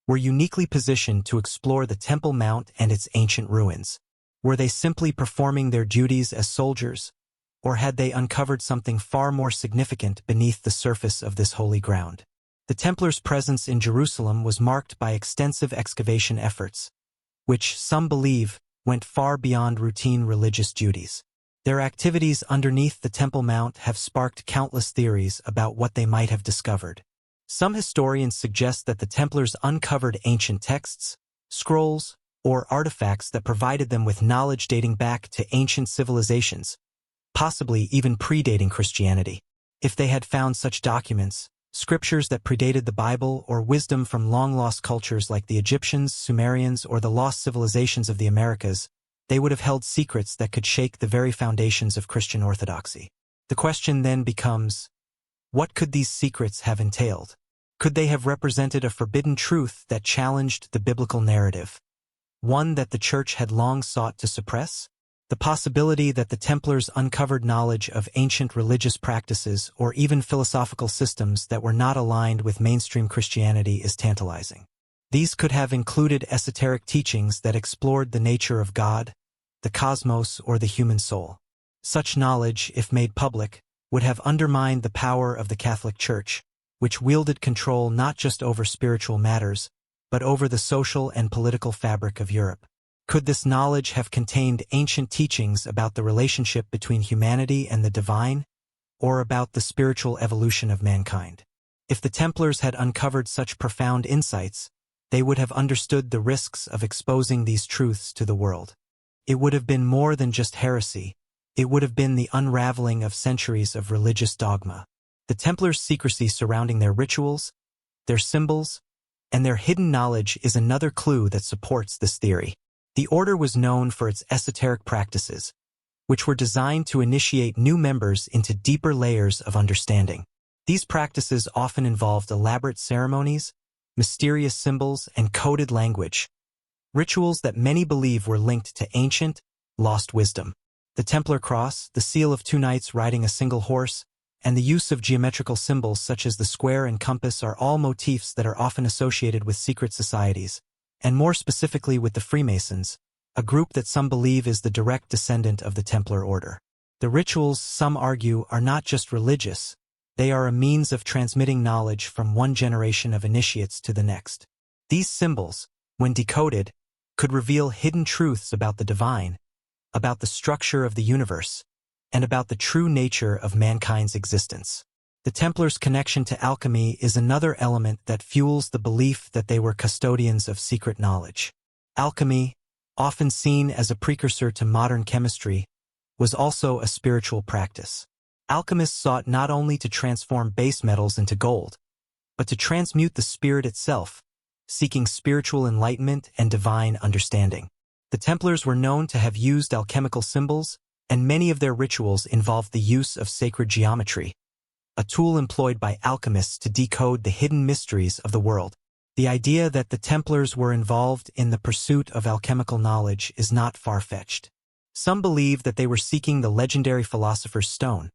S1: were uniquely positioned to explore the Temple Mount and its ancient ruins. Were they simply performing their duties as soldiers, or had they uncovered something far more significant beneath the surface of this holy ground? The Templars' presence in Jerusalem was marked by extensive excavation efforts, which, some believe, went far beyond routine religious duties. Their activities underneath the Temple Mount have sparked countless theories about what they might have discovered. Some historians suggest that the Templars uncovered ancient texts, scrolls, or artifacts that provided them with knowledge dating back to ancient civilizations, possibly even predating Christianity. If they had found such documents, scriptures that predated the Bible, or wisdom from long-lost cultures like the Egyptians, Sumerians, or the lost civilizations of the Americas, they would have held secrets that could shake the very foundations of Christian orthodoxy. The question then becomes, what could these secrets have entailed? Could they have represented a forbidden truth that challenged the biblical narrative, one that the Church had long sought to suppress? The possibility that the Templars uncovered knowledge of ancient religious practices or even philosophical systems that were not aligned with mainstream Christianity is tantalizing. These could have included esoteric teachings that explored the nature of God, the cosmos, or the human soul. Such knowledge, if made public, would have undermined the power of the Catholic Church, which wielded control not just over spiritual matters, but over the social and political fabric of Europe. Could this knowledge have contained ancient teachings about the relationship between humanity and the divine, or about the spiritual evolution of mankind? If the Templars had uncovered such profound insights, they would have understood the risks of exposing these truths to the world. It would have been more than just heresy. It would have been the unraveling of centuries of religious dogma. The Templars' secrecy surrounding their rituals, their symbols, and their hidden knowledge is another clue that supports this theory. The order was known for its esoteric practices, which were designed to initiate new members into deeper layers of understanding. These practices often involved elaborate ceremonies, mysterious symbols, and coded language, rituals that many believe were linked to ancient, lost wisdom. The Templar cross, the seal of two knights riding a single horse, and the use of geometrical symbols such as the square and compass are all motifs that are often associated with secret societies, and more specifically with the Freemasons, a group that some believe is the direct descendant of the Templar order. The rituals, some argue, are not just religious, they are a means of transmitting knowledge from one generation of initiates to the next. These symbols, when decoded, could reveal hidden truths about the divine, about the structure of the universe, and about the true nature of mankind's existence. The Templars' connection to alchemy is another element that fuels the belief that they were custodians of secret knowledge. Alchemy, often seen as a precursor to modern chemistry, was also a spiritual practice. Alchemists sought not only to transform base metals into gold, but to transmute the spirit itself, seeking spiritual enlightenment and divine understanding. The Templars were known to have used alchemical symbols, and many of their rituals involved the use of sacred geometry, a tool employed by alchemists to decode the hidden mysteries of the world. The idea that the Templars were involved in the pursuit of alchemical knowledge is not far-fetched. Some believe that they were seeking the legendary philosopher's stone,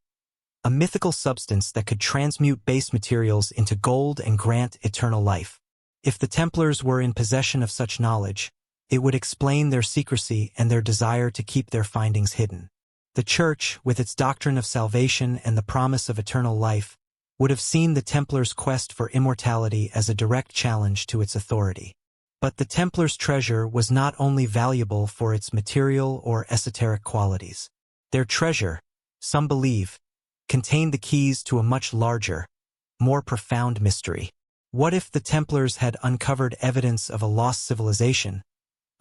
S1: a mythical substance that could transmute base materials into gold and grant eternal life. If the Templars were in possession of such knowledge, it would explain their secrecy and their desire to keep their findings hidden. The Church, with its doctrine of salvation and the promise of eternal life, would have seen the Templars' quest for immortality as a direct challenge to its authority. But the Templars' treasure was not only valuable for its material or esoteric qualities. Their treasure, some believe, contained the keys to a much larger, more profound mystery. What if the Templars had uncovered evidence of a lost civilization,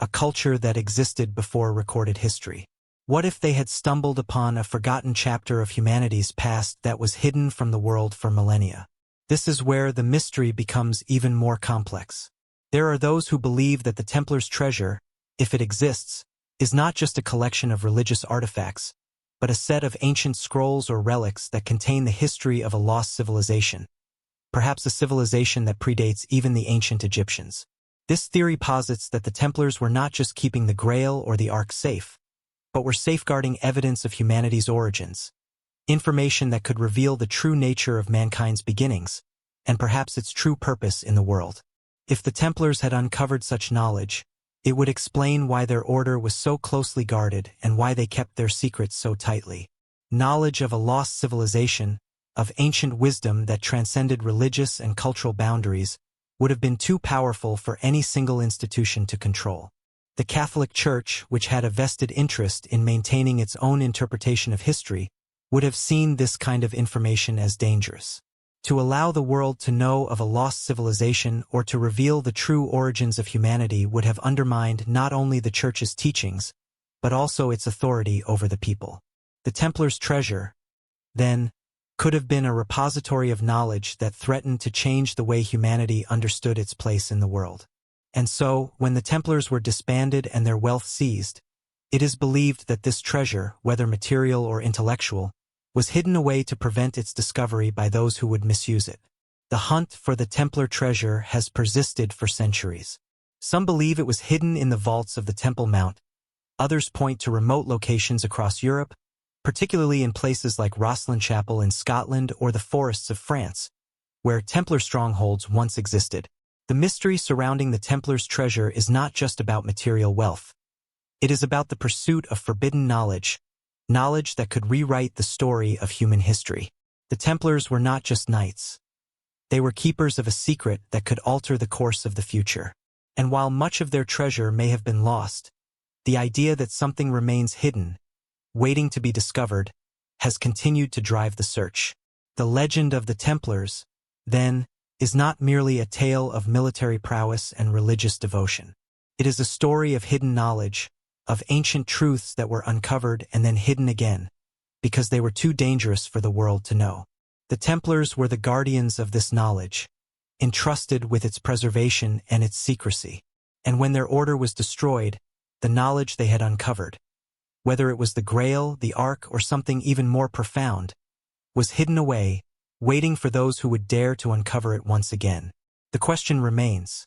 S1: a culture that existed before recorded history? What if they had stumbled upon a forgotten chapter of humanity's past that was hidden from the world for millennia? This is where the mystery becomes even more complex. There are those who believe that the Templars' treasure, if it exists, is not just a collection of religious artifacts, but a set of ancient scrolls or relics that contain the history of a lost civilization, perhaps a civilization that predates even the ancient Egyptians. This theory posits that the Templars were not just keeping the Grail or the Ark safe, but were safeguarding evidence of humanity's origins, information that could reveal the true nature of mankind's beginnings, and perhaps its true purpose in the world. If the Templars had uncovered such knowledge, it would explain why their order was so closely guarded and why they kept their secrets so tightly. Knowledge of a lost civilization, of ancient wisdom that transcended religious and cultural boundaries, would have been too powerful for any single institution to control. The Catholic Church, which had a vested interest in maintaining its own interpretation of history, would have seen this kind of information as dangerous. To allow the world to know of a lost civilization or to reveal the true origins of humanity would have undermined not only the Church's teachings, but also its authority over the people. The Templars' treasure, then, could have been a repository of knowledge that threatened to change the way humanity understood its place in the world. And so, when the Templars were disbanded and their wealth seized, it is believed that this treasure, whether material or intellectual, was hidden away to prevent its discovery by those who would misuse it. The hunt for the Templar treasure has persisted for centuries. Some believe it was hidden in the vaults of the Temple Mount. Others point to remote locations across Europe, particularly in places like Rosslyn Chapel in Scotland or the forests of France, where Templar strongholds once existed. The mystery surrounding the Templars' treasure is not just about material wealth. It is about the pursuit of forbidden knowledge, knowledge that could rewrite the story of human history. The Templars were not just knights. They were keepers of a secret that could alter the course of the future. And while much of their treasure may have been lost, the idea that something remains hidden, waiting to be discovered, has continued to drive the search. The legend of the Templars, then, is not merely a tale of military prowess and religious devotion. It is a story of hidden knowledge, of ancient truths that were uncovered and then hidden again, because they were too dangerous for the world to know. The Templars were the guardians of this knowledge, entrusted with its preservation and its secrecy. And when their order was destroyed, the knowledge they had uncovered, whether it was the Grail, the Ark, or something even more profound, was hidden away, waiting for those who would dare to uncover it once again. The question remains,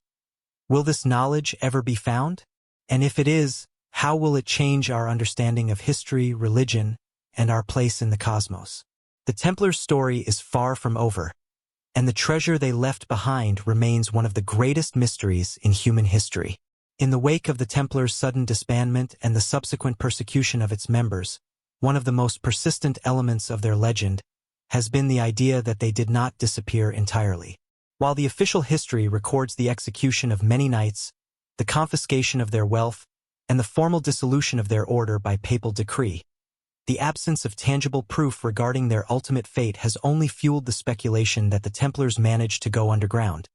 S1: will this knowledge ever be found? And if it is, how will it change our understanding of history, religion, and our place in the cosmos? The Templars' story is far from over, and the treasure they left behind remains one of the greatest mysteries in human history. In the wake of the Templars' sudden disbandment and the subsequent persecution of its members, one of the most persistent elements of their legend has been the idea that they did not disappear entirely. While the official history records the execution of many knights, the confiscation of their wealth, and the formal dissolution of their order by papal decree, the absence of tangible proof regarding their ultimate fate has only fueled the speculation that the Templars managed to go underground,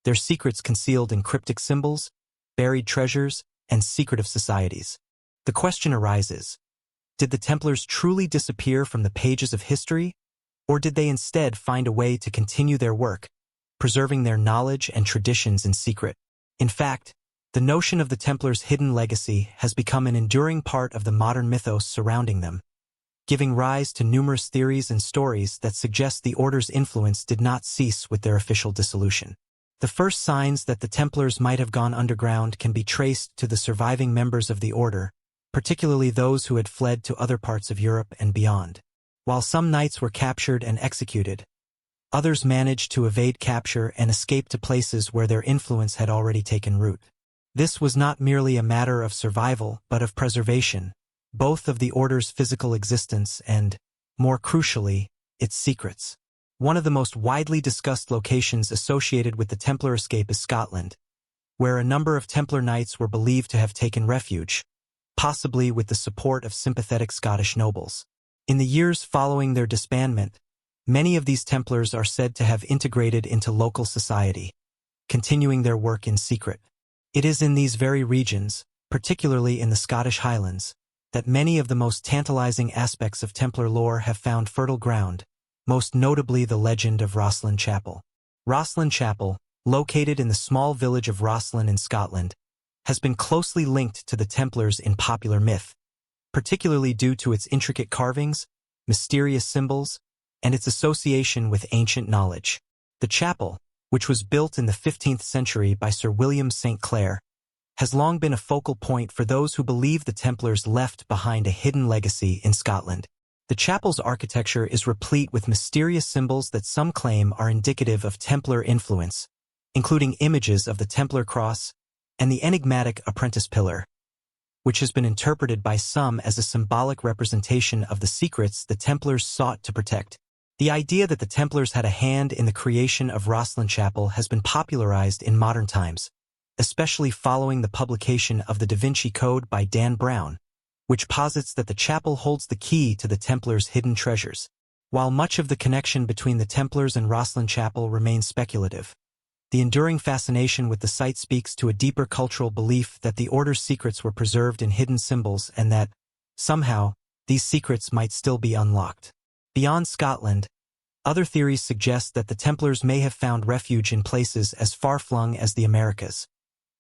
S1: their secrets concealed in cryptic symbols, buried treasures, and secretive societies. The question arises, did the Templars truly disappear from the pages of history, or did they instead find a way to continue their work, preserving their knowledge and traditions in secret? In fact, the notion of the Templars' hidden legacy has become an enduring part of the modern mythos surrounding them, giving rise to numerous theories and stories that suggest the Order's influence did not cease with their official dissolution. The first signs that the Templars might have gone underground can be traced to the surviving members of the Order, particularly those who had fled to other parts of Europe and beyond. While some knights were captured and executed, others managed to evade capture and escape to places where their influence had already taken root. This was not merely a matter of survival, but of preservation, both of the Order's physical existence and, more crucially, its secrets. One of the most widely discussed locations associated with the Templar escape is Scotland, where a number of Templar knights were believed to have taken refuge, possibly with the support of sympathetic Scottish nobles. In the years following their disbandment, many of these Templars are said to have integrated into local society, continuing their work in secret. It is in these very regions, particularly in the Scottish Highlands, that many of the most tantalizing aspects of Templar lore have found fertile ground, most notably the legend of Rosslyn Chapel. Rosslyn Chapel, located in the small village of Rosslyn in Scotland, has been closely linked to the Templars in popular myth, particularly due to its intricate carvings, mysterious symbols, and its association with ancient knowledge. The chapel, which was built in the 15th century by Sir William St. Clair, has long been a focal point for those who believe the Templars left behind a hidden legacy in Scotland. The chapel's architecture is replete with mysterious symbols that some claim are indicative of Templar influence, including images of the Templar cross and the enigmatic apprentice pillar, which has been interpreted by some as a symbolic representation of the secrets the Templars sought to protect. The idea that the Templars had a hand in the creation of Rosslyn Chapel has been popularized in modern times, especially following the publication of the Da Vinci Code by Dan Brown, which posits that the chapel holds the key to the Templars' hidden treasures. While much of the connection between the Templars and Rosslyn Chapel remains speculative, the enduring fascination with the site speaks to a deeper cultural belief that the Order's secrets were preserved in hidden symbols and that, somehow, these secrets might still be unlocked. Beyond Scotland, other theories suggest that the Templars may have found refuge in places as far-flung as the Americas,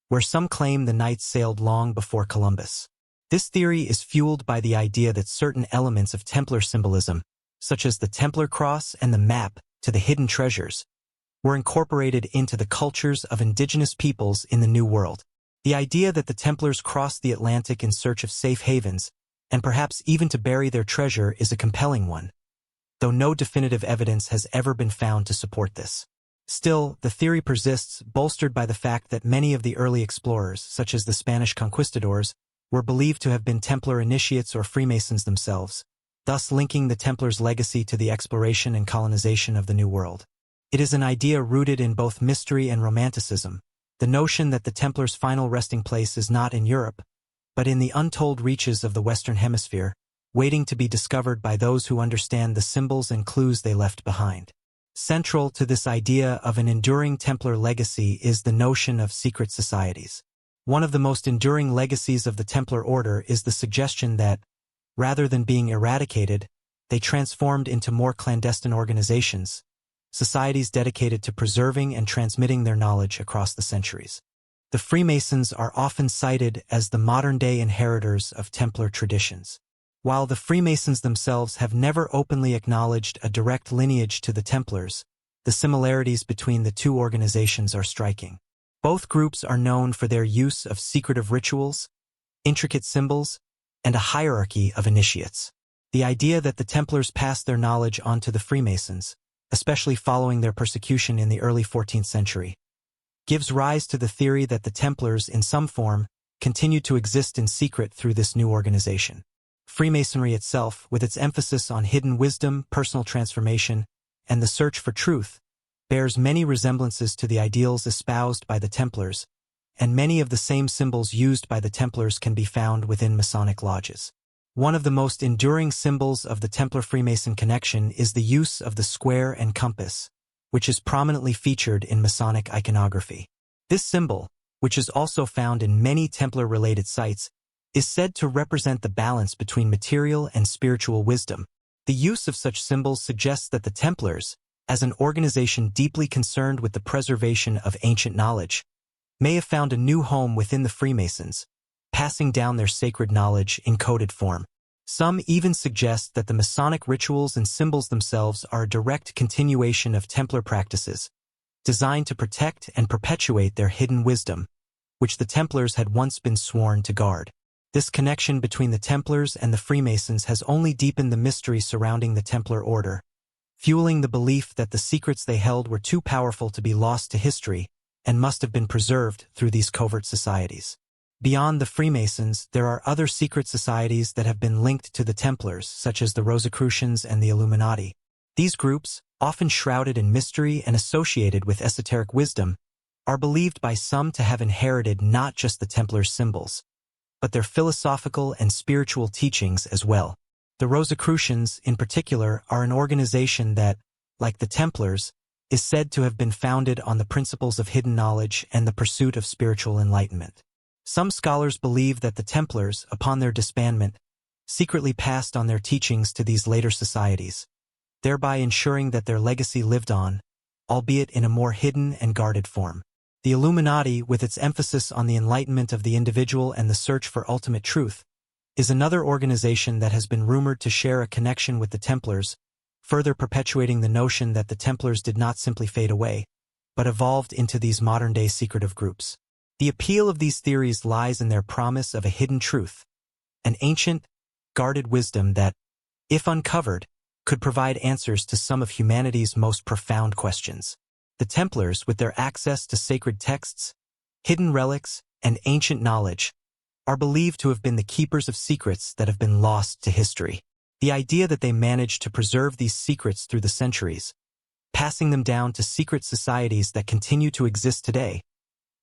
S1: where some claim the knights sailed long before Columbus. This theory is fueled by the idea that certain elements of Templar symbolism, such as the Templar cross and the map to the hidden treasures, were incorporated into the cultures of indigenous peoples in the New World. The idea that the Templars crossed the Atlantic in search of safe havens, and perhaps even to bury their treasure, is a compelling one, though no definitive evidence has ever been found to support this. Still, the theory persists, bolstered by the fact that many of the early explorers, such as the Spanish conquistadors, were believed to have been Templar initiates or Freemasons themselves, thus linking the Templars' legacy to the exploration and colonization of the New World. It is an idea rooted in both mystery and romanticism, the notion that the Templars' final resting place is not in Europe, but in the untold reaches of the Western Hemisphere, waiting to be discovered by those who understand the symbols and clues they left behind. Central to this idea of an enduring Templar legacy is the notion of secret societies. One of the most enduring legacies of the Templar Order is the suggestion that, rather than being eradicated, they transformed into more clandestine organizations, societies dedicated to preserving and transmitting their knowledge across the centuries. The Freemasons are often cited as the modern-day inheritors of Templar traditions. While the Freemasons themselves have never openly acknowledged a direct lineage to the Templars, the similarities between the two organizations are striking. Both groups are known for their use of secretive rituals, intricate symbols, and a hierarchy of initiates. The idea that the Templars passed their knowledge on to the Freemasons, especially following their persecution in the early 14th century, gives rise to the theory that the Templars, in some form, continued to exist in secret through this new organization. Freemasonry itself, with its emphasis on hidden wisdom, personal transformation, and the search for truth, bears many resemblances to the ideals espoused by the Templars, and many of the same symbols used by the Templars can be found within Masonic lodges. One of the most enduring symbols of the Templar-Freemason connection is the use of the square and compass, which is prominently featured in Masonic iconography. This symbol, which is also found in many Templar-related sites, is said to represent the balance between material and spiritual wisdom. The use of such symbols suggests that the Templars, as an organization deeply concerned with the preservation of ancient knowledge, may have found a new home within the Freemasons, passing down their sacred knowledge in coded form. Some even suggest that the Masonic rituals and symbols themselves are a direct continuation of Templar practices, designed to protect and perpetuate their hidden wisdom, which the Templars had once been sworn to guard. This connection between the Templars and the Freemasons has only deepened the mystery surrounding the Templar Order, fueling the belief that the secrets they held were too powerful to be lost to history and must have been preserved through these covert societies. Beyond the Freemasons, there are other secret societies that have been linked to the Templars, such as the Rosicrucians and the Illuminati. These groups, often shrouded in mystery and associated with esoteric wisdom, are believed by some to have inherited not just the Templars' symbols, but their philosophical and spiritual teachings as well. The Rosicrucians, in particular, are an organization that, like the Templars, is said to have been founded on the principles of hidden knowledge and the pursuit of spiritual enlightenment. Some scholars believe that the Templars, upon their disbandment, secretly passed on their teachings to these later societies, thereby ensuring that their legacy lived on, albeit in a more hidden and guarded form. The Illuminati, with its emphasis on the enlightenment of the individual and the search for ultimate truth, is another organization that has been rumored to share a connection with the Templars, further perpetuating the notion that the Templars did not simply fade away, but evolved into these modern-day secretive groups. The appeal of these theories lies in their promise of a hidden truth, an ancient, guarded wisdom that, if uncovered, could provide answers to some of humanity's most profound questions. The Templars, with their access to sacred texts, hidden relics, and ancient knowledge, are believed to have been the keepers of secrets that have been lost to history. The idea that they managed to preserve these secrets through the centuries, passing them down to secret societies that continue to exist today,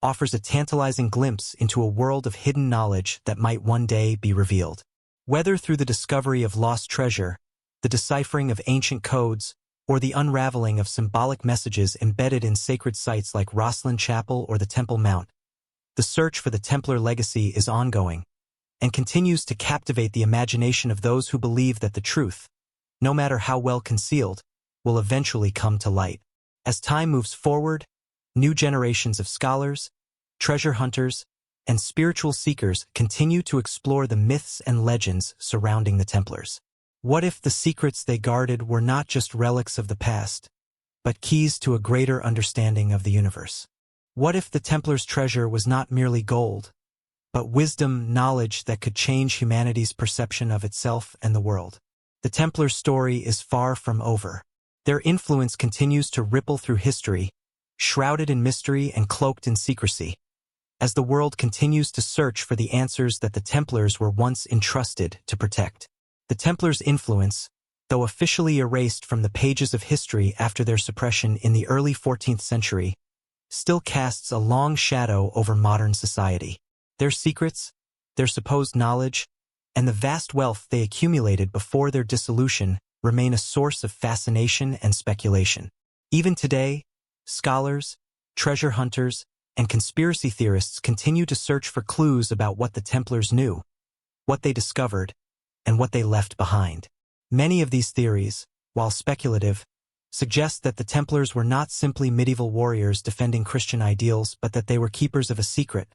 S1: offers a tantalizing glimpse into a world of hidden knowledge that might one day be revealed. Whether through the discovery of lost treasure, the deciphering of ancient codes, or the unraveling of symbolic messages embedded in sacred sites like Rosslyn Chapel or the Temple Mount, the search for the Templar legacy is ongoing and continues to captivate the imagination of those who believe that the truth, no matter how well concealed, will eventually come to light. As time moves forward, new generations of scholars, treasure hunters, and spiritual seekers continue to explore the myths and legends surrounding the Templars. What if the secrets they guarded were not just relics of the past, but keys to a greater understanding of the universe? What if the Templars' treasure was not merely gold, but wisdom, knowledge that could change humanity's perception of itself and the world? The Templars' story is far from over. Their influence continues to ripple through history, shrouded in mystery and cloaked in secrecy, as the world continues to search for the answers that the Templars were once entrusted to protect. The Templars' influence, though officially erased from the pages of history after their suppression in the early 14th century, still casts a long shadow over modern society. Their secrets, their supposed knowledge, and the vast wealth they accumulated before their dissolution remain a source of fascination and speculation. Even today, scholars, treasure hunters, and conspiracy theorists continue to search for clues about what the Templars knew, what they discovered, and what they left behind. Many of these theories, while speculative, suggest that the Templars were not simply medieval warriors defending Christian ideals, but that they were keepers of a secret,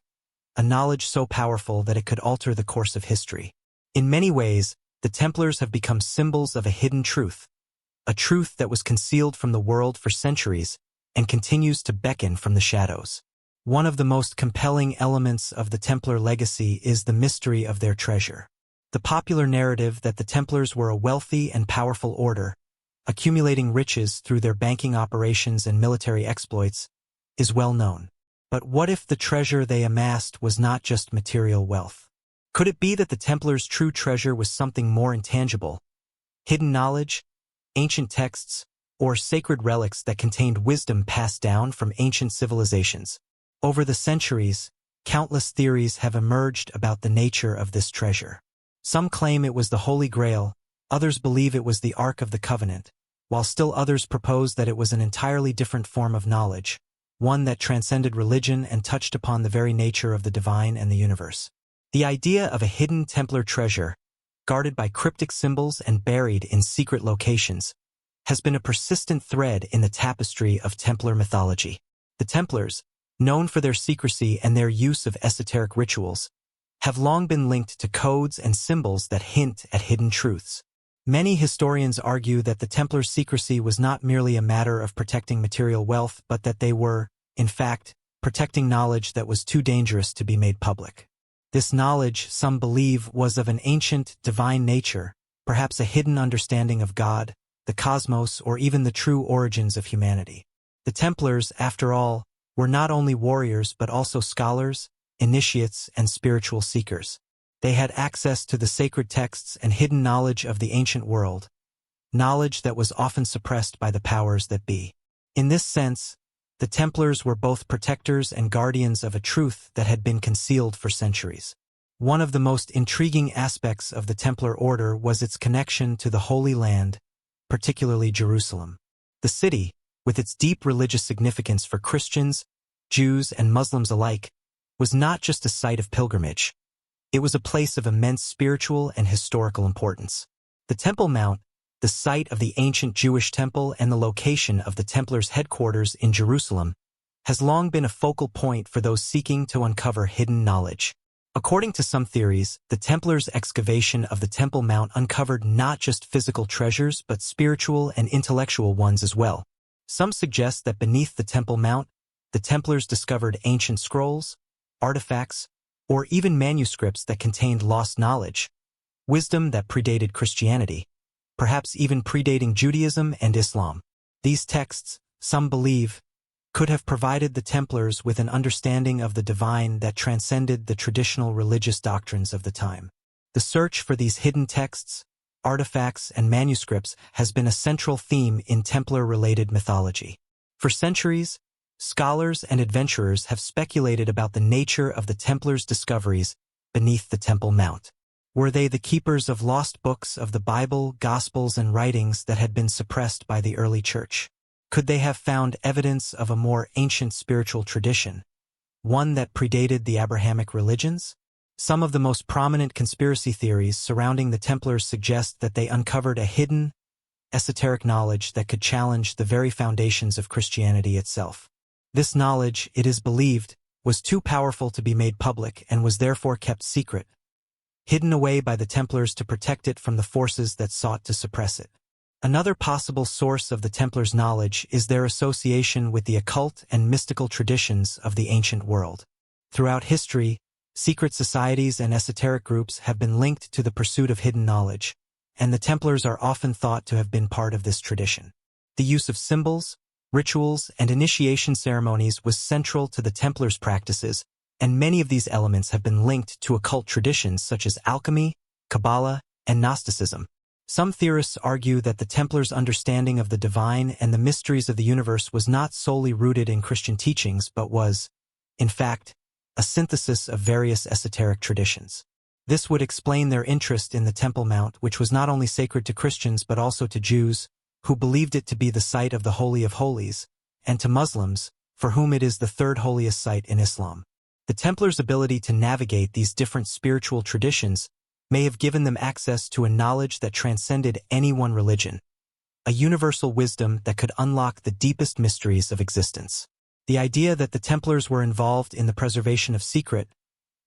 S1: a knowledge so powerful that it could alter the course of history. In many ways, the Templars have become symbols of a hidden truth, a truth that was concealed from the world for centuries and continues to beckon from the shadows. One of the most compelling elements of the Templar legacy is the mystery of their treasure. The popular narrative that the Templars were a wealthy and powerful order, accumulating riches through their banking operations and military exploits, is well known. But what if the treasure they amassed was not just material wealth? Could it be that the Templars' true treasure was something more intangible, hidden knowledge, ancient texts, or sacred relics that contained wisdom passed down from ancient civilizations? Over the centuries, countless theories have emerged about the nature of this treasure. Some claim it was the Holy Grail, others believe it was the Ark of the Covenant, while still others propose that it was an entirely different form of knowledge, one that transcended religion and touched upon the very nature of the divine and the universe. The idea of a hidden Templar treasure, guarded by cryptic symbols and buried in secret locations, has been a persistent thread in the tapestry of Templar mythology. The Templars, known for their secrecy and their use of esoteric rituals, have long been linked to codes and symbols that hint at hidden truths. Many historians argue that the Templars' secrecy was not merely a matter of protecting material wealth, but that they were, in fact, protecting knowledge that was too dangerous to be made public. This knowledge, some believe, was of an ancient, divine nature, perhaps a hidden understanding of God, the cosmos, or even the true origins of humanity. The Templars, after all, were not only warriors but also scholars, initiates, and spiritual seekers. They had access to the sacred texts and hidden knowledge of the ancient world, knowledge that was often suppressed by the powers that be. In this sense, the Templars were both protectors and guardians of a truth that had been concealed for centuries. One of the most intriguing aspects of the Templar Order was its connection to the Holy Land, particularly Jerusalem. The city, with its deep religious significance for Christians, Jews, and Muslims alike, was not just a site of pilgrimage. It was a place of immense spiritual and historical importance. The Temple Mount, the site of the ancient Jewish temple and the location of the Templars' headquarters in Jerusalem, has long been a focal point for those seeking to uncover hidden knowledge. According to some theories, the Templars' excavation of the Temple Mount uncovered not just physical treasures but spiritual and intellectual ones as well. Some suggest that beneath the Temple Mount, the Templars discovered ancient scrolls, artifacts, or even manuscripts that contained lost knowledge, wisdom that predated Christianity, perhaps even predating Judaism and Islam. These texts, some believe, could have provided the Templars with an understanding of the divine that transcended the traditional religious doctrines of the time. The search for these hidden texts, artifacts, and manuscripts has been a central theme in Templar-related mythology. For centuries, scholars and adventurers have speculated about the nature of the Templars' discoveries beneath the Temple Mount. Were they the keepers of lost books of the Bible, Gospels, and writings that had been suppressed by the early church? Could they have found evidence of a more ancient spiritual tradition, one that predated the Abrahamic religions? Some of the most prominent conspiracy theories surrounding the Templars suggest that they uncovered a hidden, esoteric knowledge that could challenge the very foundations of Christianity itself. This knowledge, it is believed, was too powerful to be made public and was therefore kept secret, hidden away by the Templars to protect it from the forces that sought to suppress it. Another possible source of the Templars' knowledge is their association with the occult and mystical traditions of the ancient world. Throughout history, secret societies and esoteric groups have been linked to the pursuit of hidden knowledge, and the Templars are often thought to have been part of this tradition. The use of symbols, rituals, and initiation ceremonies was central to the Templars' practices, and many of these elements have been linked to occult traditions such as alchemy, Kabbalah, and Gnosticism. Some theorists argue that the Templars' understanding of the divine and the mysteries of the universe was not solely rooted in Christian teachings but was, in fact, a synthesis of various esoteric traditions. This would explain their interest in the Temple Mount, which was not only sacred to Christians but also to Jews, who believed it to be the site of the Holy of Holies, and to Muslims, for whom it is the third holiest site in Islam. The Templars' ability to navigate these different spiritual traditions may have given them access to a knowledge that transcended any one religion, a universal wisdom that could unlock the deepest mysteries of existence. The idea that the Templars were involved in the preservation of secret,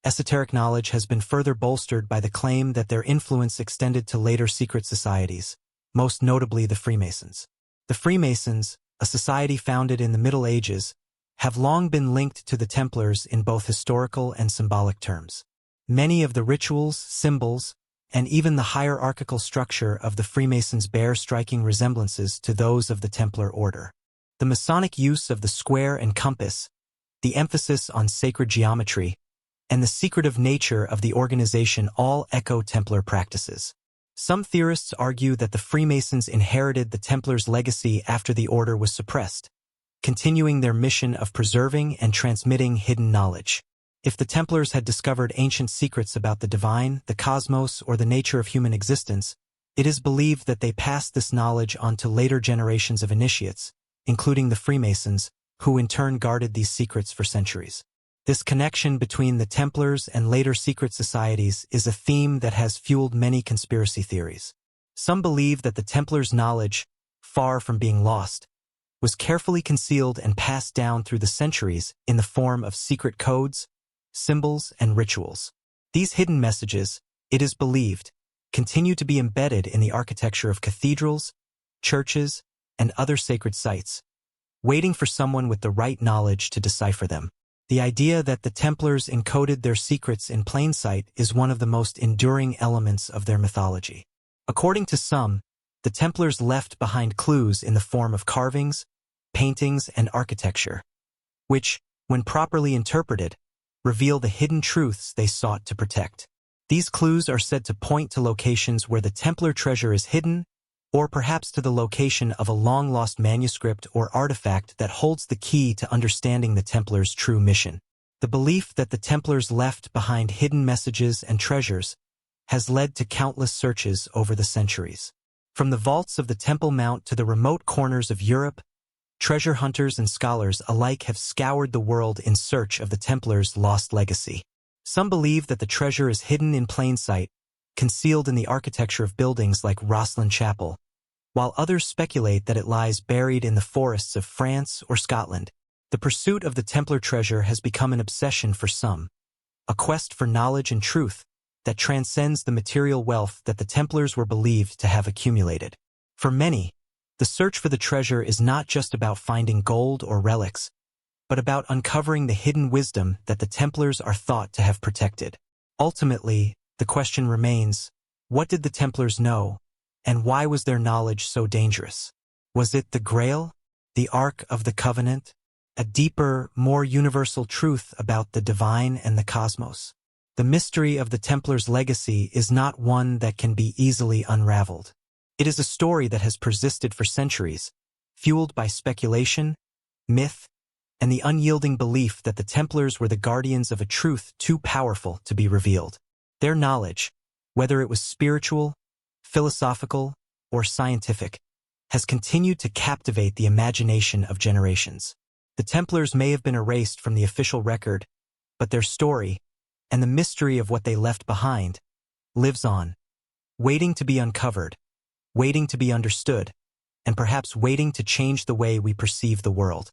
S1: esoteric knowledge has been further bolstered by the claim that their influence extended to later secret societies, most notably the Freemasons. The Freemasons, a society founded in the Middle Ages, have long been linked to the Templars in both historical and symbolic terms. Many of the rituals, symbols, and even the hierarchical structure of the Freemasons bear striking resemblances to those of the Templar order. The Masonic use of the square and compass, the emphasis on sacred geometry, and the secretive nature of the organization all echo Templar practices. Some theorists argue that the Freemasons inherited the Templars' legacy after the order was suppressed, continuing their mission of preserving and transmitting hidden knowledge. If the Templars had discovered ancient secrets about the divine, the cosmos, or the nature of human existence, it is believed that they passed this knowledge on to later generations of initiates, including the Freemasons, who in turn guarded these secrets for centuries. This connection between the Templars and later secret societies is a theme that has fueled many conspiracy theories. Some believe that the Templars' knowledge, far from being lost, was carefully concealed and passed down through the centuries in the form of secret codes, symbols, and rituals. These hidden messages, it is believed, continue to be embedded in the architecture of cathedrals, churches, and other sacred sites, waiting for someone with the right knowledge to decipher them. The idea that the Templars encoded their secrets in plain sight is one of the most enduring elements of their mythology. According to some, the Templars left behind clues in the form of carvings, paintings, and architecture, which, when properly interpreted, reveal the hidden truths they sought to protect. These clues are said to point to locations where the Templar treasure is hidden, or perhaps to the location of a long-lost manuscript or artifact that holds the key to understanding the Templars' true mission. The belief that the Templars left behind hidden messages and treasures has led to countless searches over the centuries. From the vaults of the Temple Mount to the remote corners of Europe, treasure hunters and scholars alike have scoured the world in search of the Templars' lost legacy. Some believe that the treasure is hidden in plain sight, concealed in the architecture of buildings like Rosslyn Chapel, while others speculate that it lies buried in the forests of France or Scotland. The pursuit of the Templar treasure has become an obsession for some, a quest for knowledge and truth that transcends the material wealth that the Templars were believed to have accumulated. For many, the search for the treasure is not just about finding gold or relics, but about uncovering the hidden wisdom that the Templars are thought to have protected. Ultimately, the question remains, what did the Templars know, and why was their knowledge so dangerous? Was it the Grail, the Ark of the Covenant, a deeper, more universal truth about the divine and the cosmos? The mystery of the Templars' legacy is not one that can be easily unraveled. It is a story that has persisted for centuries, fueled by speculation, myth, and the unyielding belief that the Templars were the guardians of a truth too powerful to be revealed. Their knowledge, whether it was spiritual, philosophical, or scientific, has continued to captivate the imagination of generations. The Templars may have been erased from the official record, but their story, and the mystery of what they left behind, lives on, waiting to be uncovered, waiting to be understood, and perhaps waiting to change the way we perceive the world.